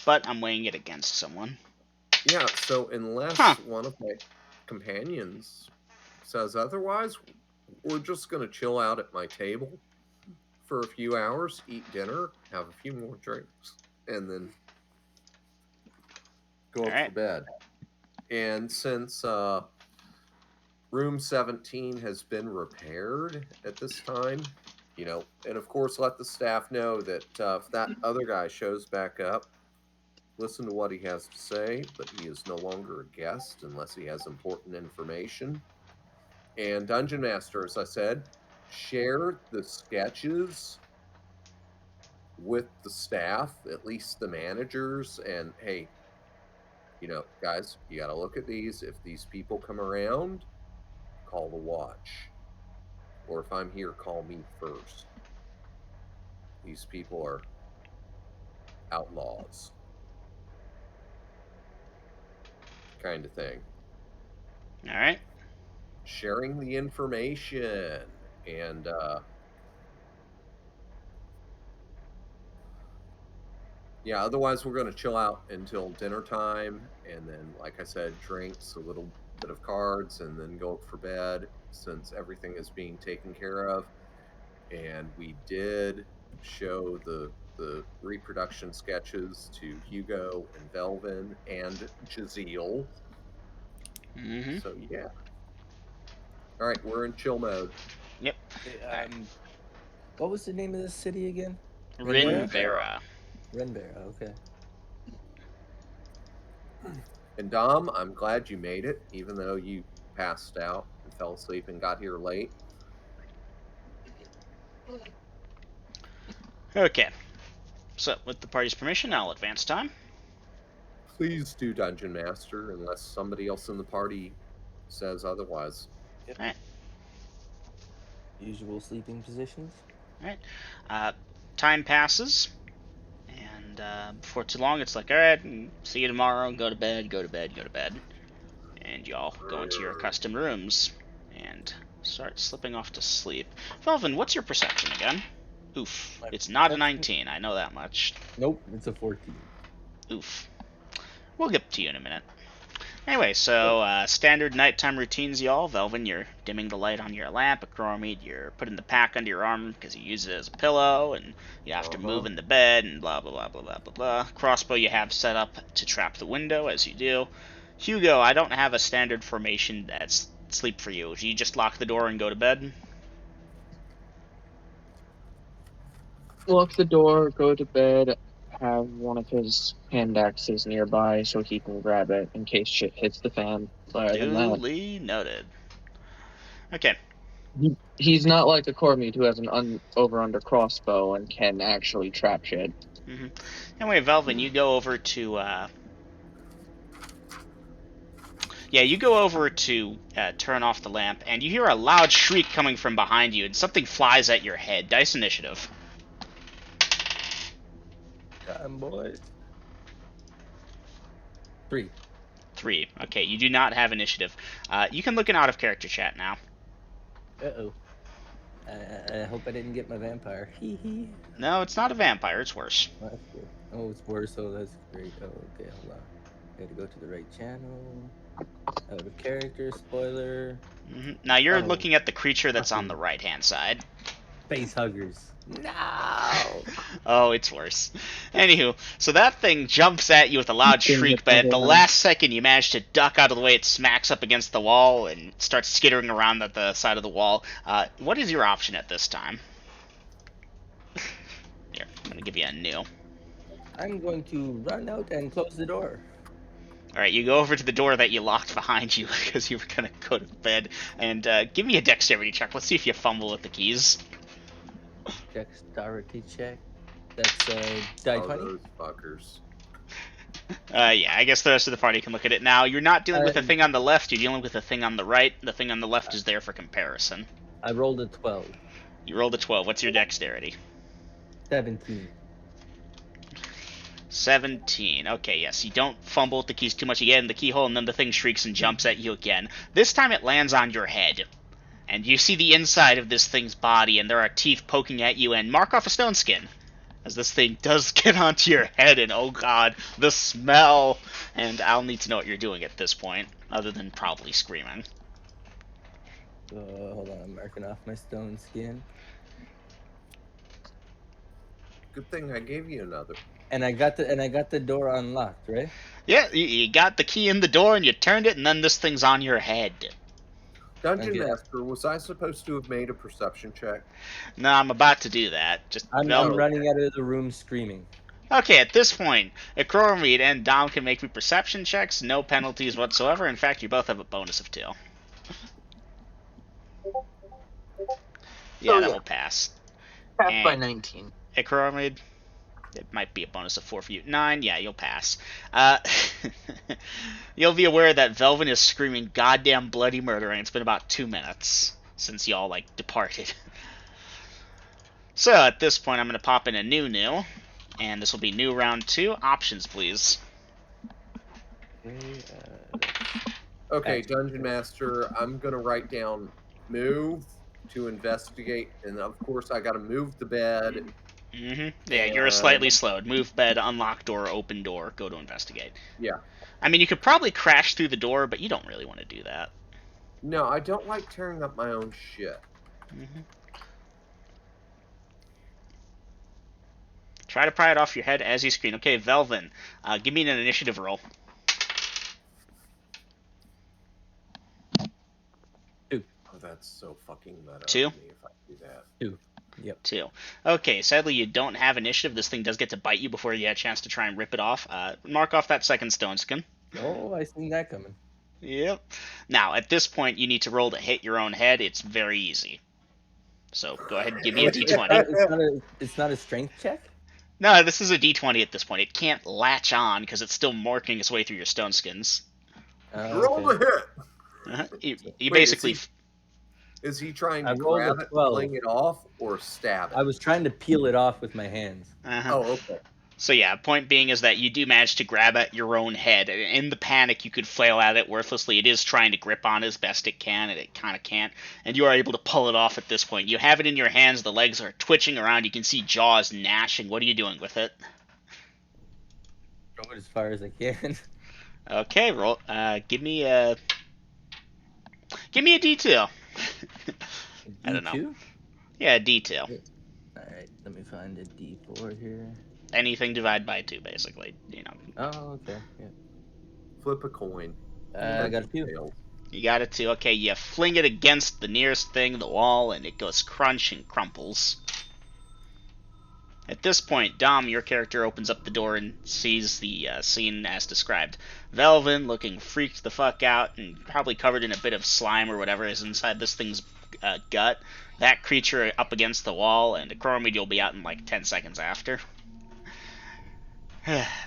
but I'm weighing it against someone. Yeah, so unless Huh. one of my companions says otherwise, we're just going to chill out at my table for a few hours, eat dinner, have a few more drinks, and then go up Alright. for bed. And since room 17 has been repaired at this time, and of course let the staff know that if that other guy shows back up, listen to what he has to say, but he is no longer a guest unless he has important information. And Dungeon Master, as I said, share the sketches with the staff, at least the managers, and hey, guys, you got to look at these. If these people come around, call the watch. Or if I'm here, call me first. These people are outlaws. Kind of thing. Alright. Sharing the information. And yeah, otherwise we're going to chill out until dinner time. And then, like I said, drinks, a little bit of cards, and then go for bed since everything is being taken care of. And we did show the reproduction sketches to Hugo and Velvin and Jazeel. Mm-hmm. So yeah. All right, we're in chill mode. Yep. Okay, what was the name of this city again? Rinvera. Renbera, okay. And Dom, I'm glad you made it, even though you passed out and fell asleep and got here late. Okay. So, with the party's permission, I'll advance time. Please do, Dungeon Master, unless somebody else in the party says otherwise. Alright. Usual sleeping positions. Alright. Time passes. And before too long, it's like, alright, see you tomorrow, go to bed, go to bed, go to bed. And y'all go into your accustomed rooms and start slipping off to sleep. Velvin, what's your perception again? Oof. It's not a 19, I know that much. Nope, it's a 14. Oof. We'll get to you in a minute. Anyway, so standard nighttime routines, y'all. Velvin, you're dimming the light on your lamp. Ecroromede, you're putting the pack under your arm because you use it as a pillow, and you have to move in the bed, and blah, blah, blah, blah, blah, blah, blah. Crossbow you have set up to trap the window, as you do. Hugo, I don't have a standard formation that's sleep for you. Do you just lock the door and go to bed? Lock the door, go to bed, have one of his hand axes nearby so he can grab it in case shit hits the fan. But other than that, Duly noted. Okay. he's not like a Cormid who has an over-under crossbow and can actually trap shit. Mm-hmm. Anyway, Velvin, you go over to you go over to turn off the lamp, and you hear a loud shriek coming from behind you, and something flies at your head. Dice initiative. Time, boys. 3. 3. Okay, you do not have initiative. You can look in out-of-character chat now. Uh-oh. I hope I didn't get my vampire. Hee hee. No, it's not a vampire. It's worse. Oh, that's good. Oh, it's worse. Oh, that's great. Oh, okay, hold on. I gotta go to the right channel. Out of character, spoiler. Mm-hmm. Now you're looking at the creature that's on the right-hand side. Face huggers. No! Oh, it's worse. Anywho, so that thing jumps at you with a loud shriek, but at the last second you manage to duck out of the way. It smacks up against the wall and starts skittering around at the side of the wall. What is your option at this time? Here, I'm gonna give you a new. I'm going to run out and close the door. Alright, you go over to the door that you locked behind you because you were gonna go to bed, and give me a dexterity check. Let's see if you fumble with the keys. Dexterity check. That's die 20. Those fuckers. Yeah, I guess the rest of the party can look at it now. You're not dealing with the thing on the left, you're dealing with the thing on the right. The thing on the left is there for comparison. I rolled a 12. You rolled a 12. What's your dexterity? 17. 17. Okay, yes, you don't fumble with the keys too much. You get in the keyhole, and then the thing shrieks and jumps at you again. This time it lands on your head. And you see the inside of this thing's body, and there are teeth poking at you, and mark off a stone skin. As this thing does get onto your head, and oh god, the smell! And I'll need to know what you're doing at this point, other than probably screaming. Hold on, I'm marking off my stone skin. Good thing I gave you another. And I got the door unlocked, right? Yeah, you got the key in the door, and you turned it, and then this thing's on your head. Dungeon Okay. Master, was I supposed to have made a perception check? No, I'm about to do that. Just I'm running out of the room screaming. Okay, at this point, Ecroromede and Dom can make me perception checks, no penalties whatsoever. In fact, you both have a bonus of 2. Yeah, that will pass. Passed by And 19. Ecroromede, it might be a bonus of 4 for you. 9, yeah, you'll pass. You'll be aware that Velvin is screaming goddamn bloody murder, and it's been about 2 minutes since y'all, like, departed. So, at this point, I'm going to pop in a new, and this will be new round 2. Options, please. Okay, Dungeon Master, I'm going to write down move to investigate, and of course I got to move the bed. Yeah, you're slightly slowed. Move bed, unlock door, open door, go to investigate. Yeah. I mean, you could probably crash through the door, but you don't really want to do that. No, I don't like tearing up my own shit. Try to pry it off your head as you scream. Okay, Velvin, give me an initiative roll. 2. Oh, that's so fucking meta 2? of me if I do that. 2. Yep. 2. Okay, sadly you don't have initiative. This thing does get to bite you before you have a chance to try and rip it off. Mark off that second stone skin. Oh, I seen that coming. Yep. Now, at this point, you need to roll to hit your own head. It's very easy. So, go ahead and give me a d20. It's not a strength check? No, this is a d20 at this point. It can't latch on because it's still marking its way through your stone skins. Roll the hit! You Wait, basically... Is he trying I to rolled grab a it, 12. fling it off, or stab it? I was trying to peel it off with my hands. Oh, okay. So yeah, point being is that you do manage to grab at your own head. In the panic, you could flail at it worthlessly. It is trying to grip on as best it can, and it kind of can't. And you are able to pull it off at this point. You have it in your hands. The legs are twitching around. You can see jaws gnashing. What are you doing with it? Throw it as far as I can. Okay, roll. Give me a D2. I don't know. Yeah, a D2. Alright, let me find a D4 here. Anything divided by 2, basically. You know. Oh, okay. Yeah. Flip a coin. I got a 2. You got a 2. Okay, you fling it against the nearest thing, the wall, and it goes crunch and crumples. At this point, Dom, your character, opens up the door and sees the scene as described. Velvin, looking freaked the fuck out and probably covered in a bit of slime or whatever is inside this thing's gut. That creature up against the wall, and Ecroromede will be out in like 10 seconds after.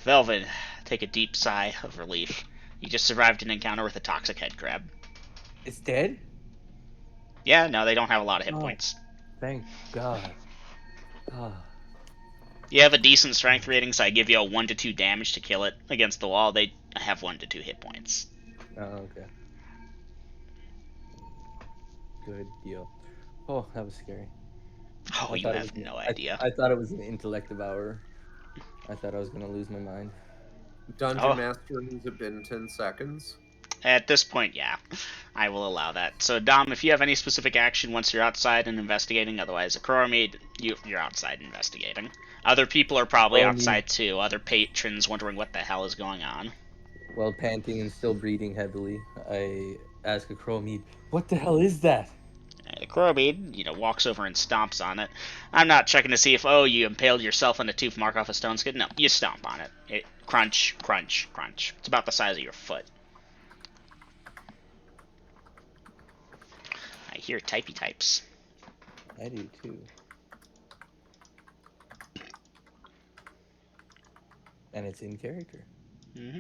Velvin, take a deep sigh of relief. You just survived an encounter with a toxic head crab. It's dead? Yeah, no, they don't have a lot of hit points. Thank God. You have a decent strength rating, so I give you a 1 to 2 damage to kill it against the wall. They have 1 to 2 hit points. Oh, okay. Good deal. Oh, that was scary. Oh, you have no idea. I thought it was an intellect devourer. I thought I was going to lose my mind. Dungeon Master, has it been 10 seconds? At this point, yeah. I will allow that. So, Dom, if you have any specific action once you're outside and investigating, otherwise, Ecroromede, you're outside investigating. Other people are probably outside too. Other patrons wondering what the hell is going on. While panting and still breathing heavily, I ask Ecroromede, "What the hell is that?" Ecroromede, walks over and stomps on it. I'm not checking to see if, you impaled yourself on a tooth mark off a stone skin. No, you stomp on it. It crunch, crunch, crunch. It's about the size of your foot. I hear typey types. I do too. And it's in character. Mm-hmm.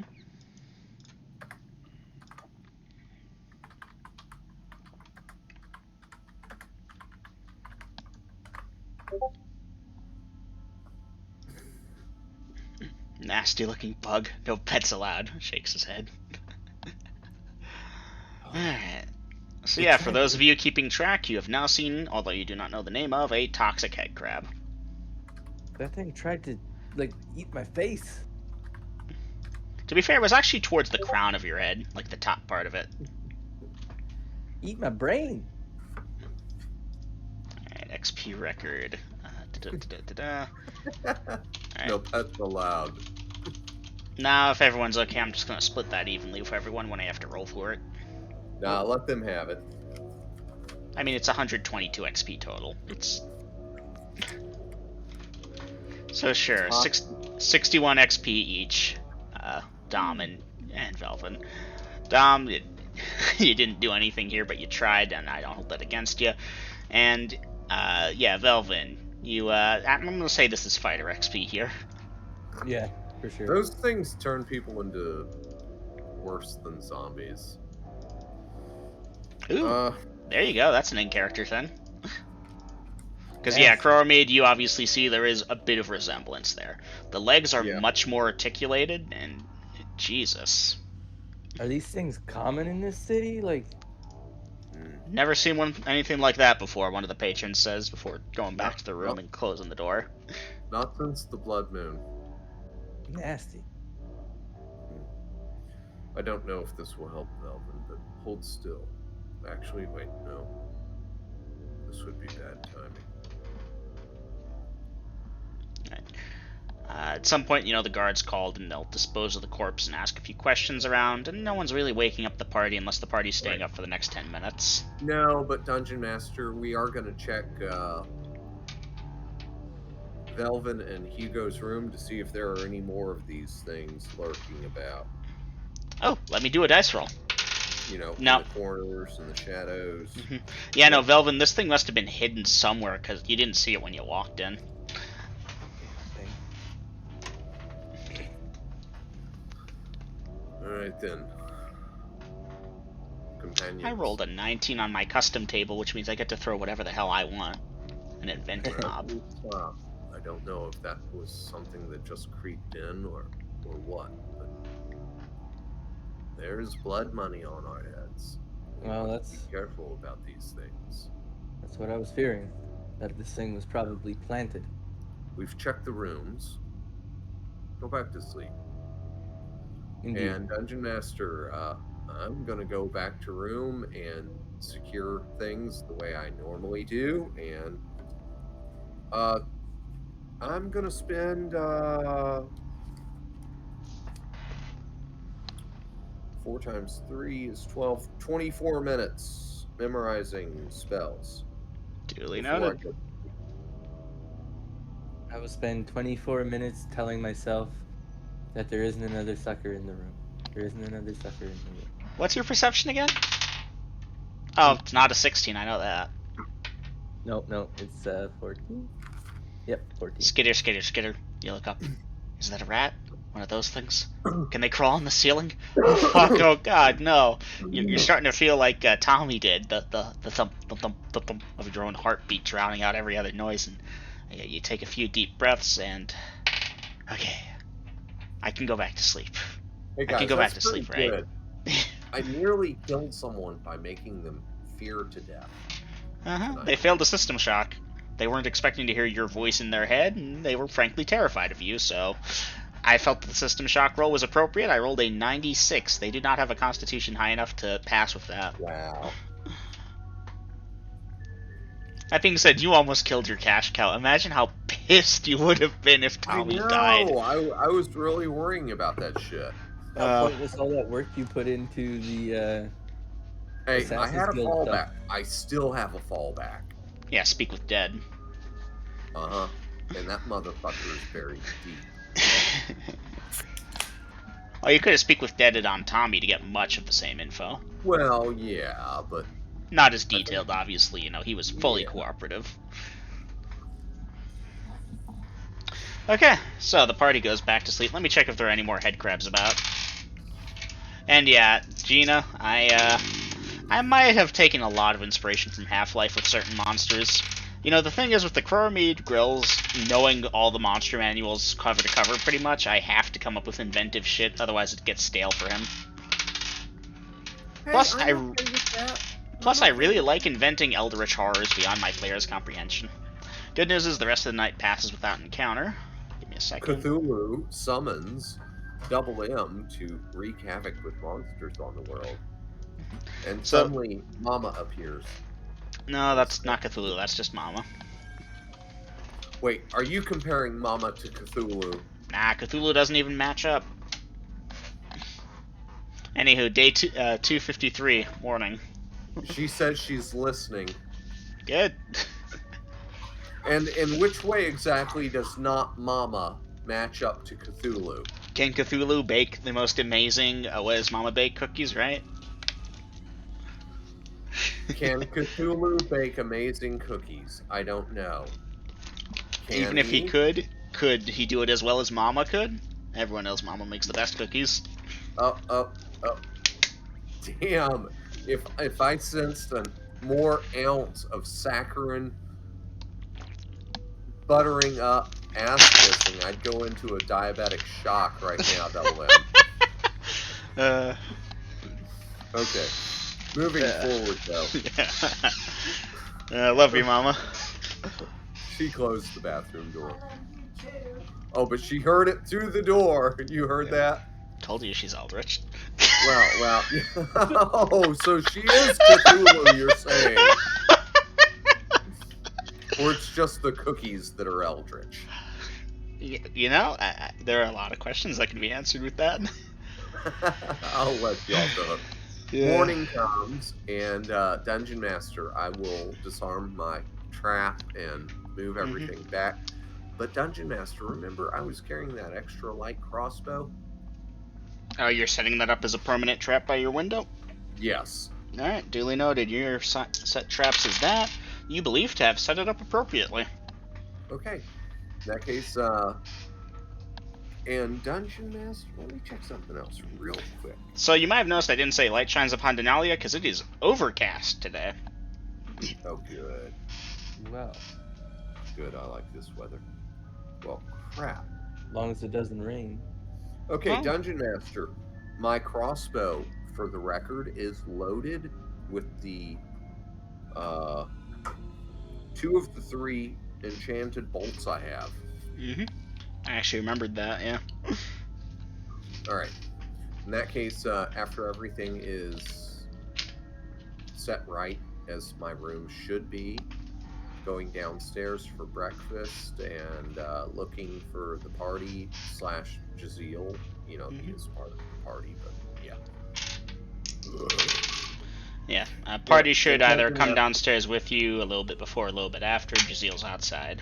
Nasty looking bug. No pets allowed. Shakes his head. Alright. So It yeah, for can't those be. of you keeping track, you have now seen, although you do not know the name of, a toxic head crab. That thing tried to, like, eat my face. To be fair, it was actually towards the crown of your head, like the top part of it. Eat my brain. Alright, XP record. No pets allowed. Now, if everyone's okay, I'm just gonna split that evenly with everyone when I have to roll for it. Nah, let them have it. I mean, it's 122 XP total. It's... So sure, 61 XP each. Dom and Velvin. Dom, you didn't do anything here, but you tried, and I don't hold that against you. And, yeah, Velvin, you, I'm gonna say this is fighter XP here. Yeah, for sure. Those things turn people into worse than zombies. Ooh, there you go, that's an in-character thing. Because, yeah, Ecroromede, you obviously see there is a bit of resemblance there. The legs are much more articulated, and Jesus. Are these things common in this city? Like, Never seen anything like that before, one of the patrons says, before going back to the room and closing the door. Not since the Blood Moon. nasty. I don't know if this will help Velvin, but hold still. Actually, wait, no. This would be bad timing. At some point, the guards called and they'll dispose of the corpse and ask a few questions around, and no one's really waking up the party unless the party's staying up for the next 10 minutes. No, but Dungeon Master, we are going to check Velvin and Hugo's room to see if there are any more of these things lurking about. Oh, let me do a dice roll. In the corners and the shadows. Mm-hmm. Yeah, no, Velvin, this thing must have been hidden somewhere because you didn't see it when you walked in. Alright then. Companions. I rolled a 19 on my custom table, which means I get to throw whatever the hell I want. An invented mob. I don't know if that was something that just creeped in or what, but there's blood money on our heads. Well, Be careful about these things. That's what I was fearing. That this thing was probably planted. We've checked the rooms. Go back to sleep. Indeed. And Dungeon Master, I'm gonna go back to room and secure things the way I normally do, and I'm gonna spend 4 times 3 is 12, 24 minutes memorizing spells. Duly noted. I will spend 24 minutes telling myself that there isn't another sucker in the room. There isn't another sucker in the room. What's your perception again? Oh, it's not a 16, I know that. No, it's 14. Yep, 14. Skitter. You look up. Is that a rat? One of those things? Can they crawl on the ceiling? Oh fuck, oh god, no. You're starting to feel like Tommy did, the thump of your own heartbeat drowning out every other noise, and you take a few deep breaths and... Okay. I can go back to sleep. Hey guys, I can go back to sleep, right? I nearly killed someone by making them fear to death. They failed a system shock. They weren't expecting to hear your voice in their head, and they were frankly terrified of you, so I felt that the system shock roll was appropriate. I rolled a 96. They did not have a constitution high enough to pass with that. Wow. That being said, you almost killed your cash cow. Imagine how pissed you would have been if Tommy died. I was really worrying about that shit. How pointless all that work you put into the Hey, Assassin's I had a Guild fallback. stuff. I still have a fallback. Yeah, speak with dead. Uh-huh. And that motherfucker is buried deep. Well, you could have speak with dead on Tommy to get much of the same info. Well, yeah, but... Not as detailed, obviously. He was fully cooperative. Okay, so the party goes back to sleep. Let me check if there are any more head crabs about. And yeah, Gina, I might have taken a lot of inspiration from Half-Life with certain monsters. You know, the thing is with the Ecroromede grills, knowing all the monster manuals cover to cover pretty much, I have to come up with inventive shit, otherwise it gets stale for him. Hey, Plus, I'm okay with that. I really like inventing eldritch horrors beyond my player's comprehension. Good news is the rest of the night passes without encounter. Give me a second. Cthulhu summons Double M to wreak havoc with monsters on the world. And So, suddenly, Mama appears. no, that's not Cthulhu, that's just Mama. Wait, are you comparing Mama to Cthulhu? Nah, Cthulhu doesn't even match up. Anywho, day 253, morning. She says she's listening. Good. And in which way exactly does not Mama match up to Cthulhu? Can Cthulhu bake the most amazing what is Mama Bake cookies, right? Can Cthulhu bake amazing cookies? I don't know. Even if he could he do it as well as Mama could? Everyone knows Mama makes the best cookies. Oh. Damn. If I sensed a more ounce of saccharin buttering up ass kissing, I'd go into a diabetic shock right now, Double M. Okay. Moving forward, though. Yeah. Love you, Mama. She closed the bathroom door. Oh, but she heard it through the door. You heard that? Told you she's eldritch. Well. Oh, so she is Cthulhu, you're saying. Or it's just the cookies that are eldritch. You know, there are a lot of questions that can be answered with that. I'll let y'all know. Yeah. Morning comes, and Dungeon Master, I will disarm my trap and move everything back. But Dungeon Master, remember I was carrying that extra light crossbow? Oh, you're setting that up as a permanent trap by your window? Yes. Alright, duly noted. Your set traps as that. You believe to have set it up appropriately. Okay. In that case, and Dungeon Master, let me check something else real quick. So you might have noticed I didn't say light shines upon Denalia, because it is overcast today. Oh, good. Well, Good, I like this weather. Well, crap. as long as it doesn't rain. Okay, Well. Dungeon Master, my crossbow, for the record, is loaded with the 2 of the 3 enchanted bolts I have. I actually remembered that, yeah. Alright. In that case, after everything is set right, as my room should be, going downstairs for breakfast and looking for the party / Jazeel. You know, he is part of the party, but yeah. Yeah, party Yeah, should it's either nothing come else. downstairs with you a little bit before, a little bit after. Jazeel's outside.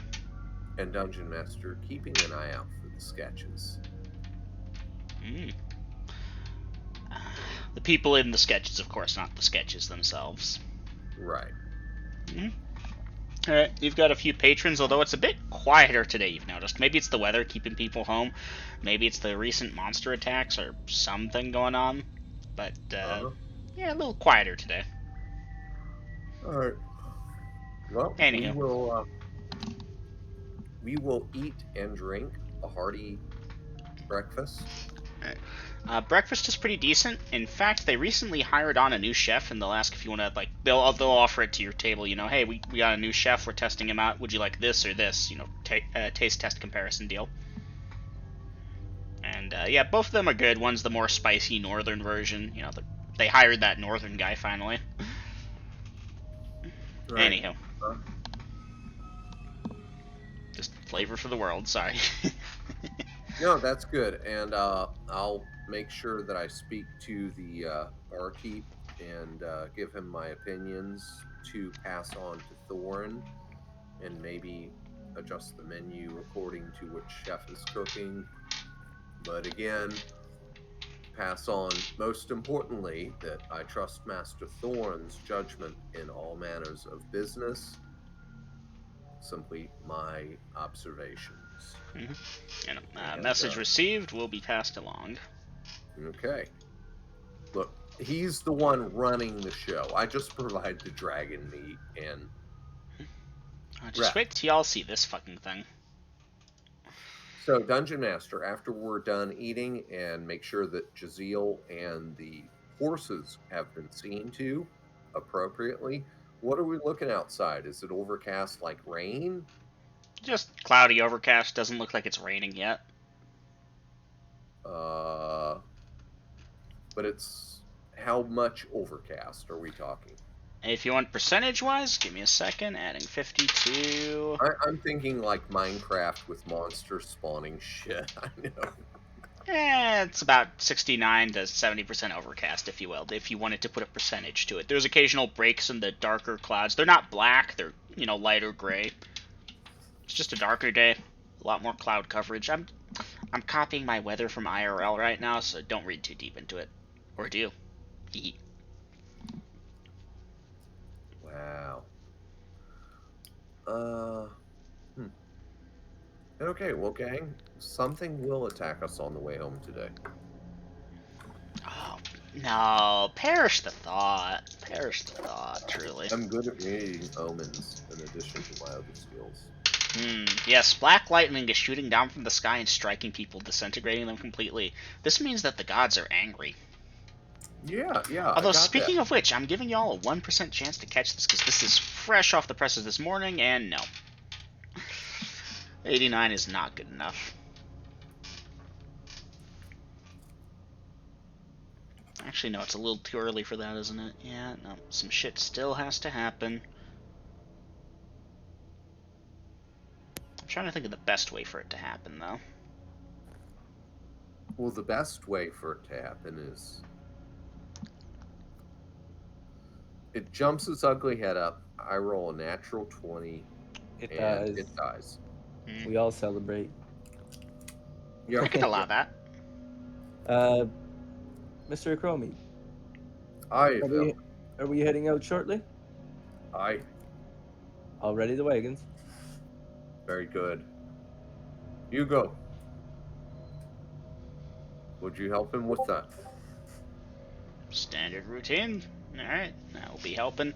And Dungeon Master keeping an eye out for the sketches. The people in the sketches, of course, not the sketches themselves. Right. Alright, you've got a few patrons, although it's a bit quieter today, you've noticed. Maybe it's the weather keeping people home. Maybe it's the recent monster attacks or something going on. But, yeah, a little quieter today. Alright. Well, Anywho. we will eat and drink a hearty breakfast. Breakfast is pretty decent. In fact, they recently hired on a new chef, and they'll ask if you want to, like, they'll offer it to your table, you know, hey, we got a new chef, we're testing him out, would you like this or this, you know, taste test comparison deal. And, yeah, both of them are good. One's the more spicy northern version, you know, they hired that northern guy finally. Right. Anyhow. Just flavor for the world, sorry. No, that's good. And I'll make sure that I speak to the barkeep and give him my opinions to pass on to Thorin and maybe adjust the menu according to which chef is cooking. But again, pass on, most importantly, that I trust Master Thorin's judgment in all manners of business. Simply my observations. And message received will be passed along. Okay. Look, he's the one running the show. I just provide the dragon meat and Just wait till y'all see this fucking thing. So, Dungeon Master, after we're done eating and make sure that Jaziel and the horses have been seen to appropriately, what are we looking outside? Is it overcast like rain? Just cloudy, overcast. Doesn't look like it's raining yet. But it's how much overcast are we talking? If you want percentage-wise, give me a second. Adding 52. I'm thinking like Minecraft with monsters spawning shit. I know. It's about 69 to 70% overcast, if you will, if you wanted to put a percentage to it. There's occasional breaks in the darker clouds. They're not black, they're, lighter gray. It's just a darker day. A lot more cloud coverage. I'm copying my weather from IRL right now, so don't read too deep into it. Or do. Wow. Okay, well, gang, something will attack us on the way home today. Oh, no. Perish the thought. Perish the thought, truly. I'm good at reading omens in addition to my other skills. Yes, black lightning is shooting down from the sky and striking people, disintegrating them completely. This means that the gods are angry. Yeah. Although, speaking of which, I'm giving y'all a 1% chance to catch this, because this is fresh off the presses this morning, and no. 89 is not good enough. Actually, no, it's a little too early for that, isn't it? Yeah, no, some shit still has to happen. I'm trying to think of the best way for it to happen, though. Well, the best way for it to happen is it jumps its ugly head up. I roll a natural 20, It and dies. it dies. We all celebrate. Yeah, I could allow that. Mr. Ecroromede, I are we heading out shortly? I'll ready the wagons. Very good. Hugo, would you help him with that? Standard routine. Alright, that will be helping.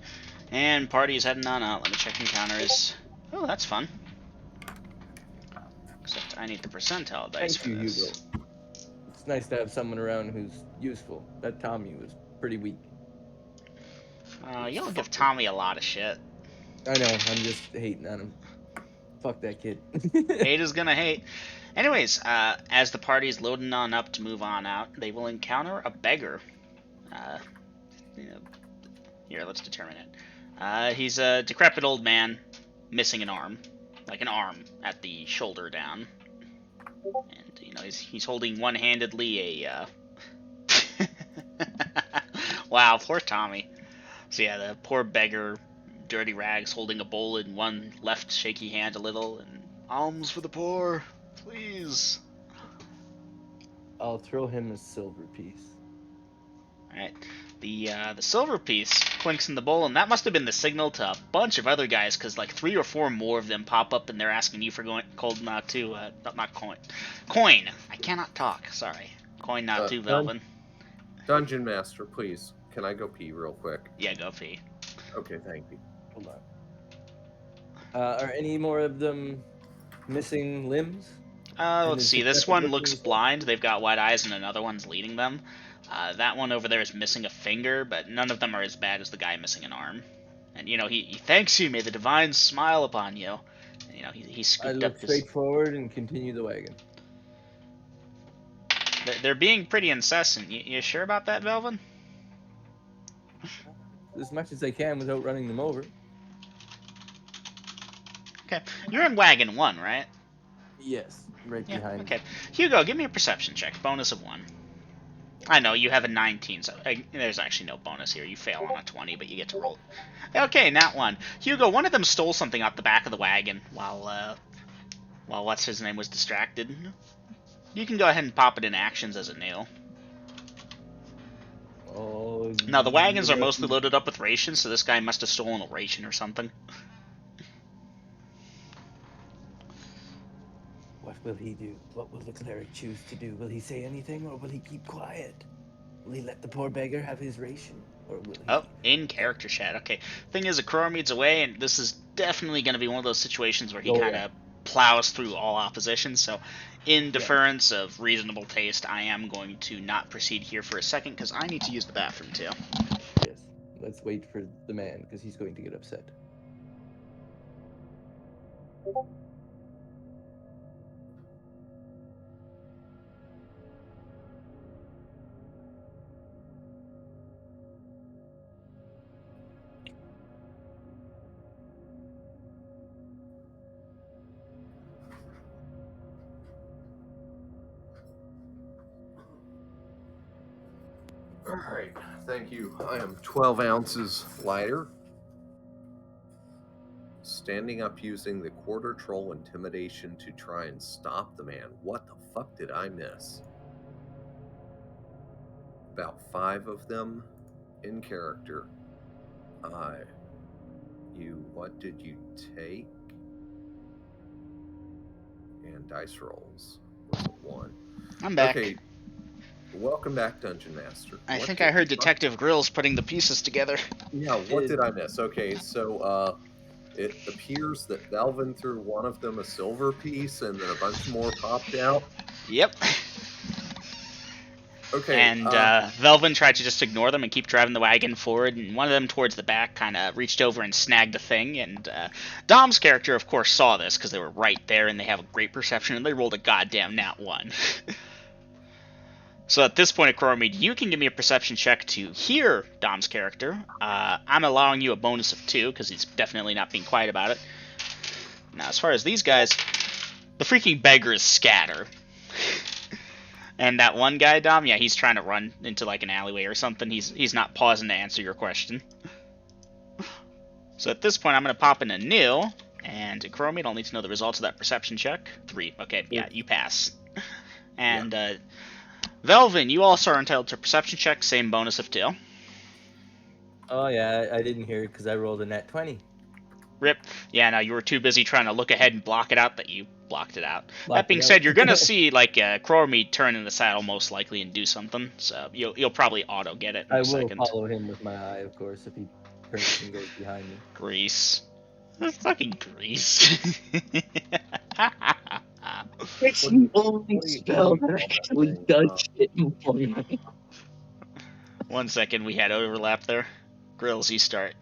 And party's heading on out. Let me check encounters. Oh, that's fun. Except I need the percentile dice Thank you, for this. Hugo. It's nice to have someone around who's useful. That Tommy was pretty weak. You don't give Tommy a lot of shit. I know, I'm just hating on him. Fuck that kid. Hate is gonna hate. Anyways, as the party's loading on up to move on out, they will encounter a beggar. Here, let's determine it. He's a decrepit old man, missing an arm. Like an arm at the shoulder down. And, he's holding one-handedly a, Wow, poor Tommy. So yeah, the poor beggar, dirty rags, holding a bowl in one left shaky hand a little, and alms for the poor, please. I'll throw him a silver piece. Alright, the silver piece clinks in the bowl, and that must have been the signal to a bunch of other guys, because like 3 or 4 more of them pop up, and they're asking you for coin. I cannot talk, sorry. Coin not to, Velvin. Dungeon Master, please. Can I go pee real quick? Yeah, go pee. Okay, thank you. Hold on. Are any more of them missing limbs? Let's see. This one looks blind. They've got white eyes, and another one's leading them. That one over there is missing a finger, but none of them are as bad as the guy missing an arm. And, he thanks you. May the divines smile upon you. And, he scooped I up look this... straight forward and continue the wagon. They're being pretty incessant. You sure about that, Velvin? As much as I can without running them over. Okay. You're in wagon 1, right? Yes, right behind. Okay. Hugo, give me a perception check. Bonus of 1. I know, you have a 19, so there's actually no bonus here. You fail on a 20, but you get to roll. Okay, nat 1. Hugo, one of them stole something out the back of the wagon while what's-his-name was distracted. You can go ahead and pop it in actions as a nail. Oh, Now, the wagons are mostly loaded up with rations, so this guy must have stolen a ration or something. What will he do? What will the cleric choose to do? Will he say anything, or will he keep quiet? Will he let the poor beggar have his ration? Or will he? Oh, in character chat. Okay. Thing is, Ecroromede's away, and this is definitely going to be one of those situations where he Oh, kind yeah. of plows through all opposition. So, in Yeah. deference of reasonable taste, I am going to not proceed here for a second because I need to use the bathroom too. Yes. Let's wait for the man, because he's going to get upset. All right, thank you. I am 12 ounces lighter. Standing up using the quarter troll intimidation to try and stop the man. What the fuck did I miss? About 5 of them in character. What did you take? And dice rolls was a 1. I'm back. Okay, welcome back, Dungeon Master. I What think did I heard you- Detective Grill's putting the pieces together. Yeah, what did I miss? Okay, so it appears that Velvin threw one of them a silver piece, and then a bunch more popped out. Yep. Okay, And Velvin tried to just ignore them and keep driving the wagon forward, and one of them towards the back kind of reached over and snagged a thing, and Dom's character, of course, saw this because they were right there and they have a great perception, and they rolled a goddamn nat 1. So at this point, Ecroromede, you can give me a perception check to hear Dom's character. I'm allowing you a bonus of 2 because he's definitely not being quiet about it. Now, as far as these guys, the freaking beggars scatter. And that one guy, Dom, yeah, he's trying to run into like an alleyway or something. He's not pausing to answer your question. So at this point, I'm going to pop in a new, and Ecroromede, I'll need to know the results of that perception check. 3. Okay, yeah, you pass. And Velvin, you also are entitled to a perception check, same bonus of 2. Oh, yeah, I didn't hear it because I rolled a nat 20. Rip. Yeah, no, you were too busy trying to look ahead and block it out that you blocked it out. Blocked That being it said, out. you're gonna see like Ecroromede turn in the saddle most likely and do something. So you'll probably auto get it in I a will second. follow him with my eye, of course, if he turns and goes behind me. Grease. Fucking grease. It's What do you- the only what do you- spell that actually does shit for me. 1 second, we had overlap there. Grills, you start.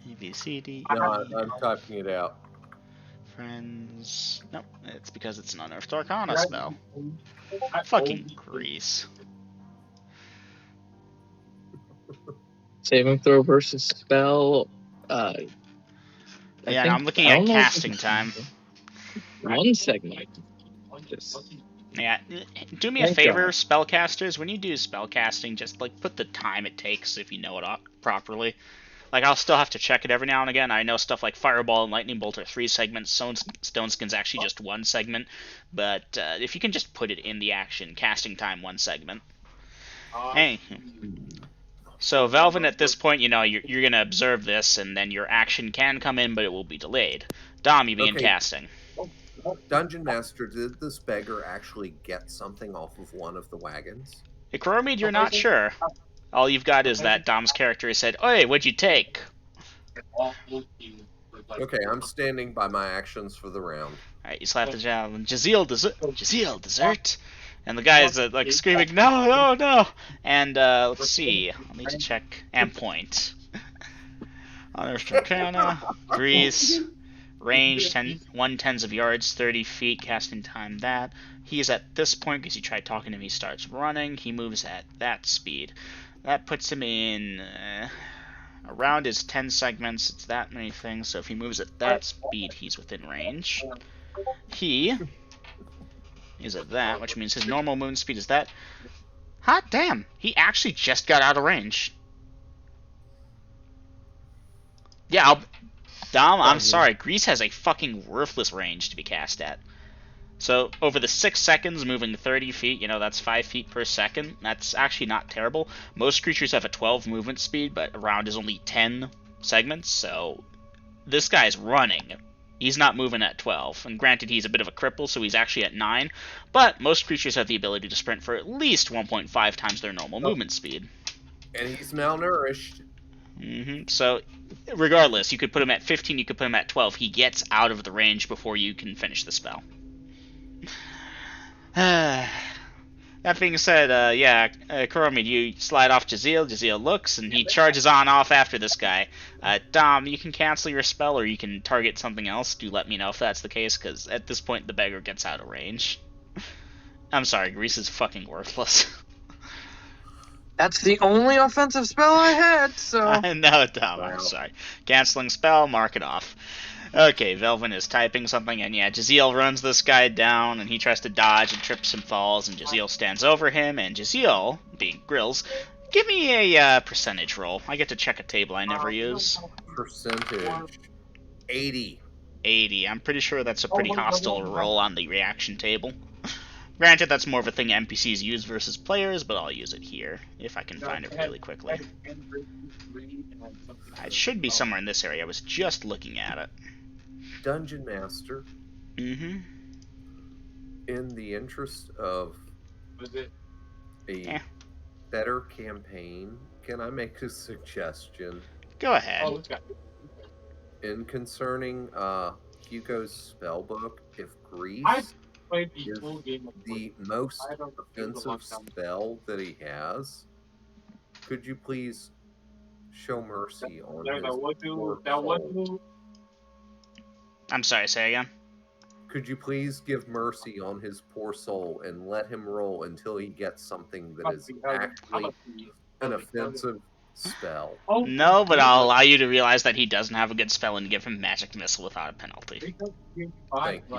A, B, C, D, E. No, I'm typing it out. Friends. Nope, it's because it's an Unearthed Arcana spell. Fucking grease. Saving throw versus spell. Yeah, and I'm looking at casting time. 1 segment. Just Yeah, do me a Thank favor, God. spellcasters. When you do spellcasting, just like put the time it takes if you know it properly. Like I'll still have to check it every now and again. I know stuff like Fireball and Lightning Bolt are 3 segments. Stone Skin's actually just 1 segment. But if you can just put it in the action, casting time 1 segment. Hey. So Velvin, at this point, you know you're gonna observe this, and then your action can come in, but it will be delayed. Dom, you begin Okay. casting. Dungeon Master, did this beggar actually get something off of one of the wagons? Ecroromede, you're not sure. All you've got is that Dom's character said, "Oi, what'd you take?" Okay, I'm standing by my actions for the round. Alright, you slap the javelin. Jazeel, dessert. And the guy is like screaming, "No, no, no!" And let's see. I'll need to check and point. Unearthed Arcana, Grease, range 1/10 of yards, 30 feet, casting time that. He's at this point because you tried talking to him. He starts running. He moves at that speed. That puts him in. Around his 10 segments, it's that many things, so if he moves at that speed, he's within range. He is at that, which means his normal movement speed is that. Hot damn! He actually just got out of range. Yeah, Dom, I'm sorry. Grease has a fucking worthless range to be cast at. So, over the 6 seconds, moving 30 feet, you know, that's 5 feet per second. That's actually not terrible. Most creatures have a 12 movement speed, but a round is only 10 segments, so this guy's running. He's not moving at 12. And granted, he's a bit of a cripple, so he's actually at 9. But most creatures have the ability to sprint for at least 1.5 times their normal movement speed. And he's malnourished. So, regardless, you could put him at 15, you could put him at 12. He gets out of the range before you can finish the spell. That being said, Ecroromede, you slide off Jaziel. Jaziel looks, and he charges on off after this guy. Dom, you can cancel your spell, or you can target something else. Do let me know if that's the case, because at this point, the beggar gets out of range. I'm sorry, Grease is fucking worthless. That's the only offensive spell I had, so... No, Dom, I'm sorry. Canceling spell, mark it off. Okay, Velvin is typing something, and yeah, Jaziel runs this guy down, and he tries to dodge and trips and falls, and Jaziel stands over him, and Jaziel, being Grills, give me a percentage roll. I get to check a table I never use. Percentage. 80. 80. I'm pretty sure that's a pretty hostile roll on the reaction table. Granted, that's more of a thing NPCs use versus players, but I'll use it here, if I can find it really quickly. It should be somewhere in this area. I was just looking at it. Dungeon Master. In the interest of a better campaign, can I make a suggestion? Go ahead. In concerning Hugo's spellbook, if Grease is the most offensive spell that he has, could you please show mercy on his poor soul? I'm sorry, say again? Could you please give mercy on his poor soul and let him roll until he gets something that is actually an offensive spell? No, but I'll allow you to realize that he doesn't have a good spell and give him Magic Missile without a penalty. Thank you,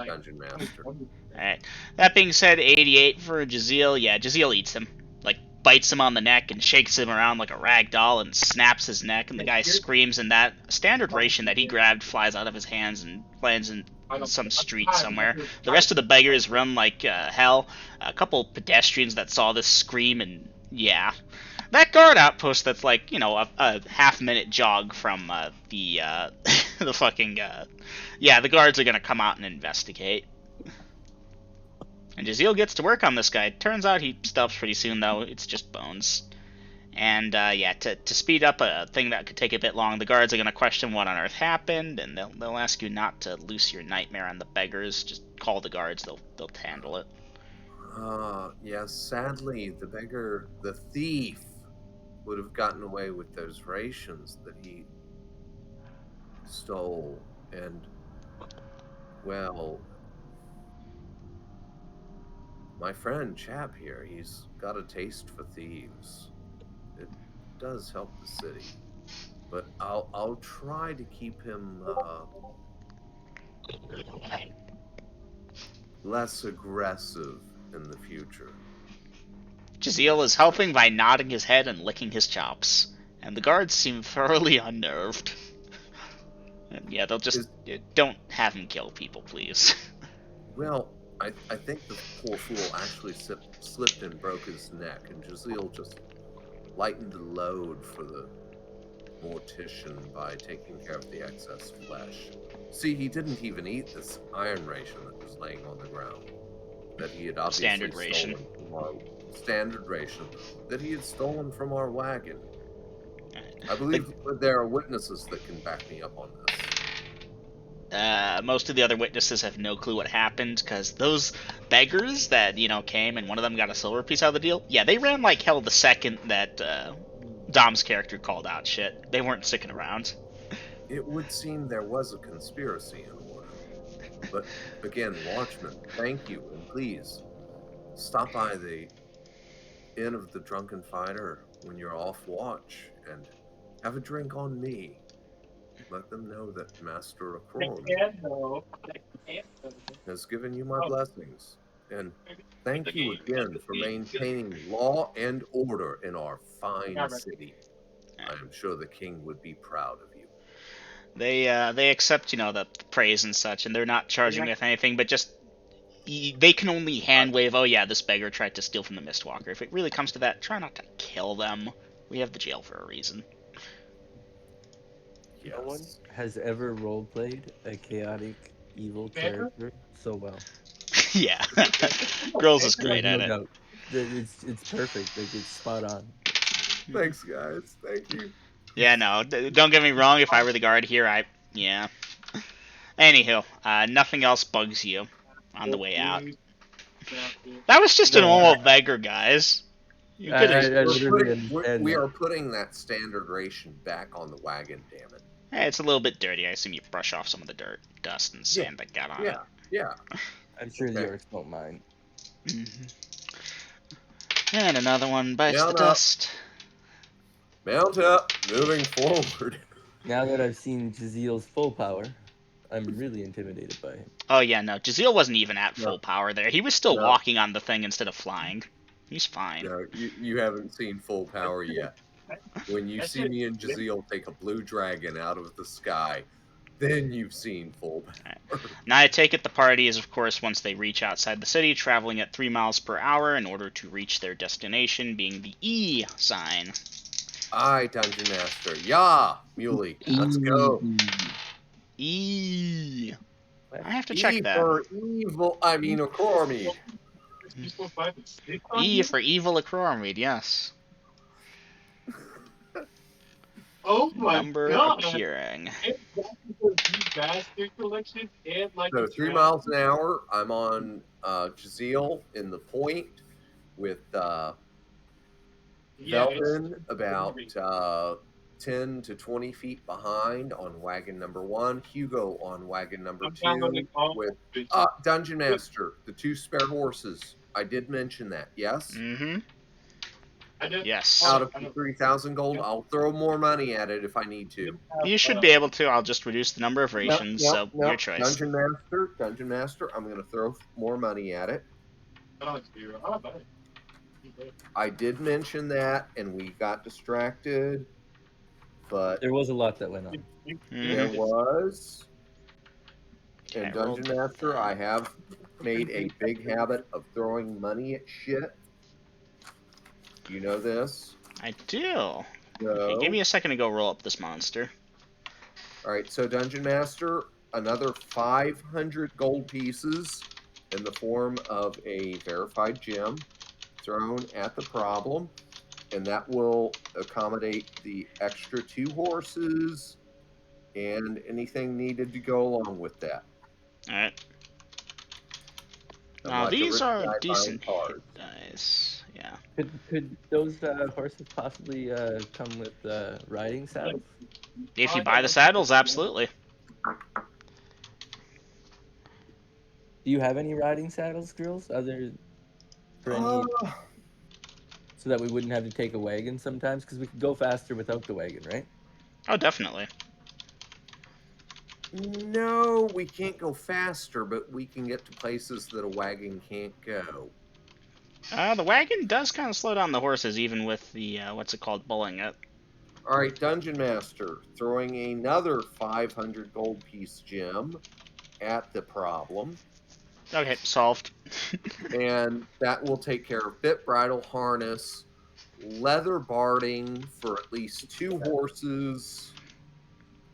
Dungeon Master. Alright. That being said, 88 for Jaziel. Yeah, Jaziel eats him. Like, bites him on the neck and shakes him around like a rag doll and snaps his neck, and the guy screams, and that standard ration that he grabbed flies out of his hands and lands in some street somewhere. The rest of the beggars run like hell. A couple pedestrians that saw this scream, and yeah. That guard outpost that's like, you know, a half-minute jog from the fucking... yeah, the guards are gonna come out and investigate. And Jaziel gets to work on this guy. Turns out he stops pretty soon, though. It's just bones. And, yeah, to speed up a thing that could take a bit long, the guards are going to question what on earth happened, and they'll ask you not to loose your nightmare on the beggars. Just call the guards. They'll handle it. Yes, sadly, the thief, would have gotten away with those rations that he stole. And, well... my friend Chap here, he's got a taste for thieves. It does help the city, but I'll try to keep him less aggressive in the future. Jaziel is helping by nodding his head and licking his chops, and the guards seem thoroughly unnerved. And yeah, they'll just don't have him kill people, please. Well, I think the poor fool actually slipped and broke his neck, and Jaziel just lightened the load for the mortician by taking care of the excess flesh. See, he didn't even eat this iron ration that was laying on the ground. That he had obviously Standard ration. From our standard ration that he had stolen from our wagon. I believe there are witnesses that can back me up on this. Most of the other witnesses have no clue what happened, because those beggars that, you know, came and one of them got a silver piece out of the deal, yeah, they ran like hell the second that Dom's character called out shit. They weren't sticking around. It would seem there was a conspiracy in order. But again, Watchman, thank you, and please stop by the Inn of the Drunken Fighter when you're off watch and have a drink on me. Let them know that Master Ecroromede has given you my blessings. And thank you again for maintaining law and order in our fine city. I am sure the king would be proud of you. They accept, you know, the praise and such, and they're not charging with anything, but just they can only hand wave, oh yeah, this beggar tried to steal from the Mistwalker. If it really comes to that, try not to kill them. We have the jail for a reason. No one Yes. has ever roleplayed a chaotic evil character so well. Yeah. Grills is There's great at no it. doubt. It's perfect. Like it's spot on. Thanks, guys. Thank you. Yeah, no, don't get me wrong. If I were the guard here, yeah. Anywho, nothing else bugs you on the way out. That was just a No, normal beggar, guys. You could have. I literally understand We that. are putting that standard ration back on the wagon. Damn it. Hey, it's a little bit dirty. I assume you brush off some of the dirt, dust, and Yeah. sand that got on Yeah. Yeah. I'm sure the Okay. orcs won't mind. it. And another one bites Mount the up. dust. Mount up. Moving forward. Now that I've seen Jaziel's full power, I'm really intimidated by him. Oh yeah, no, Jaziel wasn't even at full No. power there. He was still No. walking on the thing instead of flying. He's fine. No, you haven't seen full power yet. When you see me and Jaziel take a blue dragon out of the sky, then you've seen full power. Now I take it the party is, of course, once they reach outside the city, traveling at 3 miles per hour in order to reach their destination, being the E sign. Aye, Dungeon Master. Yeah, Muley. Let's go. E. I have to check E that. for evil. I mean, Ecroromede. E for evil Ecroromede, yes. Oh my Number god! appearing. So 3 miles an hour. I'm on Jaziel in the point with Velvin about 10 to 20 feet behind on wagon number 1. Hugo on wagon number 2 with Dungeon Master, the 2 spare horses. I did mention that, yes? Mm-hmm. Yes. Out of the 3,000 gold, I'll throw more money at it if I need to. You should be able to. I'll just reduce the number of rations, so your choice. Dungeon Master, I'm going to throw more money at it. I did mention that, and we got distracted, but There was a lot that went on. there Mhm. was. And Okay, roll Dungeon Master, I have made a big habit of throwing money at shit. You know this. I do. So, Okay, give me a second to go roll up this monster. all right, so Dungeon Master, another 500 gold pieces in the form of a verified gem thrown at the problem, and that will accommodate the extra 2 horses and anything needed to go along with that. Alright. I'm Now like a these rich are guy buying decent cars. hit dice. Yeah. Could those horses possibly come with riding saddles? If you buy the saddles, absolutely. Do you have any riding saddles, girls? Other for any, so that we wouldn't have to take a wagon sometimes, because we could go faster without the wagon, right? Oh, definitely. No, we can't go faster, but we can get to places that a wagon can't go. The wagon does kind of slow down the horses, even with the, what's it called, bulling it. All right, Dungeon Master, throwing another 500 gold piece gem at the problem. Okay, solved. And that will take care of bit bridle harness, leather barding for at least 2 horses,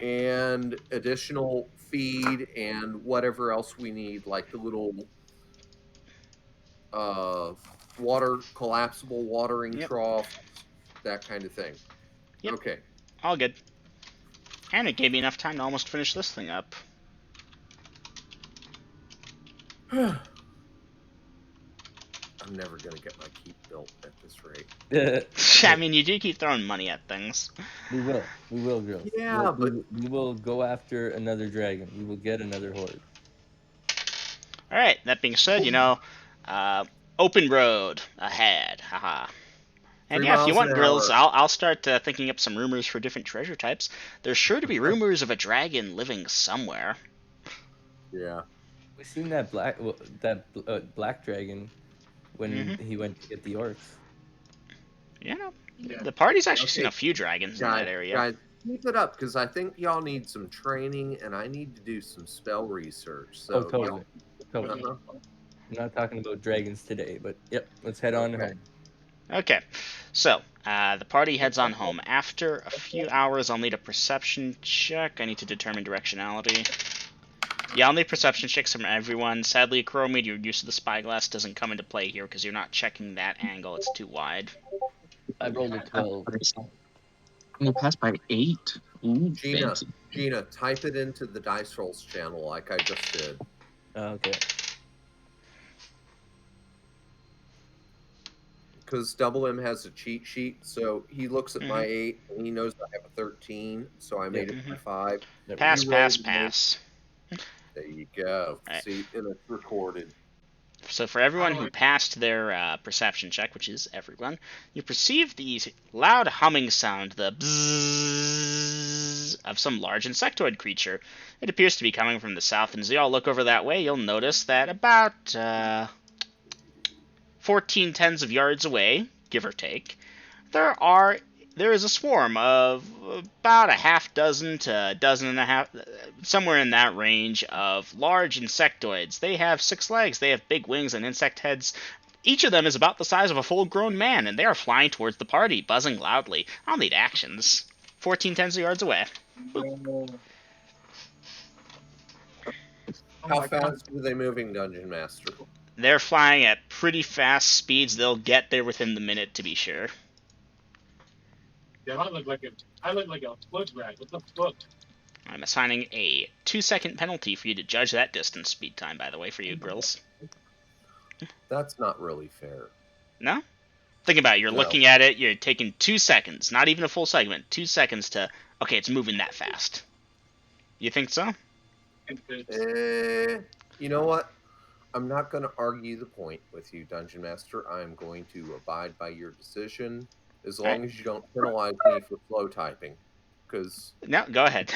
and additional feed and whatever else we need, like the little collapsible watering Yep. trough, that kind of thing. Yep. Okay. All good. And it gave me enough time to almost finish this thing up. I'm never going to get my keep built at this rate. I mean, you do keep throwing money at things. We will, girls. Yeah, we will go after another dragon. We will get another horde. Alright, that being said, open road ahead. Haha. And 3 yeah, if you miles want an grills, hour. I'll start thinking up some rumors for different treasure types. There's sure to be rumors of a dragon living somewhere. Yeah. We've seen that black dragon when he went to get the orcs. The party's actually Okay. seen a few dragons in that area. Guys, keep it up, because I think y'all need some training, and I need to do some spell research. So, Oh, totally. Totally. Uh-huh. I'm not talking about dragons today, but yep, let's head on Okay. home. Okay, so the party heads on home. After a few hours, I'll need a perception check. I need to determine directionality. Yeah, I'll need perception checks from everyone. Sadly, Ecroromede, your use of the spyglass doesn't come into play here because you're not checking that angle. It's too wide. I rolled a 12. And you passed by 8. Ooh, Gina, fancy. Gina, type it into the dice rolls channel like I just did. Okay. Because Double M has a cheat sheet, so he looks at my 8 and he knows I have a 13, so I made it my 5. There we Pass, You pass, rolled an 8. pass. There you go. Right. See, and it's recorded. So for everyone who passed their perception check, which is everyone, you perceive the loud humming sound, the bzzz of some large insectoid creature. It appears to be coming from the south, and as you all look over that way, you'll notice that about 14 tens of yards away, give or take, there is a swarm of about a half dozen to a dozen and a half, somewhere in that range, of large insectoids. They have 6 legs, they have big wings and insect heads. Each of them is about the size of a full-grown man, and they are flying towards the party, buzzing loudly. I'll need actions. 14 tens of yards away. How fast are they moving, Dungeon Master? They're flying at pretty fast speeds. They'll get there within the minute, to be sure. Yeah, I look like a foot rat. What the fuck? I'm assigning a 2-second penalty for you to judge that distance speed time, by the way, for you, Grills. That's not really fair. No? Think about it. You're No. looking at it. You're taking 2 seconds. Not even a full segment. 2 seconds to... Okay, it's moving that fast. You think so? You know what? I'm not going to argue the point with you, Dungeon Master. I'm going to abide by your decision as long as you don't penalize me for slow typing. Because... No, go ahead.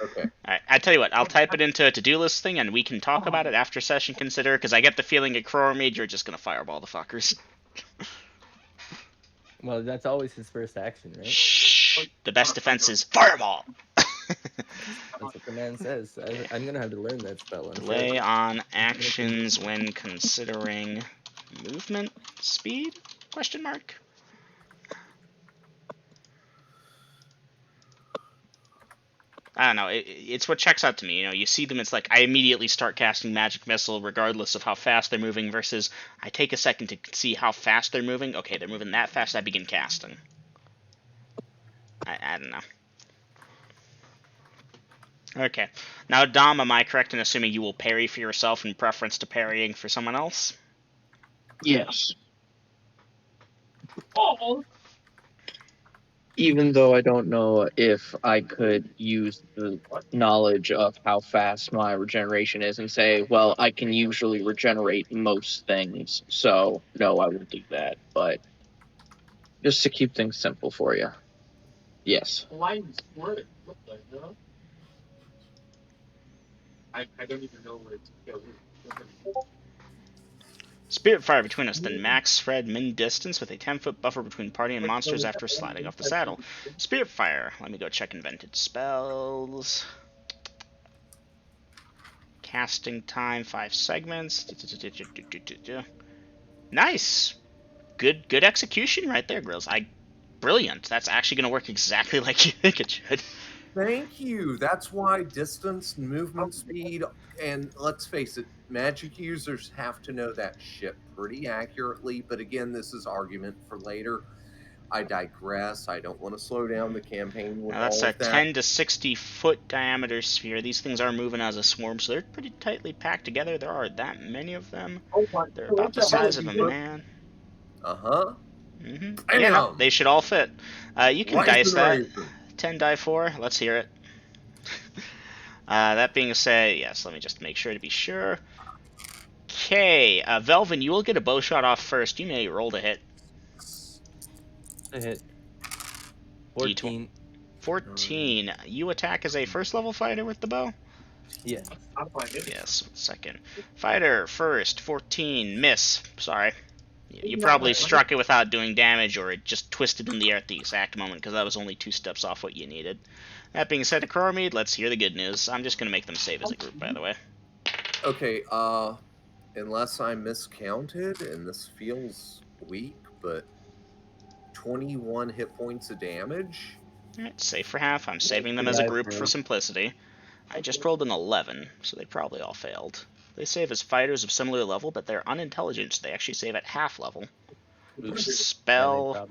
Okay. Alright, I tell you what. I'll type it into a to-do list thing, and we can talk about it after session consider, because I get the feeling at Ecroromede, you're just going to fireball the fuckers. Well, that's always his first action, right? Shh! The best defense is fireball! That's what the man says. I'm gonna have to learn that spell. I'm Delay sure. on actions when considering movement speed? Question mark. I don't know. It's what checks out to me. You know, you see them. It's like I immediately start casting magic missile, regardless of how fast they're moving. Versus I take a second to see how fast they're moving. Okay, they're moving that fast. I begin casting. I don't know. Okay. Now, Dom, am I correct in assuming you will parry for yourself in preference to parrying for someone else? Yes. Oh! Even though I don't know if I could use the knowledge of how fast my regeneration is and say, well, I can usually regenerate most things, so no, I won't do that. But just to keep things simple for you. Yes. Lines squirt. What the hell? I don't even know where to go. Spirit fire between us, then max spread min distance with a 10-foot buffer between party and monsters after sliding off the saddle. Spirit fire. Let me go check invented spells. Casting time 5 segments. Nice. Good execution right there, Grills. Brilliant. That's actually going to work exactly like you think it should. Thank you. That's why distance, movement speed, and let's face it, magic users have to know that shit pretty accurately. But again, this is argument for later. I digress. I don't want to slow down the campaign with Now that's all a of that. 10 to 60 foot diameter sphere. These things are moving as a swarm, so they're pretty tightly packed together. There are that many of them. They're about the size of a man. Uh-huh. Yeah, no, they should all fit. You can Right dice to the that. razor. 10 die 4. Let's hear it. That being said, yes, let me just make sure to be sure. Okay, Velvin, you will get a bow shot off first. You may roll to hit. I hit 14. 14. You attack as a first level fighter with the bow? Yes. I'm fine. Yes, second. Fighter, first, 14. Miss. Sorry. You probably struck it without doing damage, or it just twisted in the air at the exact moment, because that was only 2 steps off what you needed. That being said, Ecroromede, let's hear the good news. I'm just going to make them save as a group, by the way. Okay, unless I miscounted, and this feels weak, but 21 hit points of damage. Alright, save for half. I'm saving them as a group for simplicity. I just rolled an 11, so they probably all failed. They save as fighters of similar level, but they're unintelligent, so they actually save at half level. Spell.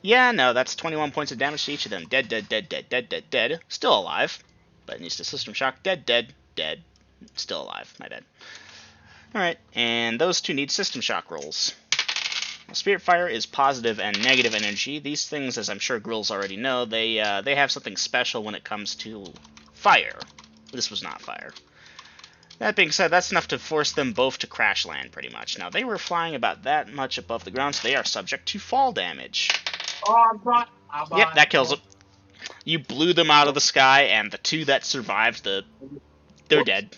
Yeah, no, that's 21 points of damage to each of them. Dead, dead, dead, dead, dead, dead, dead. Still alive, but it needs to system shock. Dead, dead, dead. Still alive. My bad. Alright, and those two need system shock rolls. Spirit Fire is positive and negative energy. These things, as I'm sure Grills already know, they have something special when it comes to fire. This was not fire. That being said, that's enough to force them both to crash land, pretty much. Now, they were flying about that much above the ground, so they are subject to fall damage. Yep, that kills them. You blew them out of the sky, and the two that survived, they're dead.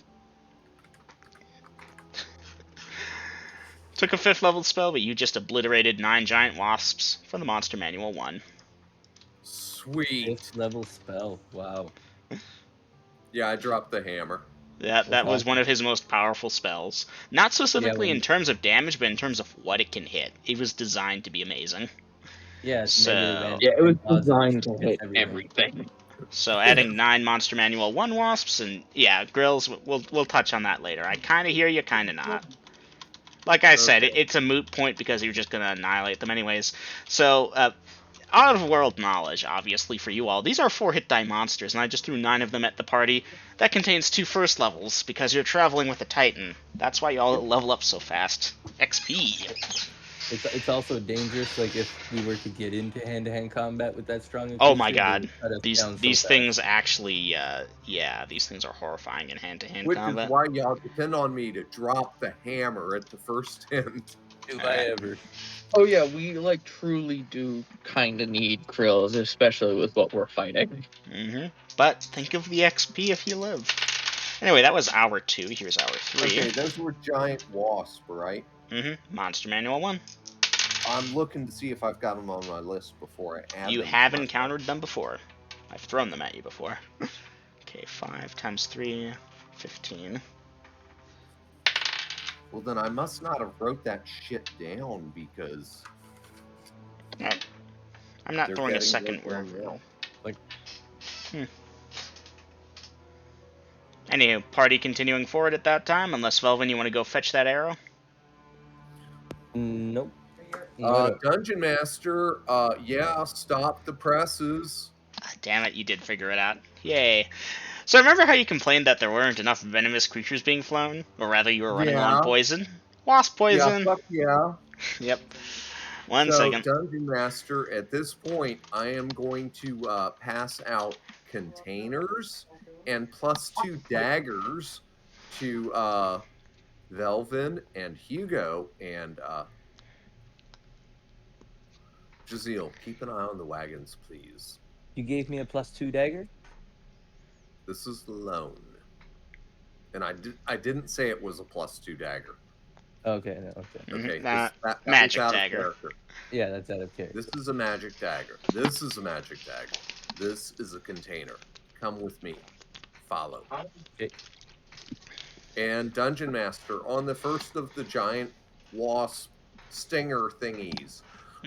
Took a 5th level spell, but you just obliterated 9 giant wasps from the Monster Manual 1. Sweet. 5th level spell. Wow. Yeah, I dropped the hammer. That was one of his most powerful spells. Not specifically in terms of damage, but in terms of what it can hit. It was designed to be amazing. Yeah, it was designed to hit everything. So adding 9 Monster Manual 1 wasps, and yeah, Grills, we'll touch on that later. I kind of hear you, kind of not. Like I said, it's a moot point because you're just going to annihilate them anyways. So, out-of-world knowledge, obviously, for you all. These are 4-hit die monsters, and I just threw 9 of them at the party. That contains 2 first levels, because you're traveling with a Titan. That's why y'all level up so fast. XP. It's also dangerous, like, if we were to get into hand-to-hand combat with that strong... Oh my god. These things actually, yeah, these things are horrifying in hand-to-hand combat. Which is why y'all depend on me to drop the hammer at the first hint. Do I ever. Oh yeah, we like truly do kind of need Krills, especially with what we're fighting. But think of the XP if you live. Anyway, that was hour 2. Here's hour 3. Okay, those were giant wasps, right? Monster Manual 1. I'm looking to see if I've got them on my list before I add them. You have encountered them before. I've thrown them at you before. Okay, 5 times 3, 15. Well, then I must not have wrote that shit down because... I'm not throwing a second word. Like... Anywho, party continuing forward at that time, unless, Velvin, you want to go fetch that arrow? Nope. Dungeon Master, yeah, stop the presses. Damn it, you did figure it out. Yay. So remember how you complained that there weren't enough venomous creatures being flown? Or rather, you were running on poison? Wasp poison! Yeah, fuck yeah. Yep. One second. Dungeon Master, at this point, I am going to pass out containers and +2 daggers to Velvin and Hugo and Jazeel. Keep an eye on the wagons, please. You gave me a +2 dagger? This is the loan. And I didn't say it was a +2 dagger. Okay, no, okay. Okay, that magic dagger. Yeah, that's out of character. This is a magic dagger. This is a magic dagger. This is a container. Come with me. Follow. Okay. And Dungeon Master, on the first of the giant wasp stinger thingies,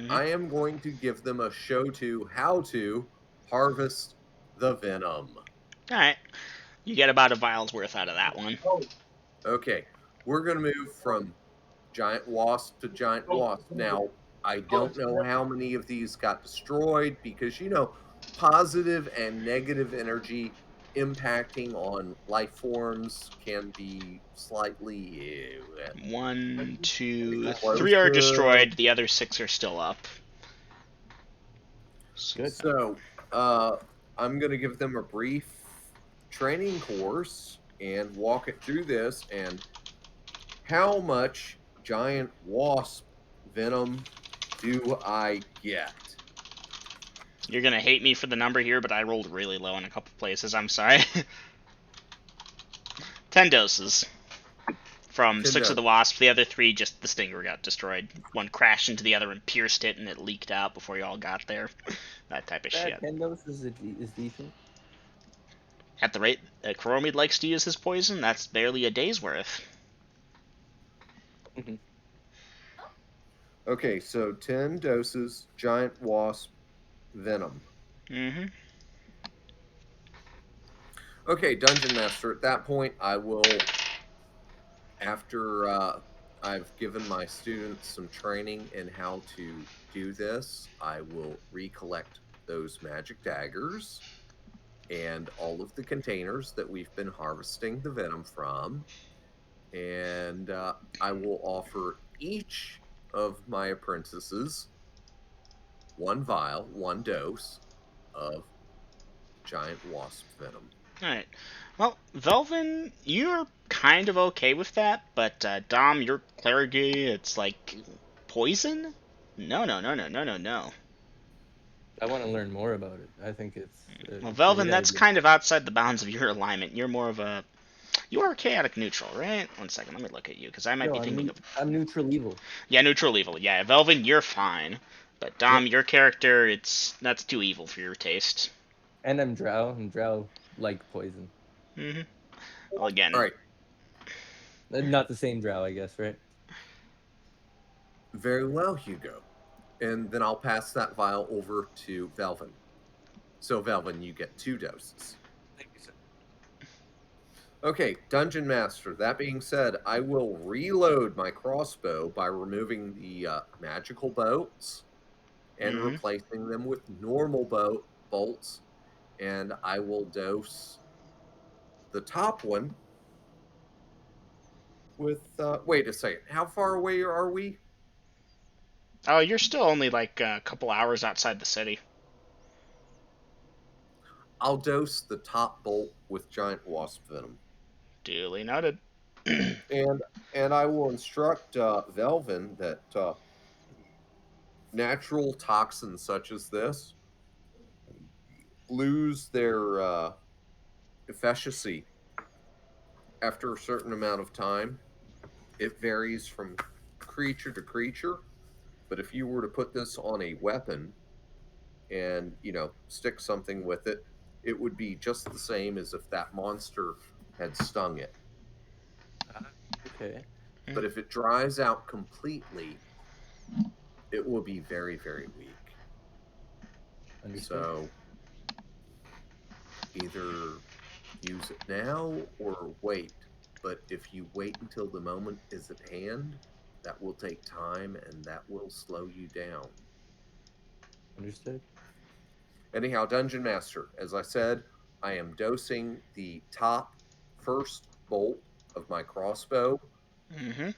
I am going to give them a show to how to harvest the venom. Alright. You get about a vial's worth out of that one. Okay. We're going to move from giant wasp to giant wasp. Now, I don't know how many of these got destroyed because, you know, positive and negative energy impacting on life forms can be slightly... 1, 2, 3 are destroyed. The other 6 are still up. Good. So, I'm going to give them a brief training course and walk it through this and how much giant wasp venom do I get? You're gonna hate me for the number here, but I rolled really low in a couple places. I'm sorry. 10 doses. From 6 of the wasp, the other 3, just the stinger got destroyed. One crashed into the other and pierced it, and it leaked out before you all got there. That type of shit. 10 doses is decent. At the rate Ecroromede likes to use his poison, that's barely a day's worth. Okay, so 10 doses, giant wasp venom. Mm-hmm. Okay, Dungeon Master, at that point, I will, after I've given my students some training in how to do this, I will recollect those magic daggers and all of the containers that we've been harvesting the venom from. And I will offer each of my apprentices one vial, one dose of giant wasp venom. Alright. Well, Velvin, you're kind of okay with that, but Dom, you're clergy, it's like poison? No, no, no, no, no, no, no. I want to learn more about it. I think it's a Well, great Velvin, that's idea. kind of outside the bounds of your alignment. You're more of a. You are chaotic neutral, right? One second, let me look at you, because I might No, be thinking of. I'm neutral evil. Yeah, neutral evil. Yeah, Velvin, you're fine. But Dom, Yep. your character, that's too evil for your taste. And I'm drow, and drow like poison. Hmm. Well, All again, right, Not the same drow, I guess, right? very well, Hugo. And then I'll pass that vial over to Velvin. So, Velvin, you get 2 doses. Thank you, sir. Okay, Dungeon Master. That being said, I will reload my crossbow by removing the magical bolts and hmm replacing them with normal bolts. And I will dose the top one with. Wait a second. How far away are we? Oh, you're still only like a couple hours outside the city. I'll dose the top bolt with giant wasp venom. Duly noted. And I will instruct Velvin that natural toxins such as this lose their efficacy after a certain amount of time. It varies from creature to creature, but if you were to put this on a weapon and, stick something with it, it would be just the same as if that monster had stung it. Okay, But if it dries out completely, it will be very, very weak. understood. So either use it now or wait. But if you wait until the moment is at hand, that will take time and that will slow you down. Understood. Anyhow, Dungeon Master, as I said, I am dosing the top first bolt of my crossbow, hmm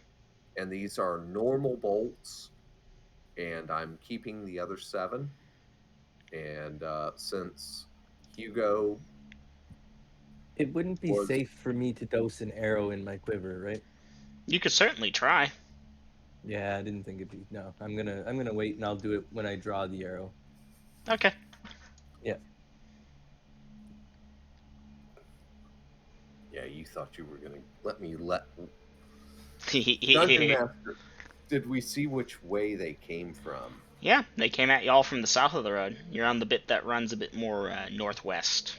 and these are normal bolts, and I'm keeping the other 7. And since Hugo It wouldn't be was safe for me to dose an arrow in my quiver, right? You could certainly try. Yeah, I didn't think it'd be. No, I'm gonna wait, and I'll do it when I draw the arrow. Okay. Yeah. yeah, you thought you were going to let Dungeon Master, did we see which way they came from? Yeah, they came at y'all from the south of the road. You're on the bit that runs a bit more northwest.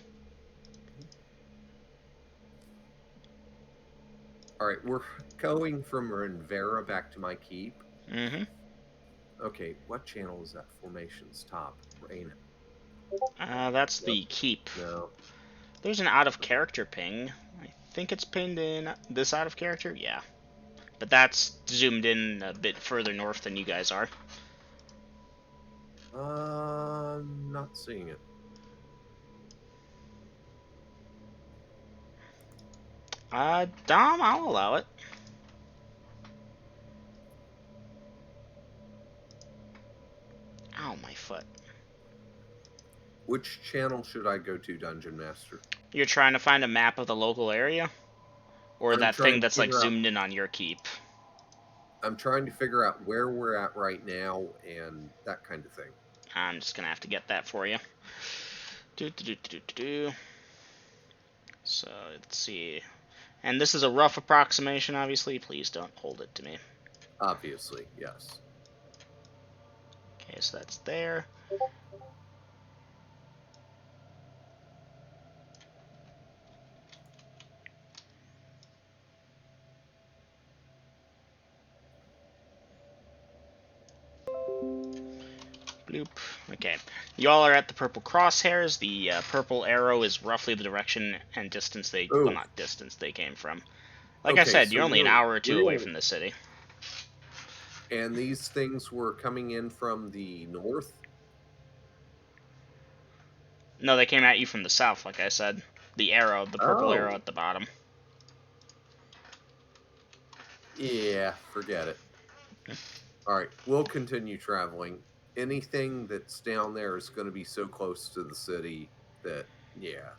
All right, we're going from Renvera back to my keep. hmm Okay, what channel is that? Formation's top. Rain. That's Yep. the keep. No. There's an out of character ping. I think it's pinned in this out of character. Yeah, but that's zoomed in a bit further north than you guys are. Not seeing it. Dom, I'll allow it. Ow, my foot. Which channel should I go to, Dungeon Master? You're trying to find a map of the local area? Or I'm that trying thing to that's like figure out. zoomed in on your keep? I'm trying to figure out where we're at right now and that kind of thing. I'm just gonna have to get that for you. Do do do do do do. So let's see. And this is a rough approximation, obviously. Please don't hold it to me. Obviously, yes. Okay, so that's there. Bloop. Okay. You all are at the purple crosshairs. The purple arrow is roughly the direction and distance they... Well, Oh, not distance they came from. Like I okay. said, So you're only an hour or two away we're- from the city. And these things were coming in from the north. No, they came at you from the south, like I said. The arrow, the purple arrow Oh, at the bottom. yeah. Forget it. All right, we'll continue traveling. Anything that's down there is going to be so close to the city that, yeah,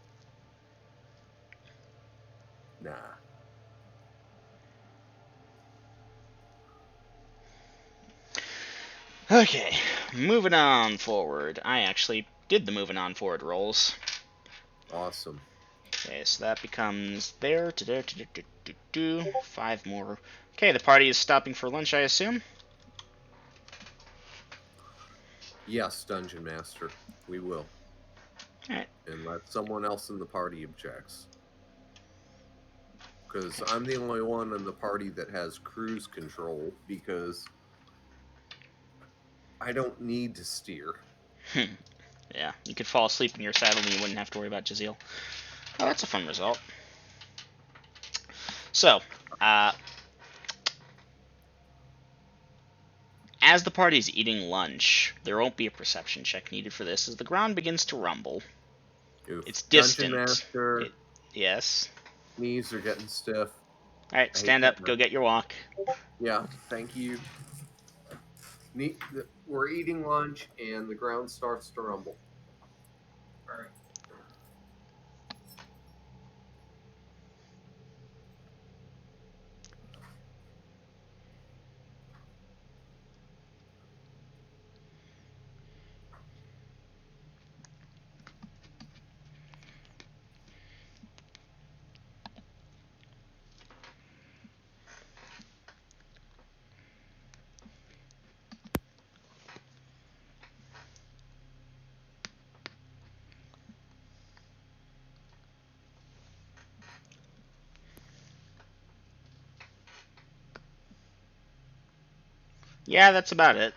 nah. Okay, moving on forward. I actually did the moving on forward rolls. Awesome. Okay, so that becomes there, to there, to do. 5 more. Okay, the party is stopping for lunch, I assume? Yes, Dungeon Master, we will. Alright. Unless someone else in the party objects. Because I'm the only one in the party that has cruise control, because I don't need to steer. Yeah, you could fall asleep in your saddle and you wouldn't have to worry about Jaziel. Oh, that's a fun result. So, as the party is eating lunch, there won't be a perception check needed for this, as the ground begins to rumble. Oof. It's Dungeon distant. Master, Yes. knees are getting stiff. Alright, I hate stand up, getting go up. get your walk. Yeah, thank you. We're eating lunch, and the ground starts to rumble. All right. Yeah, that's about it.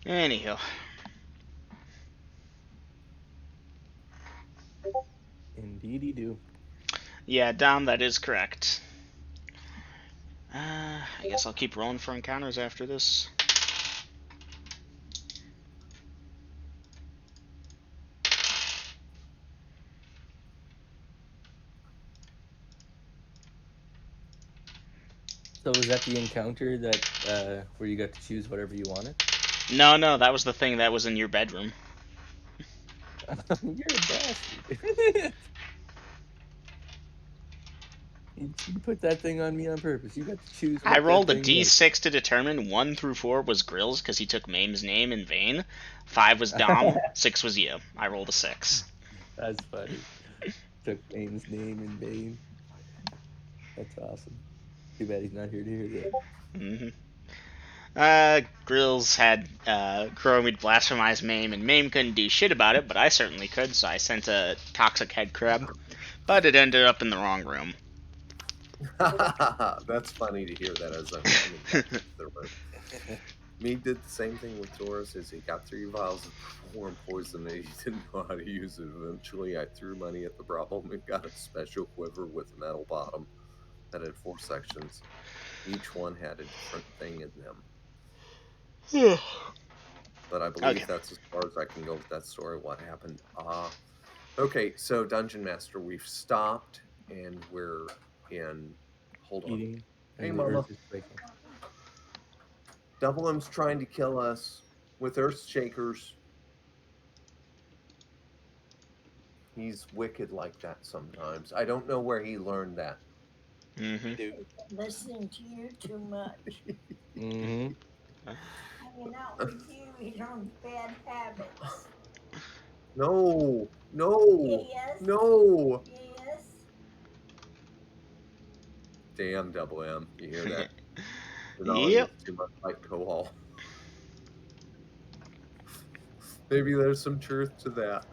Anyhow. Indeedy do. Yeah, Dom, that is correct. I guess I'll keep rolling for encounters after this. So was that the encounter that where you got to choose whatever you wanted? No, that was the thing that was in your bedroom. You're a bastard. You put that thing on me on purpose. You got to choose I what that rolled a thing was. d6 to determine 1 through 4 was Grills because he took Mame's name in vain. 5 was Dom. 6 was you. I rolled a 6. That's funny. Took Maine's name in vain. That's awesome. Too bad he's not here to hear that. Grills had Ecroromede blasphemize Mame, and Mame couldn't do shit about it, but I certainly could, so I sent a toxic head crab. But it ended up in the wrong room. That's funny to hear that as I'm coming back into the room. Me did the same thing with Doris as he got 3 vials of warm poison and he didn't know how to use it. Eventually, I threw money at the problem and got a special quiver with a metal bottom that had 4 sections. Each one had a different thing in them. But I believe that's as far as I can go with that story. What happened? Okay, so Dungeon Master, we've stopped and we're in. Hold on. Eating. Hey, And the Mama. earth is breaking. Double M's trying to kill us with earth shakers. He's wicked like that sometimes. I don't know where he learned that. Mm-hmm. Listening to you too much. Mm-hmm. Hanging out with you, he learns bad habits. No, no, Yes. no. Yes. Damn, Double M. You hear that? Denali is Yep. too much like Kohal. Maybe there's some truth to that.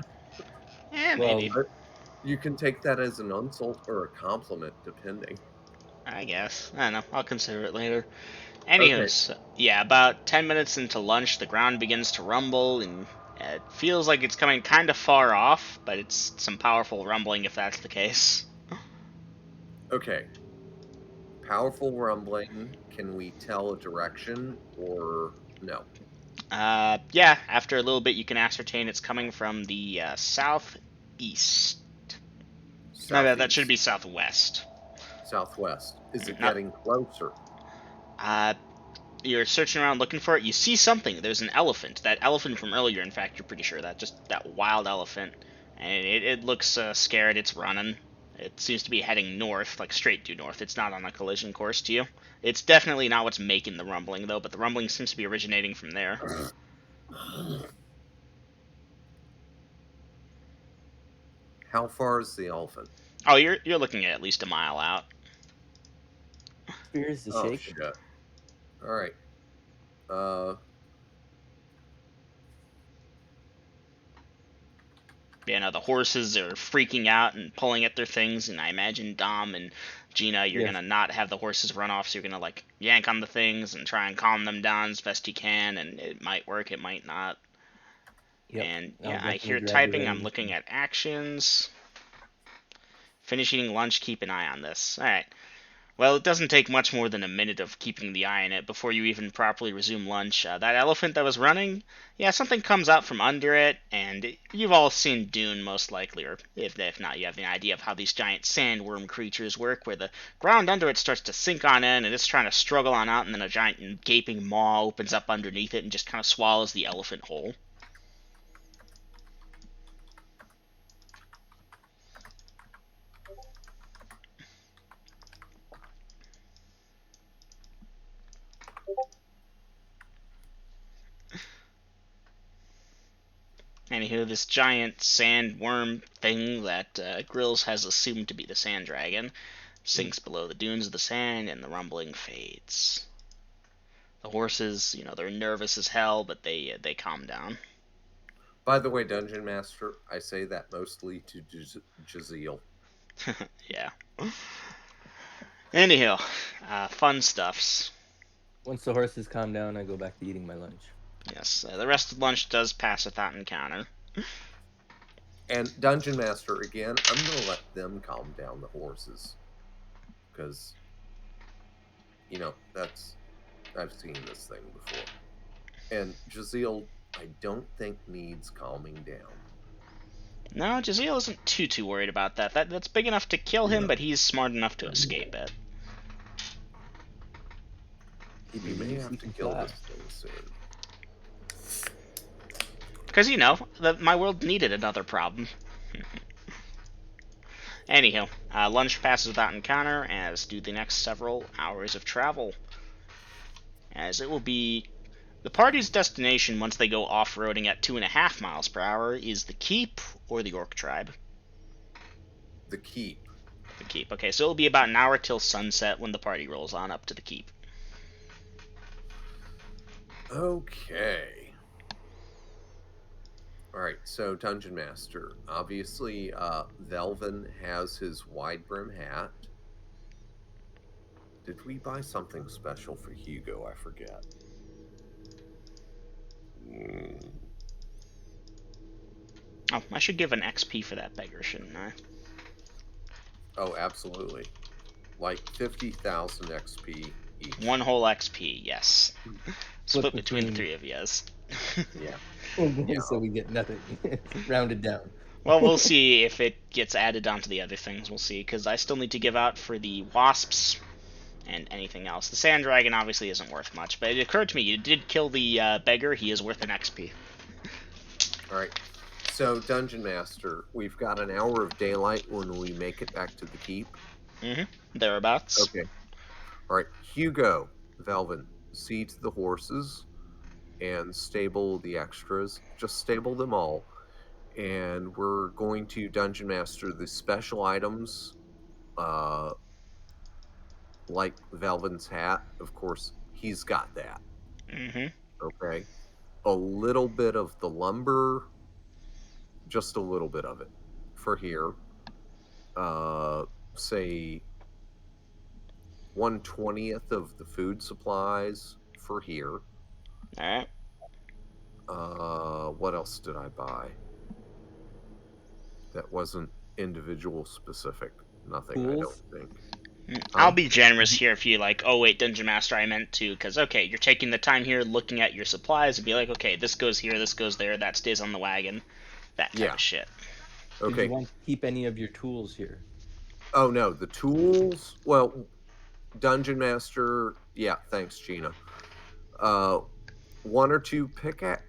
Maybe. But you can take that as an insult or a compliment, depending. I guess. I don't know. I'll consider it later. Anywho, Okay, so, yeah, about 10 minutes into lunch, the ground begins to rumble, and it feels like it's coming kind of far off, but it's some powerful rumbling if that's the case. okay. Powerful rumbling. Can we tell a direction or no? Yeah, after a little bit, you can ascertain it's coming from the southeast. My bad, that should Southeast, be southwest. southwest. Is it No, getting closer? uh, you're searching around looking for it. You see something. There's an elephant. That elephant from earlier, in fact, you're pretty sure that just that wild elephant, and it looks scared. It's running. It seems to be heading north, like straight due north. It's not on a collision course to you. It's definitely not what's making the rumbling though, but the rumbling seems to be originating from there. How far is the elephant? Oh, you're looking at least a mile out. Spears the Oh shake. shit. All right. Uh, You know, the horses are freaking out and pulling at their things, and I imagine Dom and Gina, you're Yes. gonna not have the horses run off, so you're gonna like yank on the things and try and calm them down as best you can, and it might work, it might not. Yep. And I'll yeah, I definitely hear grab the typing. I'm reins. looking at actions. Finish eating lunch. Keep an eye on this. All right. Well, it doesn't take much more than a minute of keeping the eye on it before you even properly resume lunch. That elephant that was running, yeah, something comes out from under it, and you've all seen Dune most likely, or if not, you have an idea of how these giant sandworm creatures work, where the ground under it starts to sink on in, and it's trying to struggle on out, and then a giant gaping maw opens up underneath it and just kind of swallows the elephant whole. Anywho, this giant sandworm thing that Grills has assumed to be the sand dragon sinks below the dunes of the sand, and the rumbling fades. The horses, they're nervous as hell, but they calm down. by the way, Dungeon Master, I say that mostly to Jaziel. Yeah. Anyhow, fun stuffs. Once the horses calm down, I go back to eating my lunch. Yes, the rest of lunch does pass without encounter. And Dungeon Master, again, I'm going to let them calm down the horses. Because, I've seen this thing before. And Jaziel, I don't think needs calming down. No, Jaziel isn't too worried about that. That's big enough to kill him, No. but he's smart enough to escape it. We may have to kill this thing soon. Because, my world needed another problem. Anyhow, lunch passes without encounter, as do the next several hours of travel. As it will be. The party's destination once they go off-roading at 2.5 miles per hour is the Keep or the Orc Tribe. The keep. The Keep. Okay, so it'll be about an hour till sunset when the party rolls on up to the Keep. Okay. All right, so Dungeon Master. Obviously, Velvin has his wide brim hat. Did we buy something special for Hugo? I forget. Oh, I should give an XP for that beggar, shouldn't I? Oh, absolutely. Like 50,000 XP each. One whole XP, yes. Split between the between- three of yous. Yeah. So we get nothing. Rounded down. Well, we'll see if it gets added onto the other things. We'll see, because I still need to give out for the wasps and anything else. The sand dragon obviously isn't worth much, but it occurred to me you did kill the beggar. He is worth an XP. All right. So, Dungeon Master, we've got an hour of daylight when we make it back to the keep. Thereabouts. Okay. All right. Hugo, Velvin, see to the horses and stable the extras. Just stable them all. And we're going to Dungeon Master the special items, like Velvin's hat. Of course, he's got that. Mm-hmm. Okay. A little bit of the lumber, just a little bit of it for here. Say 1/20th of the food supplies for here. All right. What else did I buy? That wasn't individual specific. Nothing, I don't Tools? think. I'll Huh? be generous here if you like. Oh wait, Dungeon Master, I meant to, because okay, you're taking the time here, looking at your supplies, and be like, okay, this goes here, this goes there, that stays on the wagon, that type Yeah. of shit. Did Okay. you want to keep any of your tools here? Oh no, the tools. Well, Dungeon Master. Yeah, thanks, Gina. One or two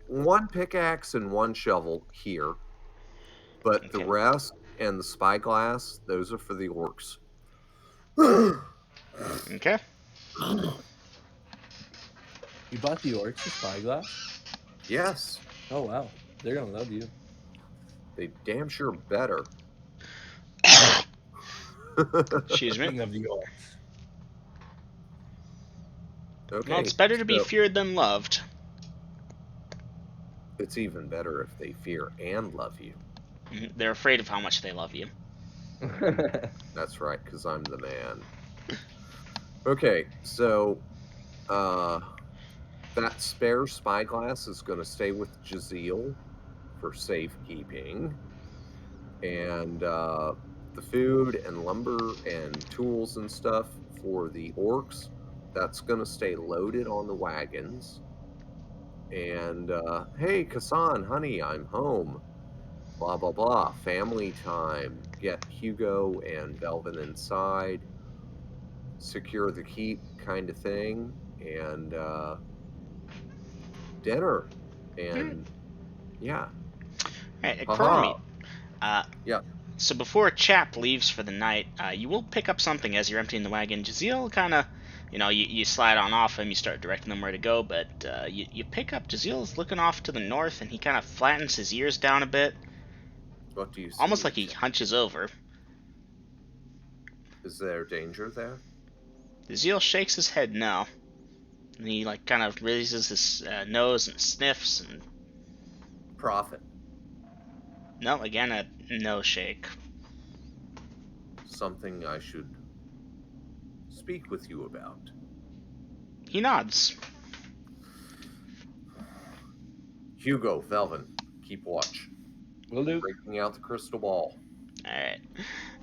one pickaxe and one shovel here, but the Okay. rest and the spyglass, those are for the orcs. Okay. You bought the orcs a spyglass? Yes, Oh wow, they're gonna love you. they damn sure better. Excuse me. Speaking of the orcs, Okay, Well, it's better to be so feared than loved. it's even better if they fear and love you. They're afraid of how much they love you. That's right, because I'm the man. Okay, so that spare spyglass is going to stay with Jazeel for safekeeping. And the food and lumber and tools and stuff for the orcs, that's going to stay loaded on the wagons. And hey, Kasan, honey, I'm home. Blah, blah, blah. Family time. Get Hugo and Velvin inside. Secure the keep kind of thing. And dinner. And yeah. Alright, Haha. Ecroromede. Yeah. So before Chap leaves for the night, you will pick up something as you're emptying the wagon. Jazeel kind of, you slide on off him, you start directing them where to go, but you pick up, Jazeel's looking off to the north, and he kind of flattens his ears down a bit, What do you see? almost like he hunches over. Is there danger there? Jaziel shakes his head no. And he kind of raises his nose and sniffs, and Profit. no, again a no shake. Something I should speak with you about. He nods. Hugo, Velvin, keep watch. will do. Breaking out the crystal ball. Alright.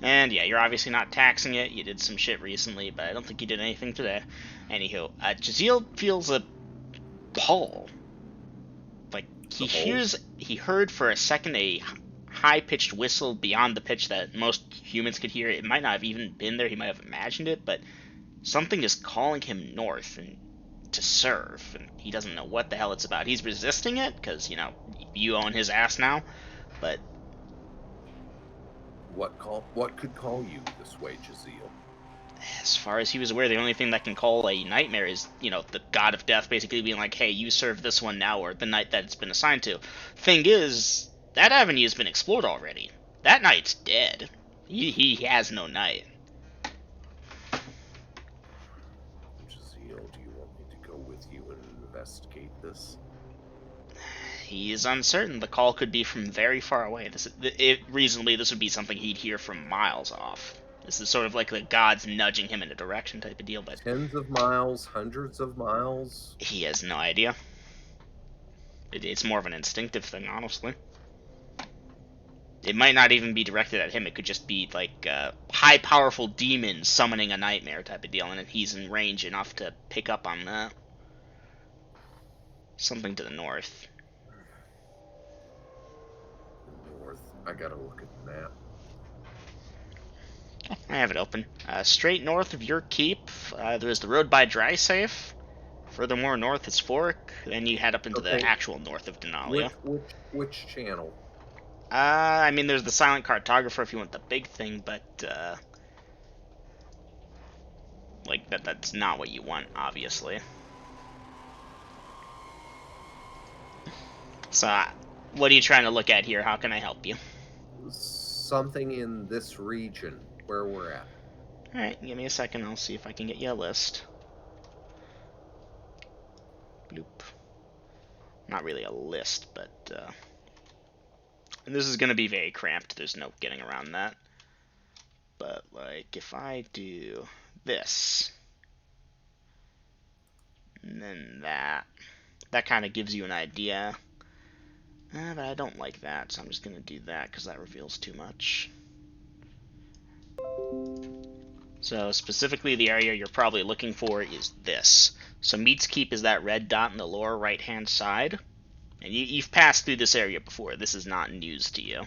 And yeah, you're obviously not taxing it. You did some shit recently, but I don't think you did anything today. Anywho, Jaziel feels a pull. Like, he heard for a second a high-pitched whistle beyond the pitch that most humans could hear. It might not have even been there, he might have imagined it, but something is calling him north and to serve, and he doesn't know what the hell it's about. He's resisting it, because, you own his ass now, but What could call you this way, Jazeel? as far as he was aware, the only thing that can call a nightmare is, the god of death basically being like, hey, you serve this one now, or the night that it's been assigned to. Thing is, that avenue has been explored already. That knight's dead. He has no knight. Jazeel, do you want me to go with you and investigate this? He is uncertain. The call could be from very far away. Reasonably, this would be something he'd hear from miles off. This is sort of like the gods nudging him in a direction type of deal, but Tens of miles, hundreds of miles? he has no idea. It's more of an instinctive thing, honestly. It might not even be directed at him. It could just be like high, powerful demons summoning a nightmare type of deal, and he's in range enough to pick up on that. Something to the north. North. I gotta look at the map. I have it open. Straight north of your keep, there's the road by Drysafe. Furthermore, north is Fork. Then you head up into the actual north of Denalia. Which channel? I mean, there's the silent cartographer if you want the big thing, but that's not what you want, obviously. So What are you trying to look at here? How can I help you? Something in this region where we're at. Alright, give me a second. I'll see if I can get you a list. Bloop. Not really a list, but and this is going to be very cramped. There's no getting around that. But, like, if I do this, and then that kind of gives you an idea. But I don't like that, so I'm just going to do that because that reveals too much. So specifically the area you're probably looking for is this. So Meat's Keep is that red dot in the lower right hand side. And you've passed through this area before. This is not news to you.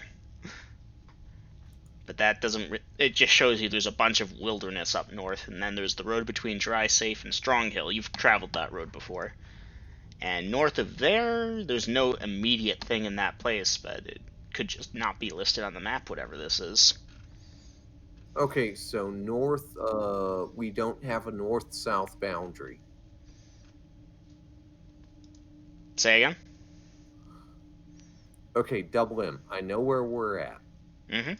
But that doesn't... It just shows you there's a bunch of wilderness up north. And then there's the road between Dry Safe and Stronghill. You've traveled that road before. And north of there, there's no immediate thing in that place. But it could just not be listed on the map, whatever this is. Okay, so north, we don't have a north-south boundary. Say again? Okay, double M. I know where we're at. Mm-hmm.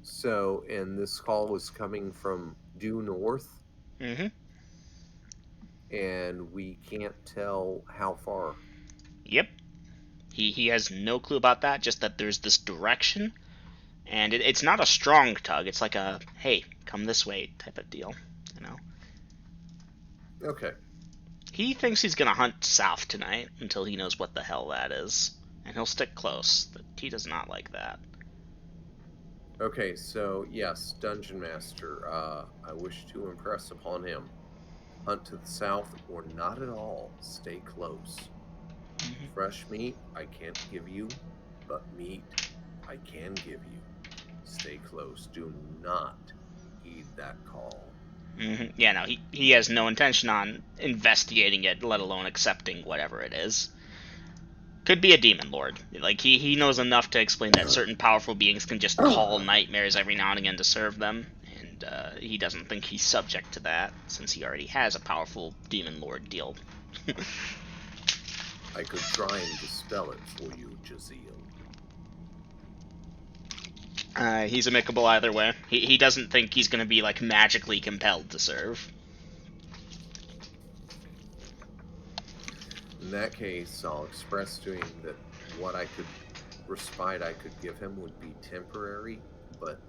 So, and this call is coming from due north, Mm-hmm. and we can't tell how far. Yep. He has no clue about that, just that there's this direction. And it's not a strong tug. It's like a, hey, come this way type of deal, you know? Okay. He thinks he's going to hunt south tonight until he knows what the hell that is. And he'll stick close. But he does not like that. Okay, so yes, Dungeon Master, I wish to impress upon him. Hunt to the south or not at all. Stay close. Mm-hmm. Fresh meat, I can't give you, but meat, I can give you. Stay close. Do not heed that call. Mm-hmm. Yeah, no, he has no intention on investigating it, let alone accepting whatever it is. Could be a demon lord. Like, he knows enough to explain that certain powerful beings can just call nightmares every now and again to serve them. And he doesn't think he's subject to that, since he already has a powerful demon lord deal. I could try and dispel it for you, Jaziel. He's amicable either way. He doesn't think he's going to be, like, magically compelled to serve. In that case, I'll express to him that what respite I could give him would be temporary, but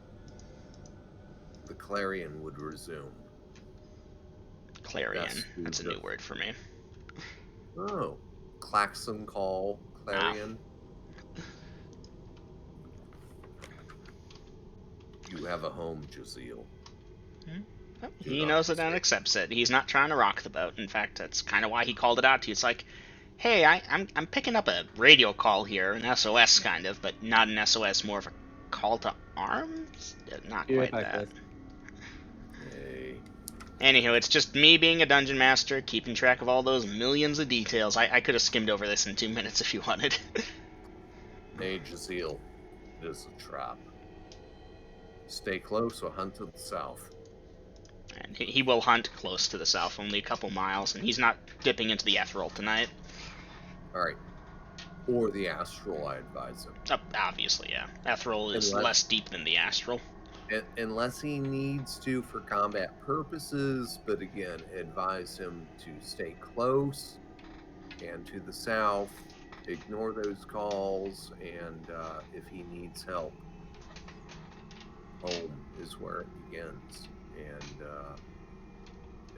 the clarion would resume. Clarion. That's a new word for me. Oh, klaxon call, clarion. You have a home, Jaziel. He knows it and accepts it. He's not trying to rock the boat. In fact, that's kind of why he called it out to you. It's like, hey, I'm picking up a radio call here, an SOS kind of, but not an SOS, more of a call to arms? Not quite that. Hey. Anywho, it's just me being a dungeon master, keeping track of all those millions of details. I could have skimmed over this in 2 minutes if you wanted. Hey, Jaziel, it is a trap. Stay close or hunt to the south. And he will hunt close to the south, only a couple miles, and he's not dipping into the ethereal tonight. Alright. Or the astral, I advise him. Obviously, yeah. Ethereal is less deep than the astral. Unless he needs to for combat purposes, but again, advise him to stay close and to the south, ignore those calls, and if he needs help, home is where it begins. And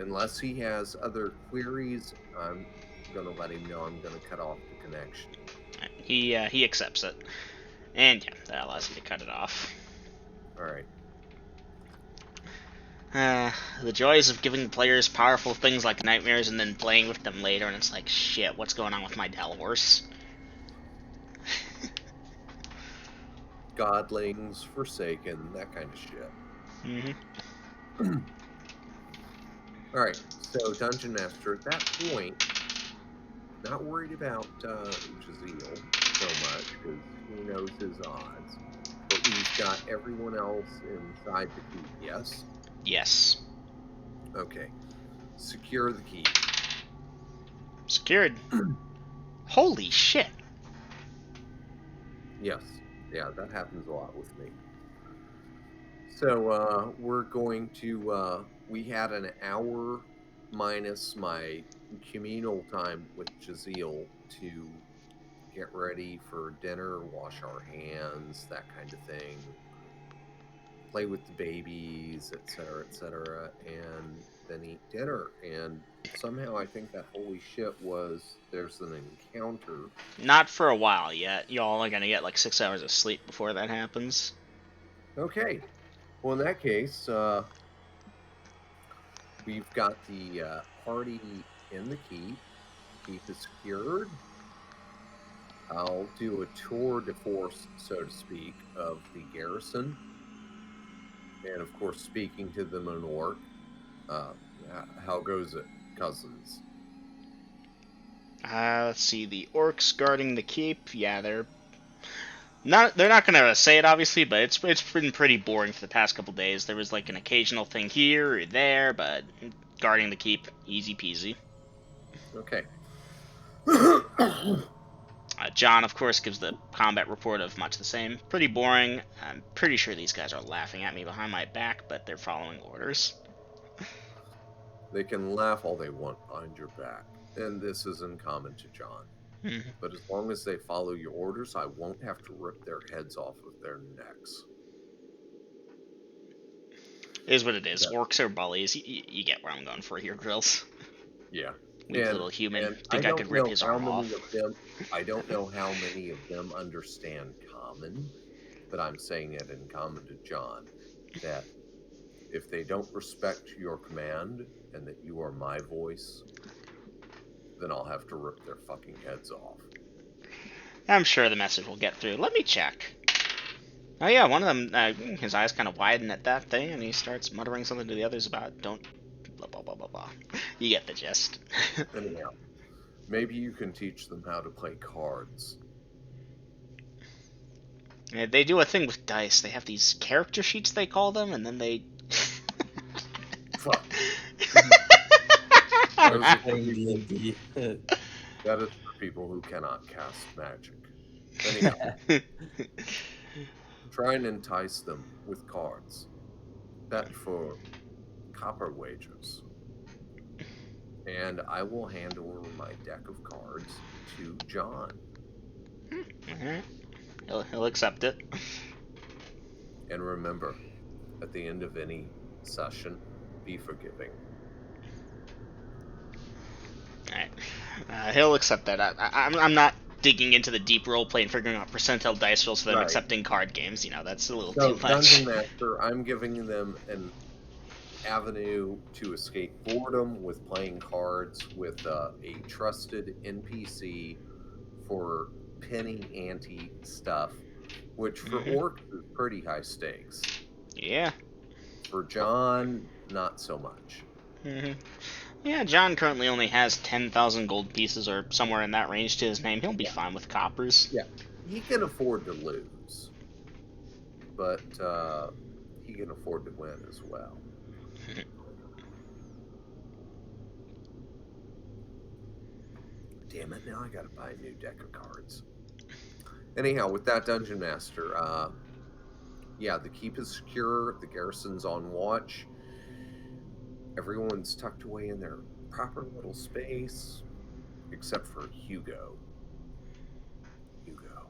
unless he has other queries, I'm going to let him know I'm going to cut off the connection. He accepts it. And yeah, that allows you to cut it off. Alright. The joys of giving players powerful things like nightmares and then playing with them later, and it's like, shit, what's going on with my Dell horse? Godlings, Forsaken, that kind of shit. Mm-hmm. Alright, so Dungeon Master, at that point, not worried about Jaziel so much, because he knows his odds. But we've got everyone else inside the keep, yes? Yes. Okay. Secure the keep. Secured. Holy shit. Yes. Yeah, that happens a lot with me. So we're going to. We had an hour minus my communal time with Jazeel to get ready for dinner, wash our hands, that kind of thing, play with the babies, etc., and then eat dinner. And somehow I think that holy shit was there's an encounter. Not for a while yet. Y'all are gonna get like 6 hours of sleep before that happens. Okay. Well, in that case, we've got the party in the keep. The keep is secured. I'll do a tour de force, so to speak, of the garrison. And of course, speaking to them in orc. Uh, how goes it, cousins? Let's see, the orcs guarding the keep. Yeah, they're not gonna say it obviously, but it's been pretty boring for the past couple days. There was like an occasional thing here or there, but guarding the keep, easy peasy. Okay. John, of course, gives the combat report of much the same. Pretty boring. I'm pretty sure these guys are laughing at me behind my back, but they're following orders. They can laugh all they want behind your back, and this is in common to John. Mhm. But as long as they follow your orders, I won't have to rip their heads off of their necks. It is what it is. Yeah. Orcs are bullies. You get where I'm going for here, Grills. Yeah. Weak little human. And Think I could don't rip know his how arm many off. of them. I don't know how many of them understand common, but I'm saying it in common to John that if they don't respect your command and that you are my voice, then I'll have to rip their fucking heads off. I'm sure the message will get through. Let me check. Oh yeah, one of them, his eyes kind of widen at that thing, and he starts muttering something to the others about don't blah blah blah blah blah. You get the gist. Anyhow, maybe you can teach them how to play cards. Yeah, they do a thing with dice. They have these character sheets, they call them, and then they. Fuck. Or Those are playing people- D&D. That is for people who cannot cast magic. Anyhow, try and entice them with cards. Bet for copper wagers. And I will hand over my deck of cards to John. Alright. He'll accept it. And remember, at the end of any session, be forgiving. Alright. He'll accept that. I'm not digging into the deep role play and figuring out percentile dice rolls for them Right. accepting card games. You know, that's a little So, too much. Dungeon Master, I'm giving them an avenue to escape boredom with playing cards with a trusted NPC for penny ante stuff, which for orcs is pretty high stakes. Yeah. For John, not so much. Yeah, John currently only has 10,000 gold pieces or somewhere in that range to his name. He'll be fine with coppers. Yeah, he can afford to lose, but he can afford to win as well. Damn it, now I gotta buy a new deck of cards. Anyhow, with that, Dungeon Master, yeah, the keep is secure, the garrison's on watch, everyone's tucked away in their proper little space, except for Hugo. Hugo,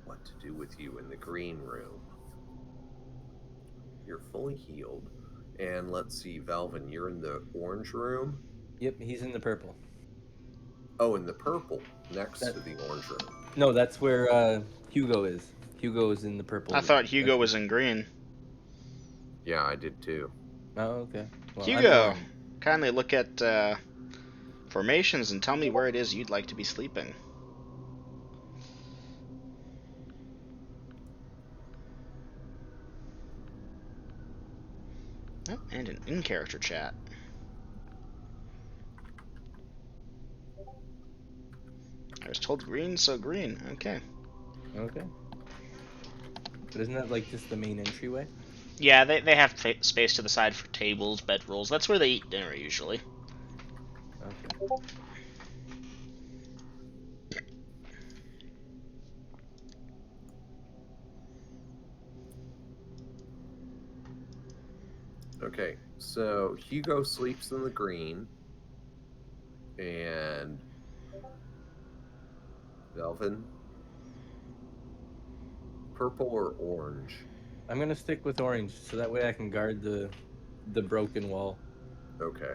what to do with you in the green room? You're fully healed. And let's see, Velvin, you're in the orange room? Yep, he's in the purple. Oh, in the purple, next to the orange room. No, that's where Hugo is. Hugo is in the purple. I thought room. Hugo That's was in green. Yeah, I did too. Oh, okay. Well, I'm Hugo, orange. kindly look at formations and tell me where it is you'd like to be sleeping. Oh, and an in-character chat. I was told green, so green. Okay. Okay. But isn't that like just the main entryway? Yeah, they have space to the side for tables, bedrolls. That's where they eat dinner usually. Okay. Okay, so Hugo sleeps in the green, and Velvin, purple or orange? I'm gonna stick with orange, so that way I can guard the broken wall. Okay.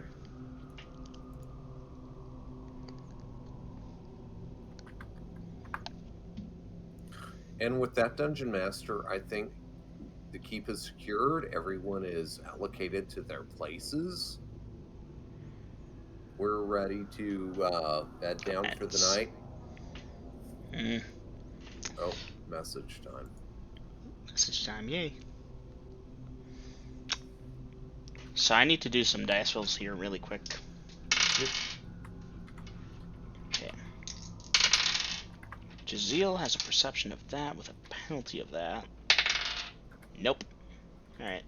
And with that dungeon master, I think the keep is secured. Everyone is allocated to their places. We're ready to bed down for the That's- night. Mm, Oh, message time. message time, yay. So I need to do some dice rolls here really quick. Yep. Okay. Jaziel has a perception of that with a penalty of that. Nope. Alright.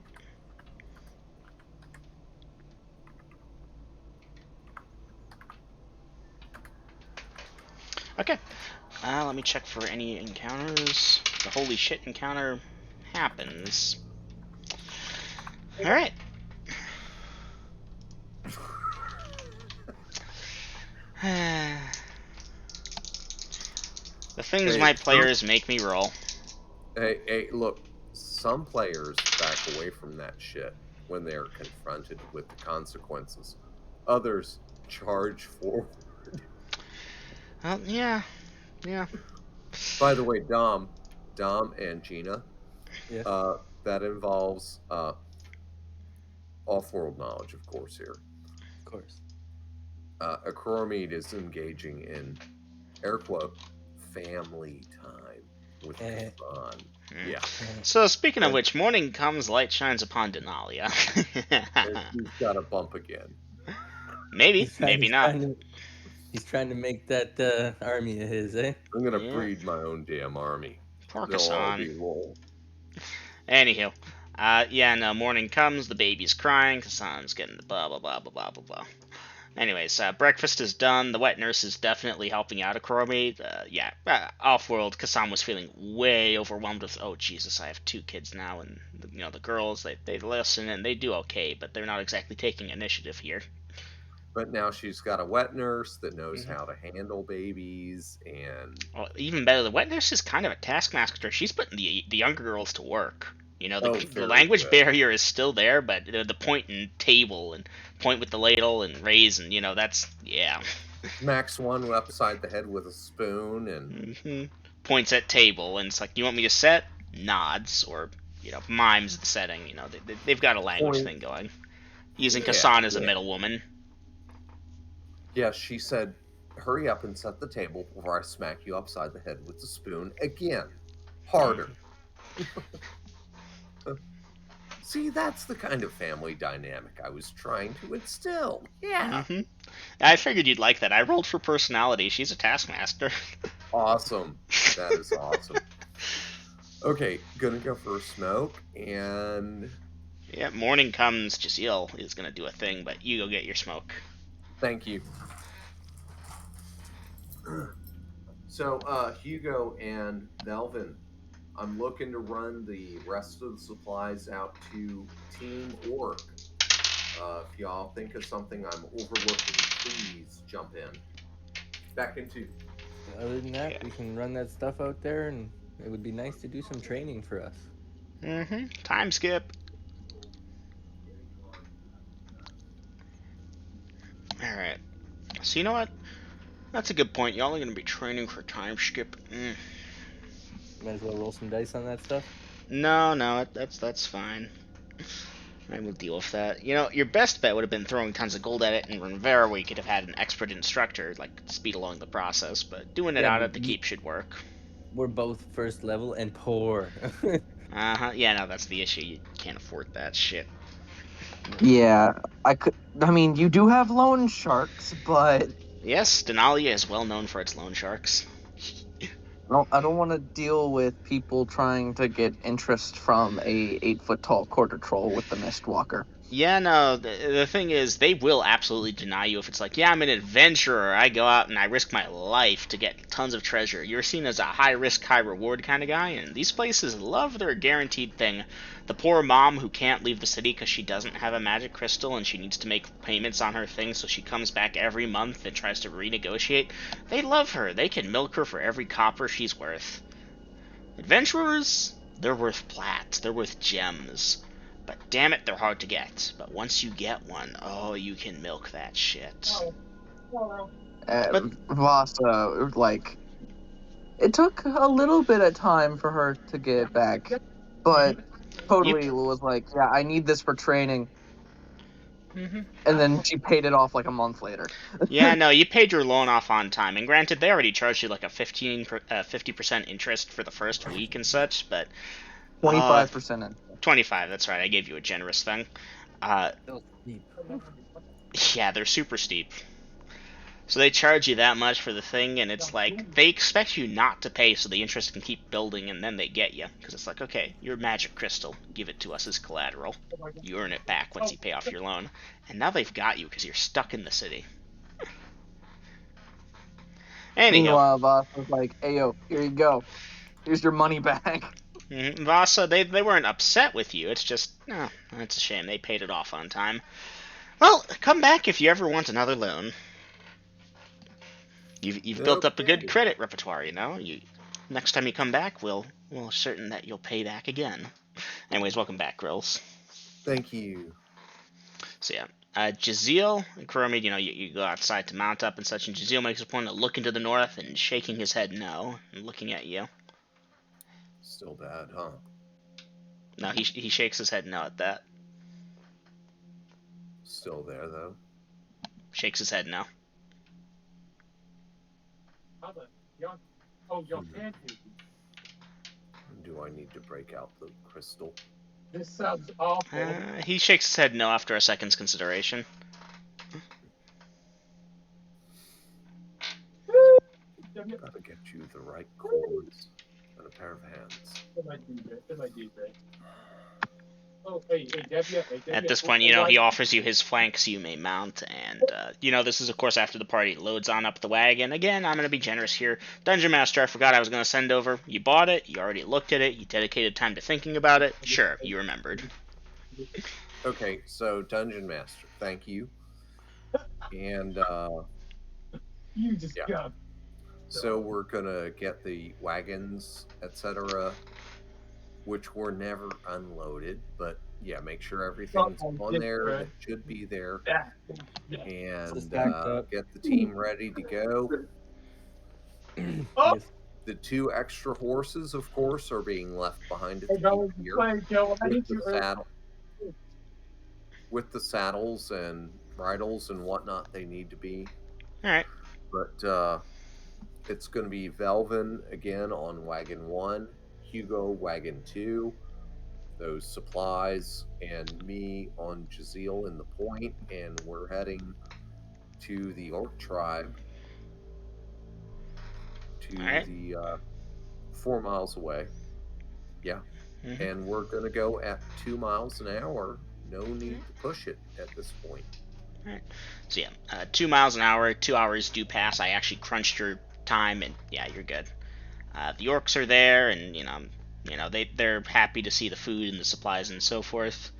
Okay. Let me check for any encounters. The holy shit encounter happens. Alright. The things Hey, my players make me roll. Hey, look. Some players back away from that shit when they are confronted with the consequences. Others charge forward. Yeah. By the way, Dom and Gina, Yes, that involves off-world knowledge, of course. Here, of course. Ecroromede is engaging in air quote family time with Eh. Kazan. Hmm. Yeah, So speaking of And- which, morning comes, light shines upon Denalia. and he's got a bump again. Maybe, maybe not. He's trying to make that army of his, eh? I'm gonna Yeah. breed my own damn army. Poor They'll all Kasan. be wool. Anywho, yeah, no, morning comes, the baby's crying, Kasan's getting the blah, blah, blah, blah, blah, blah, blah. Anyways, breakfast is done, the wet nurse is definitely helping out Ecroromede. Yeah, off-world, Kasan was feeling way overwhelmed with, oh, Jesus, I have 2 kids now, and, the girls, they listen, and they do okay, but they're not exactly taking initiative here. But now she's got a wet nurse that knows Mhm. how to handle babies, and Well, even better, the wet nurse is kind of a taskmaster. She's putting the younger girls to work. The very language good. barrier is still there, but the point and table and point with the ladle and raise and that's yeah. Smacks one upside the head with a spoon, and Hmm. Points at table and it's like, do you want me to set? Nods or mimes the setting. They've got a language Point. thing going. Using Yeah, Kasan as a yeah. middle woman. Yeah, she said, "Hurry up and set the table before I smack you upside the head with the spoon again, harder." See, that's the kind of family dynamic I was trying to instill. Yeah, Hmm. I figured you'd like that. I rolled for personality. She's a taskmaster. awesome. That is awesome. Okay, gonna go for a smoke, and Yeah, morning comes, Jaziel is gonna do a thing, but you go get your smoke. thank you. So, Hugo and Melvin, I'm looking to run the rest of the supplies out to Team Orc. If y'all think of something I'm overlooking, please jump in. Back into. Other than that, Yeah. we can run that stuff out there, and it would be nice to do some training for us. Mm-hmm. Time skip. Alright. So you know what? That's a good point. Y'all are gonna be training for time skip. Might as well roll some dice on that stuff. No, that's fine. I will deal with that. Your best bet would have been throwing tons of gold at it in Rivera, where you could have had an expert instructor, like, speed along the process, but doing it Yeah, out but at the keep should work. We're both first level and poor. Uh-huh. Yeah, no, that's the issue. You can't afford that shit. Yeah, I could. I mean, you do have loan sharks, but Yes, Denalia is well known for its loan sharks. I don't want to deal with people trying to get interest from a 8-foot tall quarter troll with the Mistwalker. Yeah, no, the thing is, they will absolutely deny you if it's like, yeah, I'm an adventurer. I go out and I risk my life to get tons of treasure. You're seen as a high risk, high reward kind of guy, and these places love their guaranteed thing. The poor mom who can't leave the city because she doesn't have a magic crystal and she needs to make payments on her thing, so she comes back every month and tries to renegotiate. They love her. They can milk her for every copper she's worth. Adventurers, they're worth plats, they're worth gems. But damn it, they're hard to get. But once you get one, oh, you can milk that shit. But Vasa, like, it took a little bit of time for her to get back, but totally was like, yeah, I need this for training. Mm-hmm. And then she paid it off like a month later. Yeah, no, you paid your loan off on time. And granted, they already charged you like a 50% interest for the first week and such, but 25% in. 25, that's right. I gave you a generous thing. Still steep. Yeah, they're super steep. So they charge you that much for the thing, and it's like they expect you not to pay so the interest can keep building, and then they get you because it's like, okay, your magic crystal, give it to us as collateral. You earn it back once you pay off your loan, and now they've got you because you're stuck in the city. Anyhow, Meanwhile, Vasa's like, "Ayo, here you go. Here's your money back." Vasa, they weren't upset with you. It's just, no, it's a shame they paid it off on time. Well, come back if you ever want another loan. You've built up a good Okay. credit repertoire, you know. Next time you come back, we'll certain that you'll pay back again. Anyways, welcome back, Grills. Thank you. So yeah, Jaziel and Ecroromede, you go outside to mount up and such, and Jaziel makes a point of looking to the north and shaking his head no, and looking at you. Still bad, huh? No, he shakes his head no at that. Still there, though. Shakes his head no. Your pancake. Do I need to break out the crystal? This sounds awful. He shakes his head no after a second's consideration. Gotta get you the right chords and a pair of hands. It might do that. Oh, hey, Debbie. At this point, he offers you his flank so you may mount, and, this is, of course, after the party loads on up the wagon. Again, I'm going to be generous here. Dungeon Master, I forgot I was going to send over. You bought it, you already looked at it, you dedicated time to thinking about it. Sure, you remembered. Okay, so Dungeon Master, thank you. And, You just yeah. got. So we're gonna get the wagons, etc., which were never unloaded, but yeah, make sure everything's on there that should be there, and stacked up. get the team ready to go. Oh! Yes. The 2 extra horses, of course, are being left behind at Hey, the Joe, here Joe, I with need the you. saddle, with the saddles and bridles and whatnot they need to be. All right. But it's going to be Velvin again on wagon 1, Hugo wagon 2, those supplies, and me on Jaziel in the point, and we're heading to the Orc tribe to Alright. the 4 miles away. Yeah. Mhm. And we're going to go at 2 miles an hour. No need to push it at this point. So yeah, 2 miles an hour, 2 hours do pass. I actually crunched your time, and yeah, you're good. The orcs are there, and they're happy to see the food and the supplies and so forth.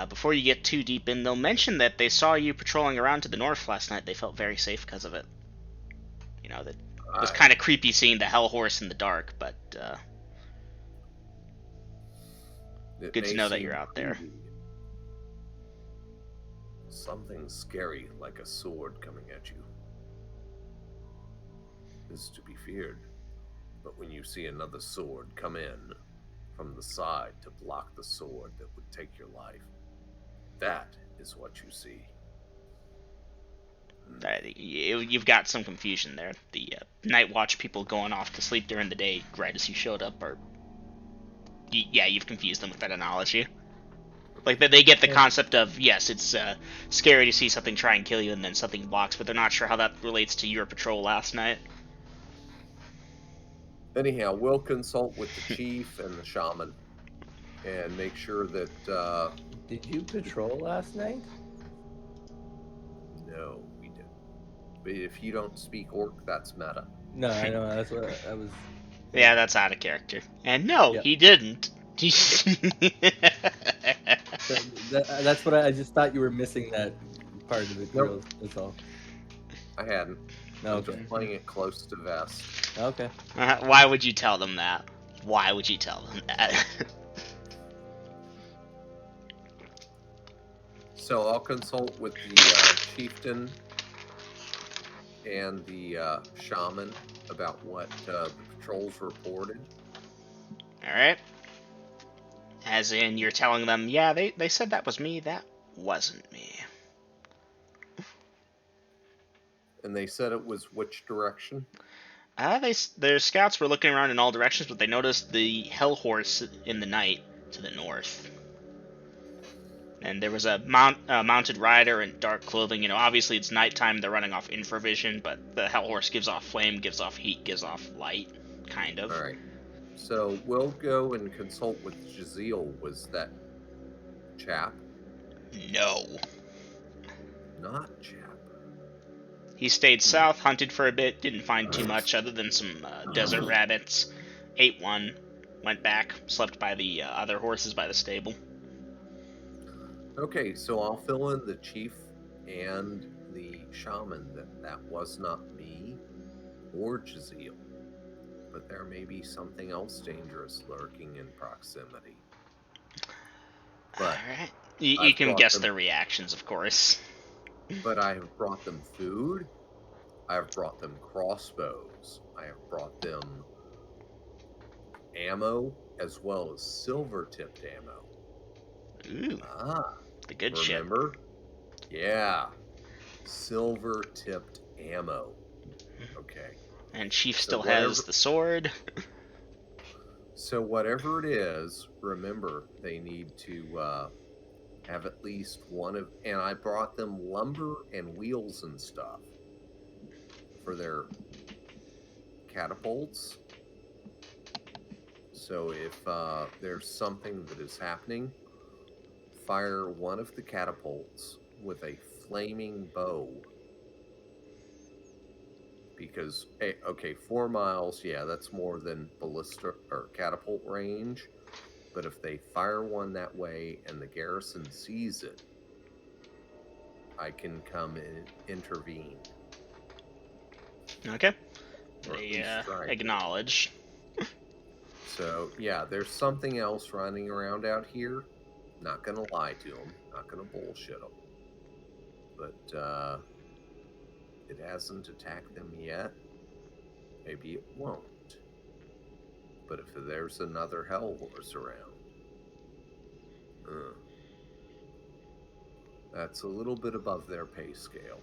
Before you get too deep in, they'll mention that they saw you patrolling around to the north last night. They felt very safe because of it. That it was kind of creepy seeing the hell horse in the dark, but It good to may know that seem you're out there. creepy. Something scary like a sword coming at you is to be feared. But when you see another sword come in from the side to block the sword that would take your life, that is what you see. You've got some confusion there. The night watch people going off to sleep during the day right as you showed up you've confused them with that analogy. Like, they get the concept of, yes, it's scary to see something try and kill you and then something blocks, but they're not sure how that relates to your patrol last night. Anyhow, we'll consult with the chief and the shaman and make sure that Did you patrol last night? no, we didn't. But if you don't speak orc, that's meta. No, I know. That's what I was. Yeah, that's out of character. And no, Yep. he didn't. That's what I just thought you were missing that part of it, Nope. Grills. That's all. I hadn't. I'm Okay. just playing it close to vest. Okay. Why would you tell them that? Why would you tell them that? So I'll consult with the chieftain and the shaman about what the patrols reported. Alright. As in, you're telling them, yeah, they said that was me, that wasn't me. And they said it was which direction? Their scouts were looking around in all directions, but they noticed the hell horse in the night to the north. And there was a mounted rider in dark clothing. You know, obviously it's nighttime, they're running off infravision, but the hell horse gives off flame, gives off heat, gives off light, kind of. All right. So we'll go and consult with Jaziel. Was that chap? No. Not chap. He stayed south, hunted for a bit, didn't find too much other than some desert rabbits. Ate one, went back, slept by the other horses by the stable. Okay, so I'll fill in the chief and the shaman that was not me or Jaziel. But there may be something else dangerous lurking in proximity. But Alright. You I've can brought guess them- their reactions, of course. But I have brought them food. I have brought them crossbows. I have brought them ammo as well as silver-tipped ammo. Ooh, Ah, the good shit. remember? Yeah, silver-tipped ammo. Okay. And Chief So still whatever- has the sword. So whatever it is, remember they need to have at least one of, and I brought them lumber and wheels and stuff for their catapults. So if there's something that is happening, fire one of the catapults with a flaming bow. Because, okay, 4 miles, yeah, that's more than ballista or catapult range. But if they fire one that way and the garrison sees it, I can come and intervene. Okay. Or at They least try to. acknowledge. So, yeah, there's something else running around out here. Not gonna lie to them. Not gonna bullshit them. But, it hasn't attacked them yet. Maybe it won't. But if there's another hell horse around, that's a little bit above their pay scale.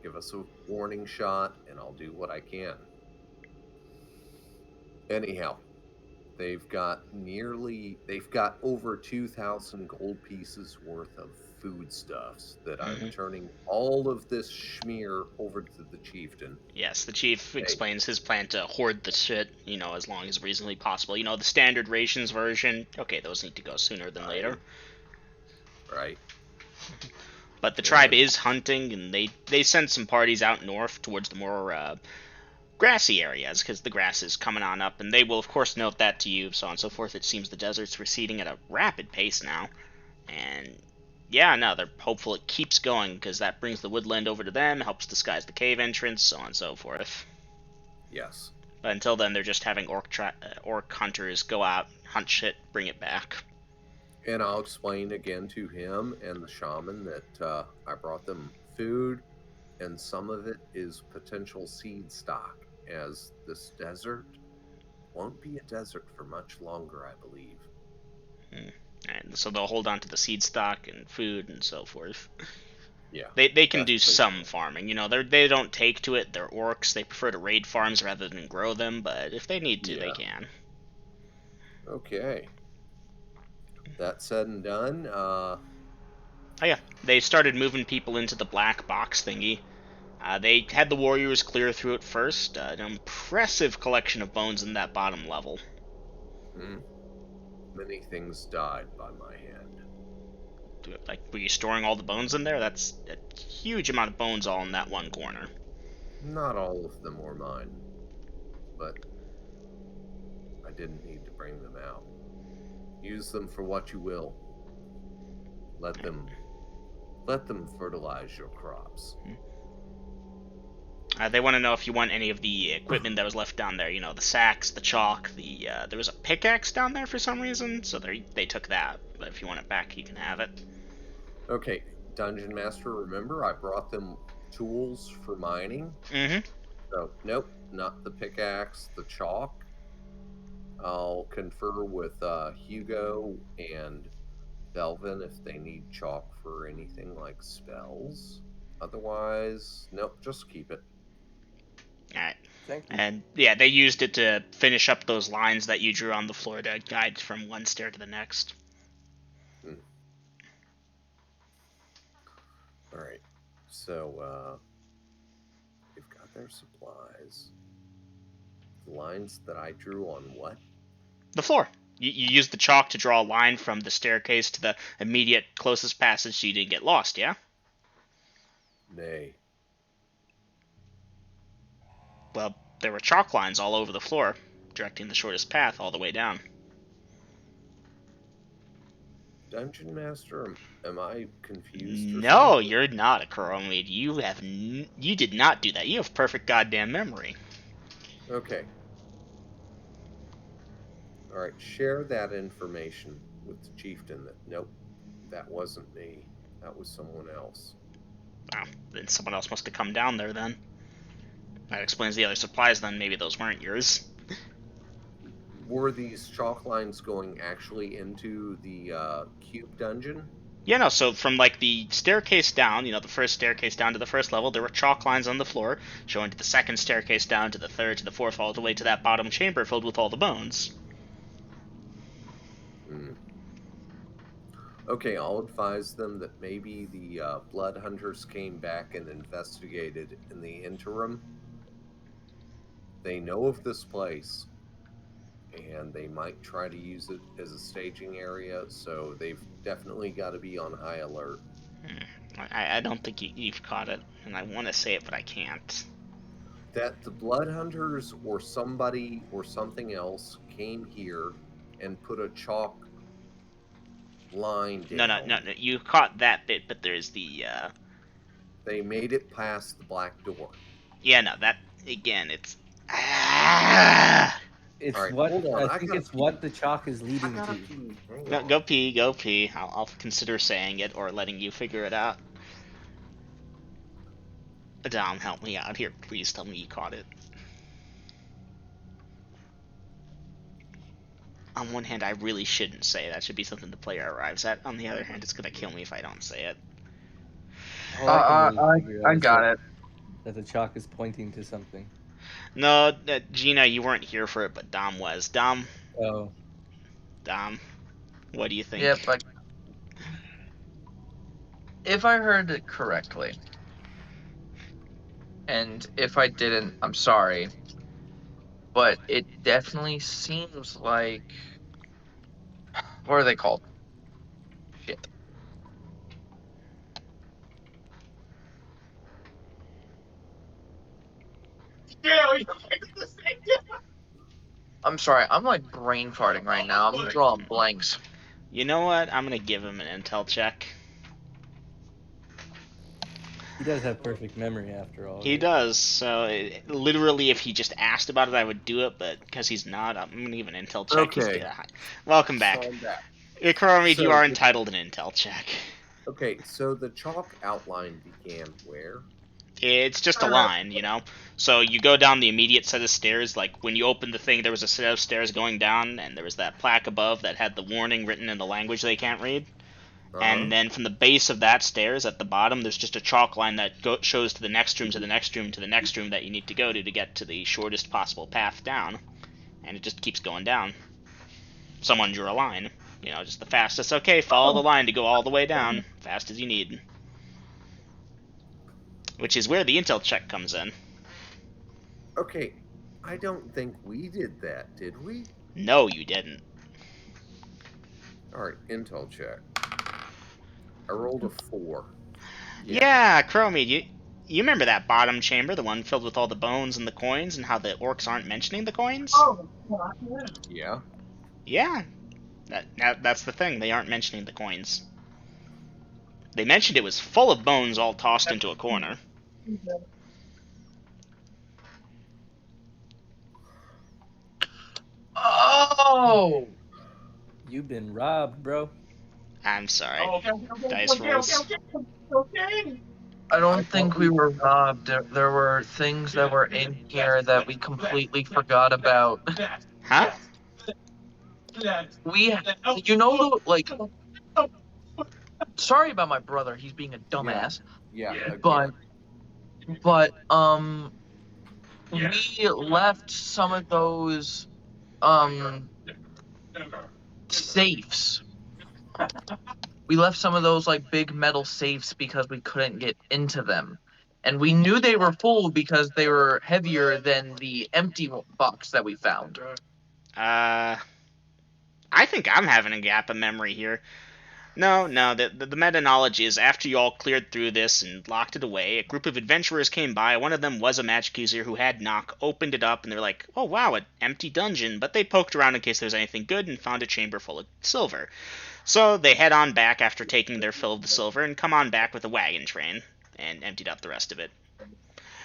Give us a warning shot, and I'll do what I can. Anyhow, they've got over 2,000 gold pieces worth of foodstuffs that I'm turning all of this schmear over to the chieftain. Yes, the chief explains his plan to hoard the shit, you know, as long as reasonably possible. You know, the standard rations version, okay, those need to go sooner than later. Right. But the tribe is hunting, and they send some parties out north towards the more grassy areas, because the grass is coming on up, and they will, of course, note that to you, so on and so forth. It seems the desert's receding at a rapid pace now. And yeah, no, they're hopeful it keeps going, because that brings the woodland over to them, helps disguise the cave entrance, so on and so forth. Yes. But until then, they're just having orc hunters go out, hunt shit, bring it back. And I'll explain again to him and the shaman that I brought them food, and some of it is potential seed stock, as this desert won't be a desert for much longer, I believe. And so they'll hold on to the seed stock and food and so forth. Yeah. They can do some farming. You know, they don't take to it. They're orcs. They prefer to raid farms rather than grow them. But if they need to, they can. Okay. That said and done. Oh yeah, they started moving people into the black box thingy. They had the warriors clear through it first. An impressive collection of bones in that bottom level. Many things died by my hand. Like, were you storing all the bones in there? That's a huge amount of bones all in that one corner. Not all of them were mine, but I didn't need to bring them out. Use them for what you will. Let them fertilize your crops. They want to know if you want any of the equipment that was left down there. You know, the sacks, the chalk, there was a pickaxe down there for some reason, so they took that. But if you want it back, you can have it. Okay, Dungeon Master, remember I brought them tools for mining? Mm-hmm. So, nope, not the pickaxe, the chalk. I'll confer with Hugo and Belvin if they need chalk for anything like spells. Otherwise, nope, just keep it. Alright. Thank you. And yeah, they used it to finish up those lines that you drew on the floor to guide from one stair to the next. Alright, so they've got their supplies. The lines that I drew on what? The floor. You used the chalk to draw a line from the staircase to the immediate closest passage so you didn't get lost, yeah? Nay. Well, there were chalk lines all over the floor, directing the shortest path all the way down. Dungeon Master, am I confused? No, you're not a Ecroromede. You did not do that. You have perfect goddamn memory. Okay. Alright, share that information with the chieftain that, nope, that wasn't me. That was someone else. Wow, then someone else must have come down there then. That explains the other supplies then. Maybe those weren't yours. Were these chalk lines going actually into the cube dungeon? Yeah, no, so from like the staircase down, the first staircase down to the first level, there were chalk lines on the floor, showing to the second staircase down to the third to the fourth, all the way to that bottom chamber filled with all the bones. Okay, I'll advise them that maybe the blood hunters came back and investigated in the interim. They know of this place, and they might try to use it as a staging area, so they've definitely got to be on high alert. I don't think you've caught it, and I want to say it, but I can't. That the blood hunters or somebody or something else came here and put a chalk line down. No, you caught that bit, but there's the, They made it past the black door. Yeah, no, that, again, it's... It's All right, what hold on, I I think gotta it's what the chalk is leading to. Go pee. I'll consider saying it or letting you figure it out. Dom, help me out here. Please tell me you caught it. On one hand, I really shouldn't say that. Should be something the player arrives at. On the other hand, it's gonna kill me if I don't say it. All I can really figure out I is got it. that the chalk is pointing to something. No, Gina, you weren't here for it, but Dom was. Dom, Oh, what do you think? Yep, but if I heard it correctly, and if I didn't, I'm sorry, but it definitely seems like... What are they called? Shit. I'm sorry, I'm like brain farting right now. I'm drawing blanks. You know what? I'm gonna give him an intel check. he does have perfect memory after all. He right? does, so literally if he just asked about it, I would do it, but because he's not, I'm going to give an intel check. Okay. Welcome back. So I'm back. Ecroromede, you So are the- entitled an intel check. Okay, so the chalk outline began where? It's just a line, So you go down the immediate set of stairs, like when you opened the thing, there was a set of stairs going down, and there was that plaque above that had the warning written in the language they can't read. And then from the base of that stairs at the bottom, there's just a chalk line that shows to the next room, to the next room, to the next room that you need to go to get to the shortest possible path down. And it just keeps going down. Someone drew a line. Just the fastest. Okay, follow the line to go all the way down, fast as you need. Which is where the intel check comes in. Okay, I don't think we did that, did we? No, you didn't. All right, intel check. I rolled a 4. Yeah, Chromie, you remember that bottom chamber, the one filled with all the bones and the coins, and how the orcs aren't mentioning the coins? Oh, yeah. Yeah. Yeah, that's the thing. They aren't mentioning the coins. They mentioned it was full of bones all tossed into a corner. Oh, You've been robbed, bro. I'm sorry. Oh, okay, Dice rolls. okay. I I don't thought think we we were robbed. There were things that were in here that we completely forgot about. Huh? We, you know, like, sorry about my brother. He's being a dumbass. Yeah, But, again. we left some of those, safes. We left some of those, like, big metal safes because we couldn't get into them. And we knew they were full because they were heavier than the empty box that we found. I think I'm having a gap of memory here. No, the meta-knowledge is after you all cleared through this and locked it away, a group of adventurers came by. One of them was a magic user who had knock, opened it up, and they're like, oh wow, an empty dungeon. But they poked around in case there was anything good and found a chamber full of silver. So they head on back after taking their fill of the silver and come on back with a wagon train and emptied out the rest of it.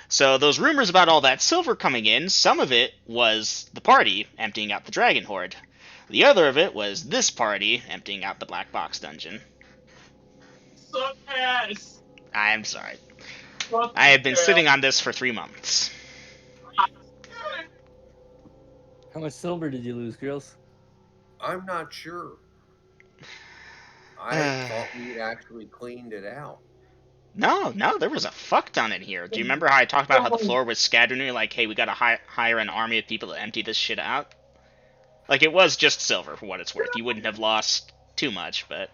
So those rumors about all that silver coming in, some of it was the party emptying out the dragon hoard. The other of it was this party emptying out the black box dungeon. Suck ass. I am sorry. I have been sitting on this for 3 months. How much silver did you lose, girls? I'm not sure. I thought we'd actually cleaned it out. No, there was a fuck ton in here. Do you remember how I talked about how the floor was scattered and you're like, hey, we gotta hire an army of people to empty this shit out? Like, it was just silver for what it's worth. You wouldn't have lost too much, but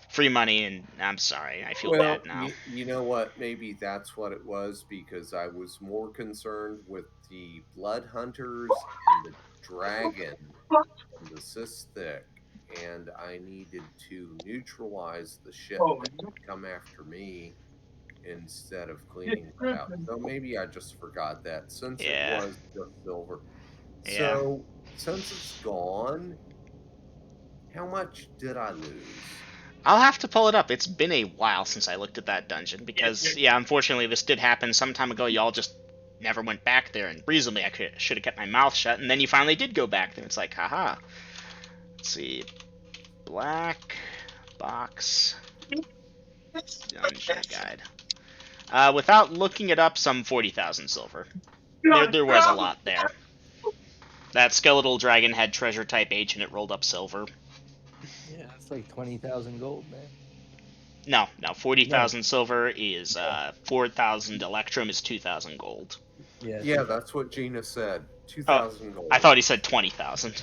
free money, and I'm sorry. I feel bad now. You know what? Maybe that's what it was, because I was more concerned with the blood hunters and the dragon and the cystic, and I needed to neutralize the shit that would come after me instead of cleaning it out. So maybe I just forgot that, since Yeah. it was just silver. Yeah. So since it's gone, how much did I lose? I'll have to pull it up. It's been a while since I looked at that dungeon, because, yeah, unfortunately this did happen some time ago. Y'all just never went back there, and reasonably I should have kept my mouth shut, and then you finally did go back there. It's like, haha. Let's see. Black box dungeon guide. Without looking it up, some 40,000 silver. There was a lot there. That skeletal dragon had treasure type H and it rolled up silver. Yeah, that's like 20,000 gold, man. No, 40,000 silver is 4,000 electrum is 2,000 gold. Yeah, that's what Gina said. 2,000 gold. I thought he said 20,000.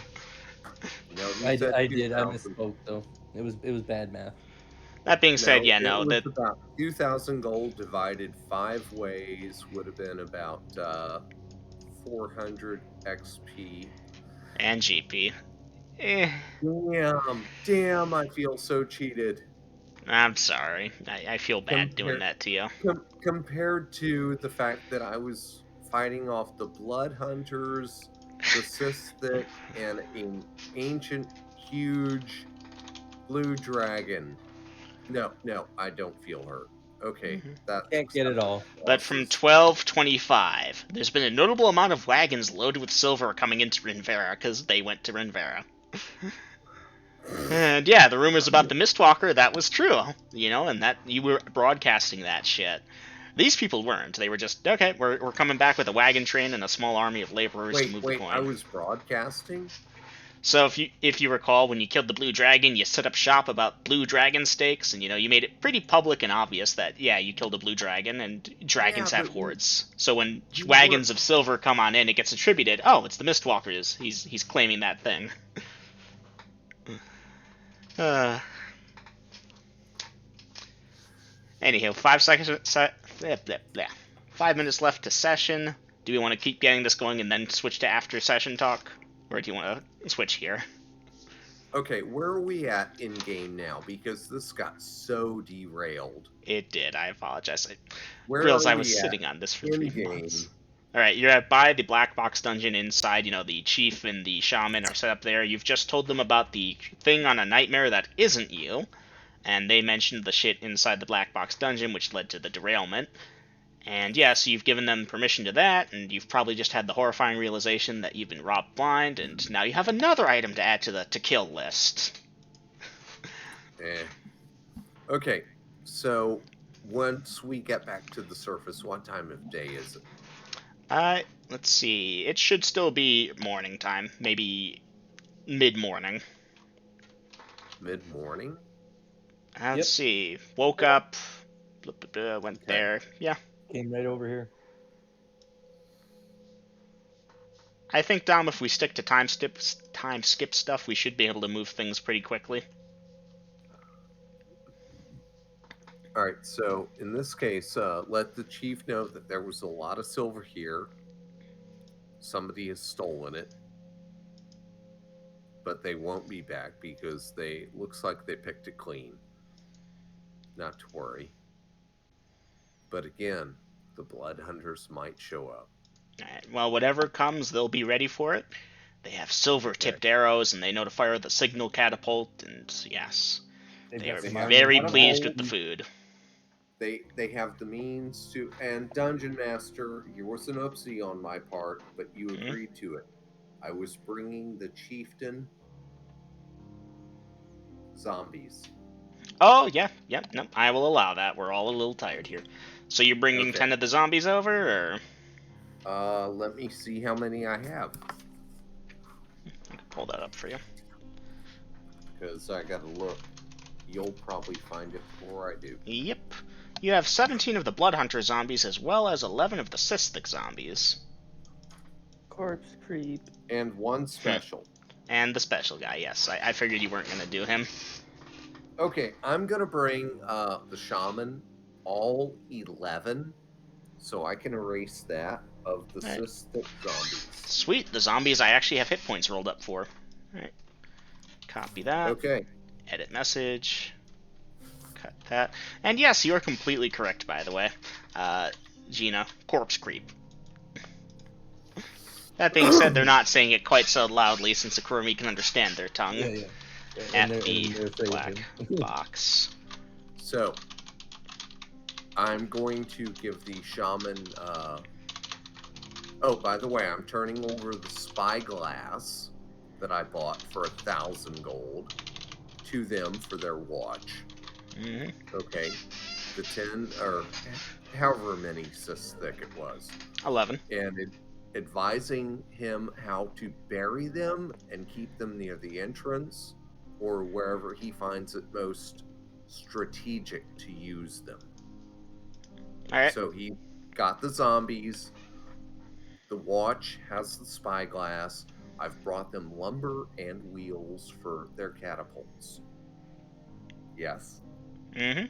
No, I said did. I 2,000. misspoke though. It was bad math. That being said, It that was about 2,000 gold divided 5 ways would have been about 400 XP. And GP. Damn, I feel so cheated. I'm sorry. I feel bad doing that to you. Compared to the fact that I was fighting off the blood hunters, the cystic, and an ancient, huge blue dragon. No, I don't feel hurt. Okay, that Can't get it all. But from 1225, there's been a notable amount of wagons loaded with silver coming into Rinvera because they went to Rinvera. And yeah, the rumors about the Mistwalker, that was true, and that you were broadcasting that shit. These people weren't. They were just, okay, we're coming back with a wagon train and a small army of laborers to move the coin. I was broadcasting? So if you recall, when you killed the blue dragon, you set up shop about blue dragon steaks, and you made it pretty public and obvious that you killed a blue dragon, and dragons have hordes. So when wagons of silver come on in, it gets attributed. Oh, it's the Mistwalkers. He's claiming that thing. Anyhow, 5 minutes left to session. Do we want to keep getting this going and then switch to after session talk, or do you want to switch here? Okay, where are we at in game now? Because this got so derailed. It did. I apologize. I Where realized are I was we at sitting on this for in 3 months. game? All right, you're at by the black box dungeon inside. You know, the chief and the shaman are set up there. You've just told them about the thing on a nightmare that isn't you, and they mentioned the shit inside the black box dungeon, which led to the derailment. And yeah, so you've given them permission to that, and you've probably just had the horrifying realization that you've been robbed blind, and now you have another item to add to the to kill list. Okay, so once we get back to the surface, what time of day is it? Let's see. It should still be morning time, maybe mid-morning. Mid-morning? Let's Yep. see. Woke up, went Okay. there. Yeah. Came right over here. I think, Dom, if we stick to time skip stuff, we should be able to move things pretty quickly. All right, so in this case, let the chief know that there was a lot of silver here. Somebody has stolen it, but they won't be back because they looks like they picked it clean. Not to worry. But again, the blood hunters might show up. Alright, well, whatever comes, they'll be ready for it. They have silver-tipped arrows, and they know to fire the signal catapult, and yes, They've they got are some very iron pleased catapult. with the food. They have the means to, and Dungeon Master, you was an oopsie on my part, but you agreed to it. I was bringing the chieftain zombies. Oh, yeah, no, I will allow that. We're all a little tired here. So you're bringing Okay. 10 of the zombies over, or? Let me see how many I have. I can pull that up for you. Because I gotta look. You'll probably find it before I do. Yep. You have 17 of the Blood Hunter zombies, as well as 11 of the Cystic zombies. Corpse creep. And one special. And the special guy, yes. I figured you weren't going to do him. Okay, I'm gonna bring the shaman, all 11, so I can erase that of the Alright. cystic zombies. Sweet, the zombies I actually have hit points rolled up for. Alright. Copy that. Okay. Edit message. Cut that. And yes, you're completely correct, by the way. Gina, corpse creep. That being said, they're not saying it quite so loudly since Ecroromede can understand their tongue. Yeah. At they're the saying black him. box. So, I'm going to give the shaman, oh, by the way, I'm turning over the spyglass that I bought for 1,000 gold to them for their watch. Mm-hmm. Okay. The 10, or however many cystic it was. 11. And advising him how to bury them and keep them near the entrance or wherever he finds it most strategic to use them. Alright. So he got the zombies. The watch has the spyglass. I've brought them lumber and wheels for their catapults. Yes. Mm-hmm.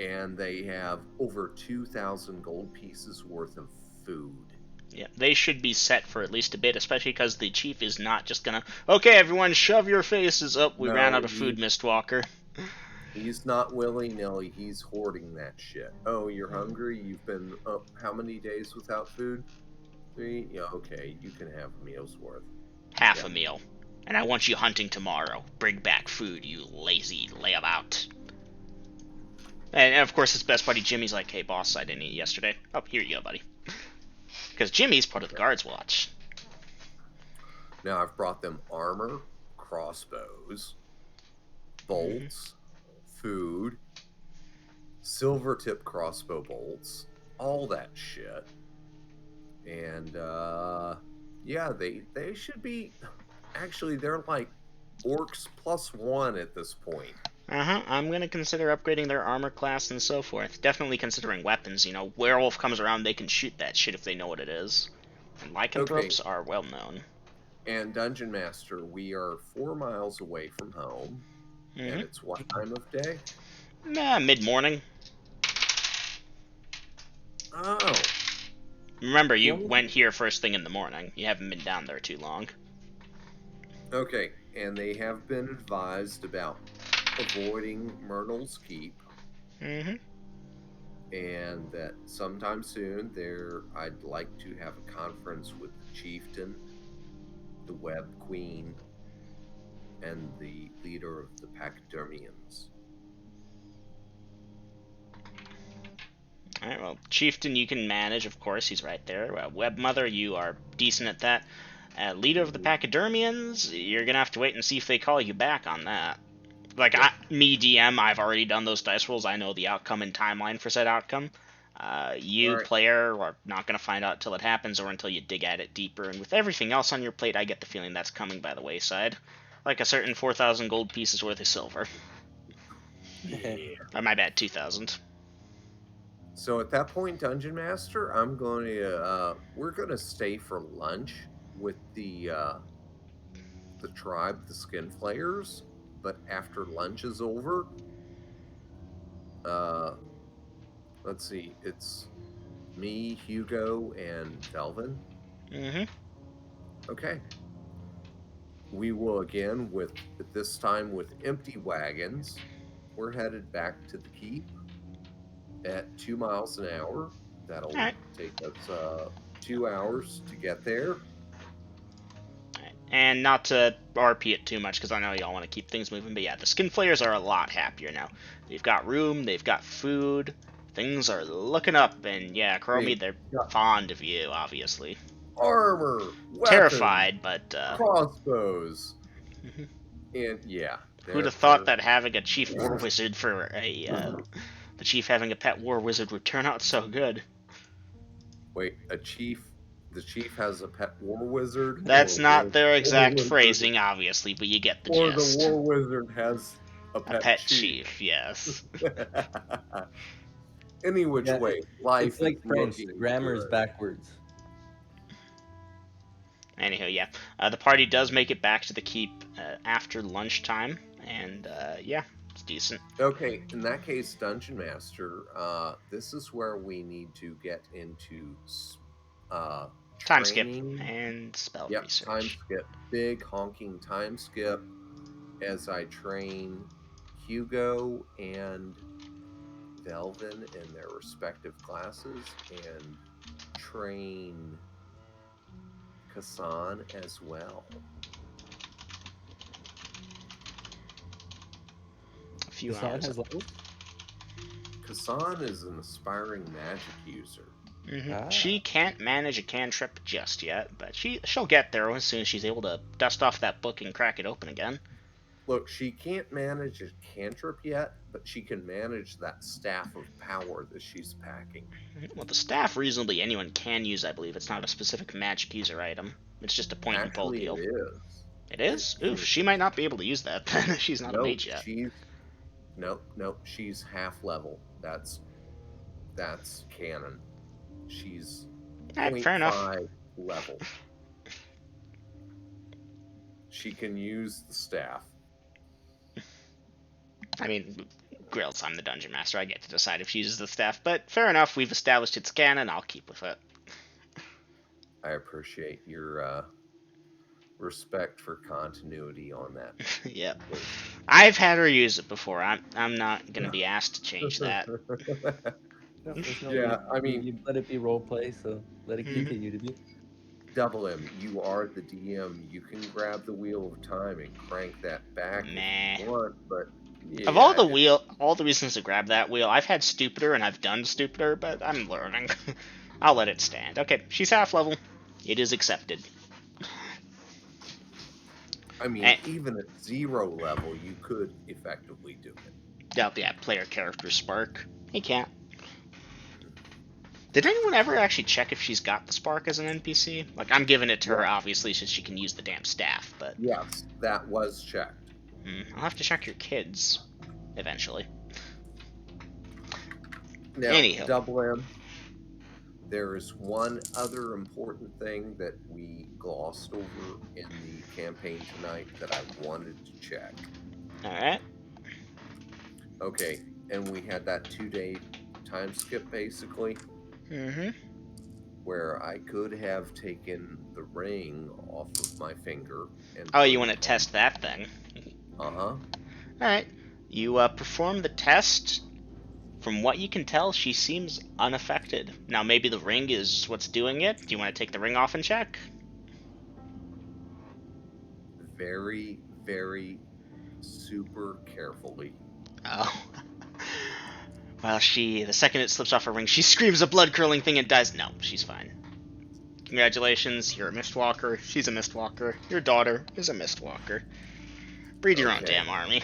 And they have over 2,000 gold pieces worth of food. Yeah, they should be set for at least a bit, especially because the chief is not just gonna, okay, everyone, shove your faces up. We ran out of food, Mistwalker. He's not willy-nilly. He's hoarding that shit. Oh, you're hungry? You've been up how many days without food? 3? Yeah, okay. You can have a meal's worth. Half a meal. And I want you hunting tomorrow. Bring back food, you lazy layabout. And of course, his best buddy Jimmy's like, hey, boss, I didn't eat yesterday. Oh, here you go, buddy. Because Jimmy's part of the guard's watch. Now I've brought them armor, crossbows, bolts, food, silver tip crossbow bolts, all that shit. And yeah, they should be, actually they're like orcs +1 at this point. I'm gonna consider upgrading their armor class and so forth. Definitely considering weapons. You know, werewolf comes around, they can shoot that shit if they know what it is. And lycanthropes are well known. And Dungeon Master, we are 4 miles away from home. And it's what time of day? Mid-morning. Oh. Remember, you went here first thing in the morning. You haven't been down there too long. Okay, and they have been advised about avoiding Myrtle's Keep, Mm-hmm. and that sometime soon I'd like to have a conference with the chieftain, the Web Queen, and the leader of the Pachydermians. All right, well, Chieftain, you can manage, of course. He's right there. Web Mother, you are decent at that. Leader of the Pachydermians, you're going to have to wait and see if they call you back on that. Like, Yep. me, DM, I've already done those dice rolls. I know the outcome and timeline for said outcome. You, All right. player, are not going to find out till it happens or until you dig at it deeper. And with everything else on your plate, I get the feeling that's coming by the wayside. Like a certain 4,000 gold pieces worth of silver. Yeah. Or my bad, 2,000. So at that point, Dungeon Master, we're gonna stay for lunch with the tribe, the Skin Flayers. But after lunch is over, let's see, it's me, Hugo, and Velvin. Mm-hmm. Okay. We will again this time with empty wagons. We're headed back to the keep at 2 miles an hour. That'll All right. take us 2 hours to get there. And not to RP it too much, because I know y'all want to keep things moving, but yeah, the Skin Flayers are a lot happier now. They've got room, they've got food, things are looking up, and yeah, Ecroromede, they're fond of you, obviously. Armor, weapons, Terrified, but crossbows, and yeah. Who'd have thought that having a chief war wizard for the chief having a pet war wizard would turn out so good? Wait, the chief has a pet war wizard? That's not their exact phrasing, obviously, but you get the gist. Or the war wizard has a pet chief, yes. Any which way, life it's like is French. looking Grammar's good. backwards. Anywho, yeah, the party does make it back to the keep after lunchtime, and yeah, it's decent. Okay, in that case, Dungeon Master, this is where we need to get into time skip training. and spell Yep, research. time skip. Big honking time skip as I train Hugo and Velvin in their respective classes and train Kassan as well. A few Kassan hours. has levels? Kassan is an aspiring magic user. Mm-hmm. Ah. She can't manage a cantrip just yet, but she'll get there as soon as she's able to dust off that book and crack it open again. Look, she can't manage a cantrip yet, but she can manage that staff of power that she's packing. Well, the staff reasonably anyone can use, I believe. It's not a specific magic user item. It's just a point and pull Actually, deal. it is. It is? Oof, she might not be able to use that then. She's not a mage yet. Nope, she's half level. That's canon. She's fair enough. 0.5 level. She can use the staff. I mean, Grills, I'm the dungeon master. I get to decide if she uses the staff, but fair enough. We've established it's canon. I'll keep with it. I appreciate your respect for continuity on that. Yep. I've had her use it before. I'm not going to be asked to change that. No, yeah, I mean, you let it be roleplay, so let it continue to be. Double M, you are the DM. You can grab the wheel of time and crank that back if you want, but yeah, of all the reasons to grab that wheel, I've had stupider and I've done stupider, but I'm learning. I'll let it stand. Okay, she's half level. It is accepted. I mean, even at 0 level, you could effectively do it. Yeah, player character spark. He can't. Did anyone ever actually check if she's got the spark as an NPC? Like, I'm giving it to her, obviously, since she can use the damn staff, but... Yes, that was checked. I'll have to check your kids, eventually. Now, Anyhow. Double M, there is one other important thing that we glossed over in the campaign tonight that I wanted to check. Alright. Okay, and we had that 2-day time skip, basically. Mm-hmm. where I could have taken the ring off of my finger and Oh, put you it want to on. test that thing? Uh-huh. Alright. You perform the test. From what you can tell, she seems unaffected. Now, maybe the ring is what's doing it. Do you want to take the ring off and check? Very, very super carefully. Oh. Well, the second it slips off her ring, she screams a blood-curdling thing and dies. No, she's fine. Congratulations, you're a Mistwalker. She's a Mistwalker. Your daughter is a Mistwalker. Breed your own Okay. damn army.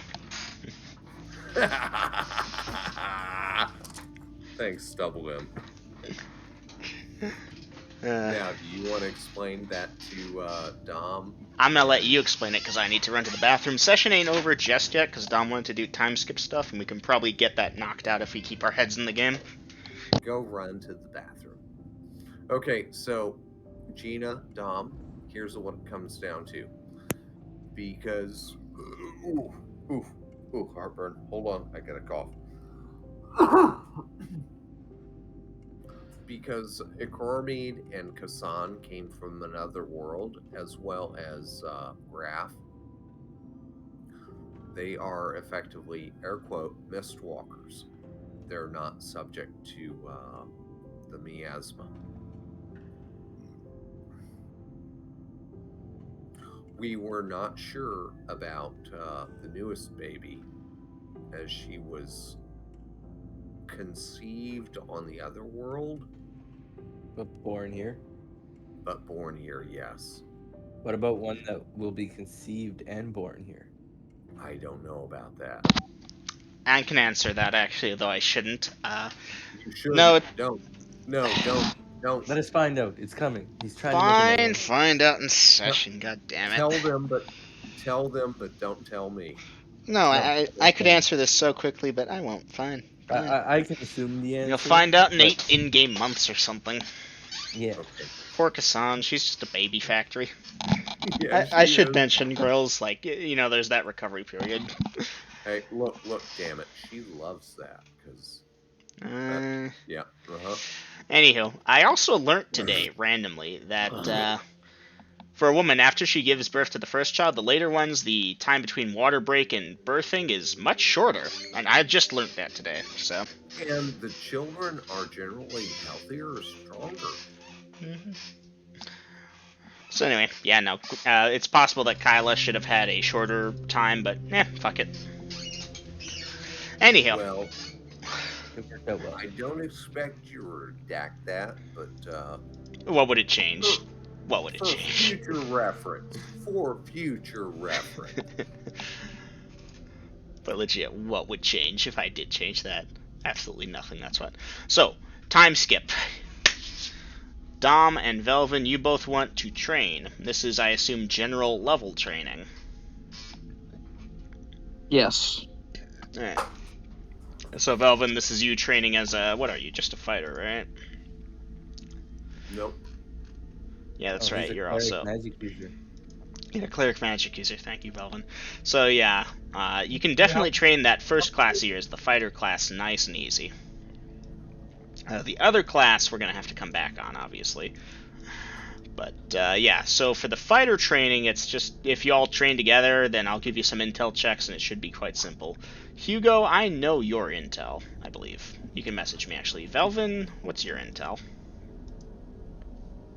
Thanks, Double M. Uh, Now, do you want to explain that to Dom? I'm gonna let you explain it because I need to run to the bathroom. Session ain't over just yet because Dom wanted to do time skip stuff, and we can probably get that knocked out if we keep our heads in the game. Go run to the bathroom. Okay, so Gina, Dom, here's what it comes down to. Because heartburn. Hold on, I got a cough. Because Ecroromede and Kassan came from another world, as well as Graf. They are effectively, air quote, Mistwalkers. They're not subject to the miasma. We were not sure about the newest baby, as she was conceived on the other world, But born here. but born here, yes. What about one that will be conceived and born here? I don't know about that. I can answer that actually, though I shouldn't. You should. No, Don't. Let us find out. It's coming. He's trying to make it fine. known. Find out in session. God damn it. Tell them, but don't tell me. No, I could answer this so quickly, but I won't. Fine. Fine. I can assume the answer. You'll find out in but- 8 in-game months or something. Yeah. Okay. Poor Kassan, she's just a baby factory. Yeah, I she should is. mention, girls, like, there's that recovery period. Hey, look, damn it. She loves that, because, yeah, Anywho, I also learnt today, randomly, that for a woman, after she gives birth to the first child, the later ones, the time between water break and birthing is much shorter. And I just learnt that today, so. And the children are generally healthier or stronger. Mm-hmm. So anyway, yeah, no, it's possible that Kyla should have had a shorter time, but fuck it. Anyhow. Well, It worked out well. I don't expect you to redact that, but What would it change? What would it for change? future reference. For future reference. But legit, what would change if I did change that? Absolutely nothing, that's what. So, time skip. Dom and Velvin, you both want to train. This is, I assume, general level training. Yes. Alright. So, Velvin, this is you training as a... What are you? Just a fighter, right? Nope. Yeah, that's right. He's a You're cleric also... magic user. Yeah, cleric magic user. Thank you, Velvin. So, yeah. You can definitely train that first class of yours, the fighter class, nice and easy. The other class we're going to have to come back on, obviously. But, yeah, so for the fighter training, it's just, if you all train together, then I'll give you some intel checks, and it should be quite simple. Hugo, I know your intel, I believe. You can message me, actually. Velvin, what's your intel?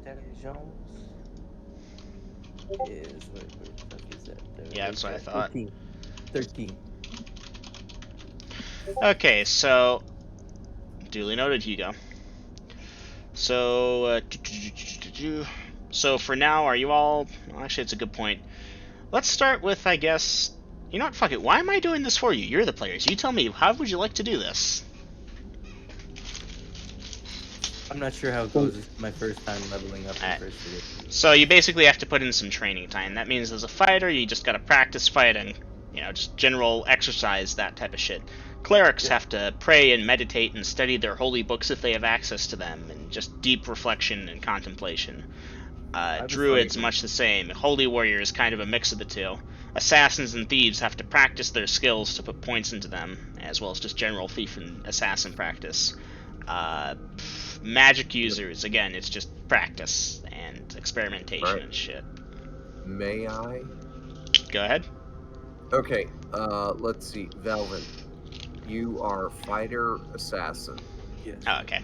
Intelligence is... Where the fuck is that? Yeah, that's what I thought. 13. Okay, so... Duly noted, Hugo. So, so for now, are you all... Well, actually, it's a good point. Let's start with, I guess... You know what, fuck it. Why am I doing this for you? You're the players. You tell me, how would you like to do this? I'm not sure how it goes. It's my first time leveling up in Alright. first edition. So you basically have to put in some training time. That means as a fighter, you just gotta practice fighting. Just general exercise, that type of shit. Clerics have to pray and meditate and study their holy books if they have access to them, and just deep reflection and contemplation. Druids, much the same. Holy warriors, kind of a mix of the two. Assassins and thieves have to practice their skills to put points into them, as well as just general thief and assassin practice. Magic users, again, it's just practice and experimentation Right. and shit. May I? Go ahead. Okay, let's see. Velvin, you are fighter assassin. Yes. Oh, okay.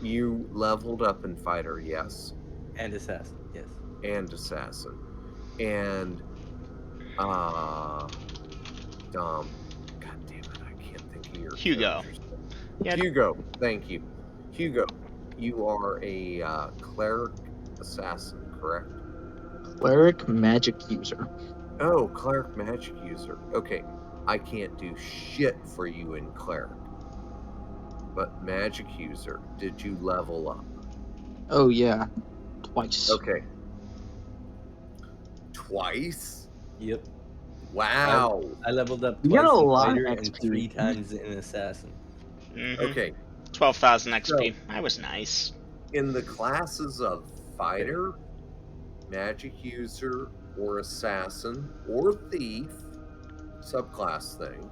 You leveled up in fighter, yes, And assassin. Yes. and assassin. And Dom, god damn it, I can't think of your Hugo. character's Yeah. Hugo, thank you. Hugo, you are a cleric assassin, correct? Cleric magic user. Oh, cleric magic user. Okay, I can't do shit for you in cleric. But magic user, did you level up? Oh yeah, twice. Okay. Twice? Yep. Wow. I leveled up You got twice a in lot of fighter and XP. 3 times in assassin. Okay. 12,000 XP. So, That was nice. in the classes of fighter, magic user, or assassin, or thief, subclass thing,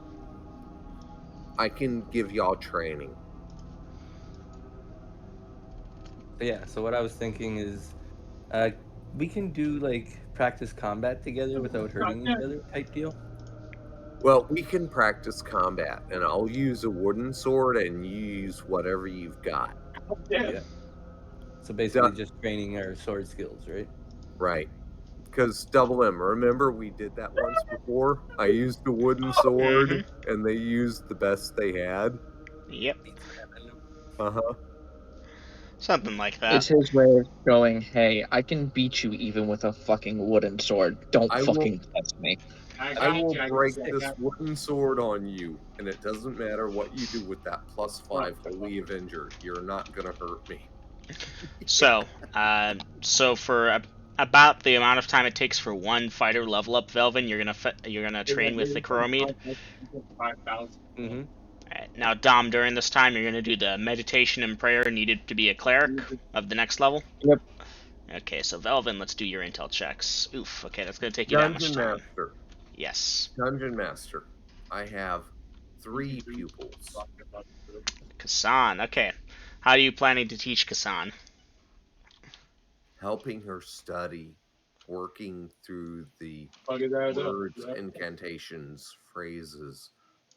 I can give y'all training. So yeah, so what I was thinking is we can do like practice combat together without hurting each other type deal. Well, we can practice combat, and I'll use a wooden sword, and you use whatever you've got. Yeah. So basically just training our sword skills, right? Right. Because Double M, remember we did that once before? I used the wooden sword, and they used the best they had. Yep. Uh-huh. Something like that. It's his way of showing, hey, I can beat you even with a fucking wooden sword. Don't I will fucking test me. I will break this wooden sword on you, and it doesn't matter what you do with that +5 Holy Avenger. You're not gonna hurt me. So for about the amount of time it takes for one fighter level up, Velvin, you're gonna train with the Ecroromede. 5,000. Mm-hmm. Alright, now Dom, during this time, you're gonna do the meditation and prayer needed to be a cleric of the next level. Yep. Okay, so Velvin, let's do your intel checks. Oof. Okay, that's gonna take you that much Dungeon time. Master. Yes. Dungeon Master. I have 3 pupils. Kasan. Okay. How are you planning to teach Kasan? Helping her study, working through the words, incantations, phrases,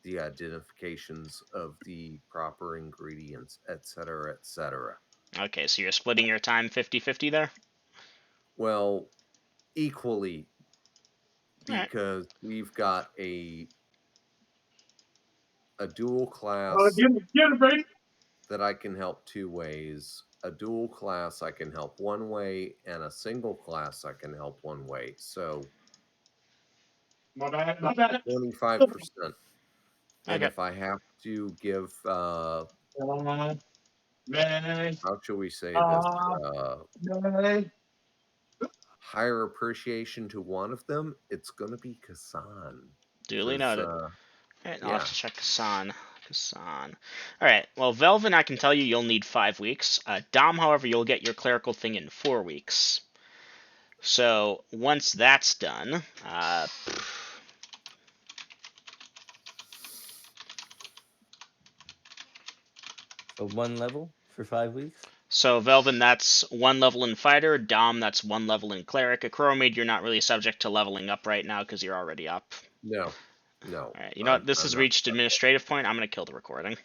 the identifications of the proper ingredients, etc., etc. Okay, so you're splitting your time 50-50 there? Well, equally, Alright. because we've got a dual class Get it, Brady. that I can help 2 ways, a dual class I can help 1 way, and a single class I can help 1 way. So My bad. My bad. 25%. And Okay. if I have to give Man. how shall we say this? Man. Higher appreciation to one of them, it's gonna be Kasan. Duly 'Cause, noted. Alright, I'll yeah. have to check Kasan. Kasan. Alright, well, Velvin, I can tell you you'll need 5 weeks. Dom, however, you'll get your clerical thing in 4 weeks. So, once that's done, So 1 level for 5 weeks. so Velvin, that's 1 level in fighter. Dom, that's 1 level in cleric. Ecroromede, you're not really subject to leveling up right now because you're already up. No. Alright, you know what? This has reached administrative point. I'm going to kill the recording.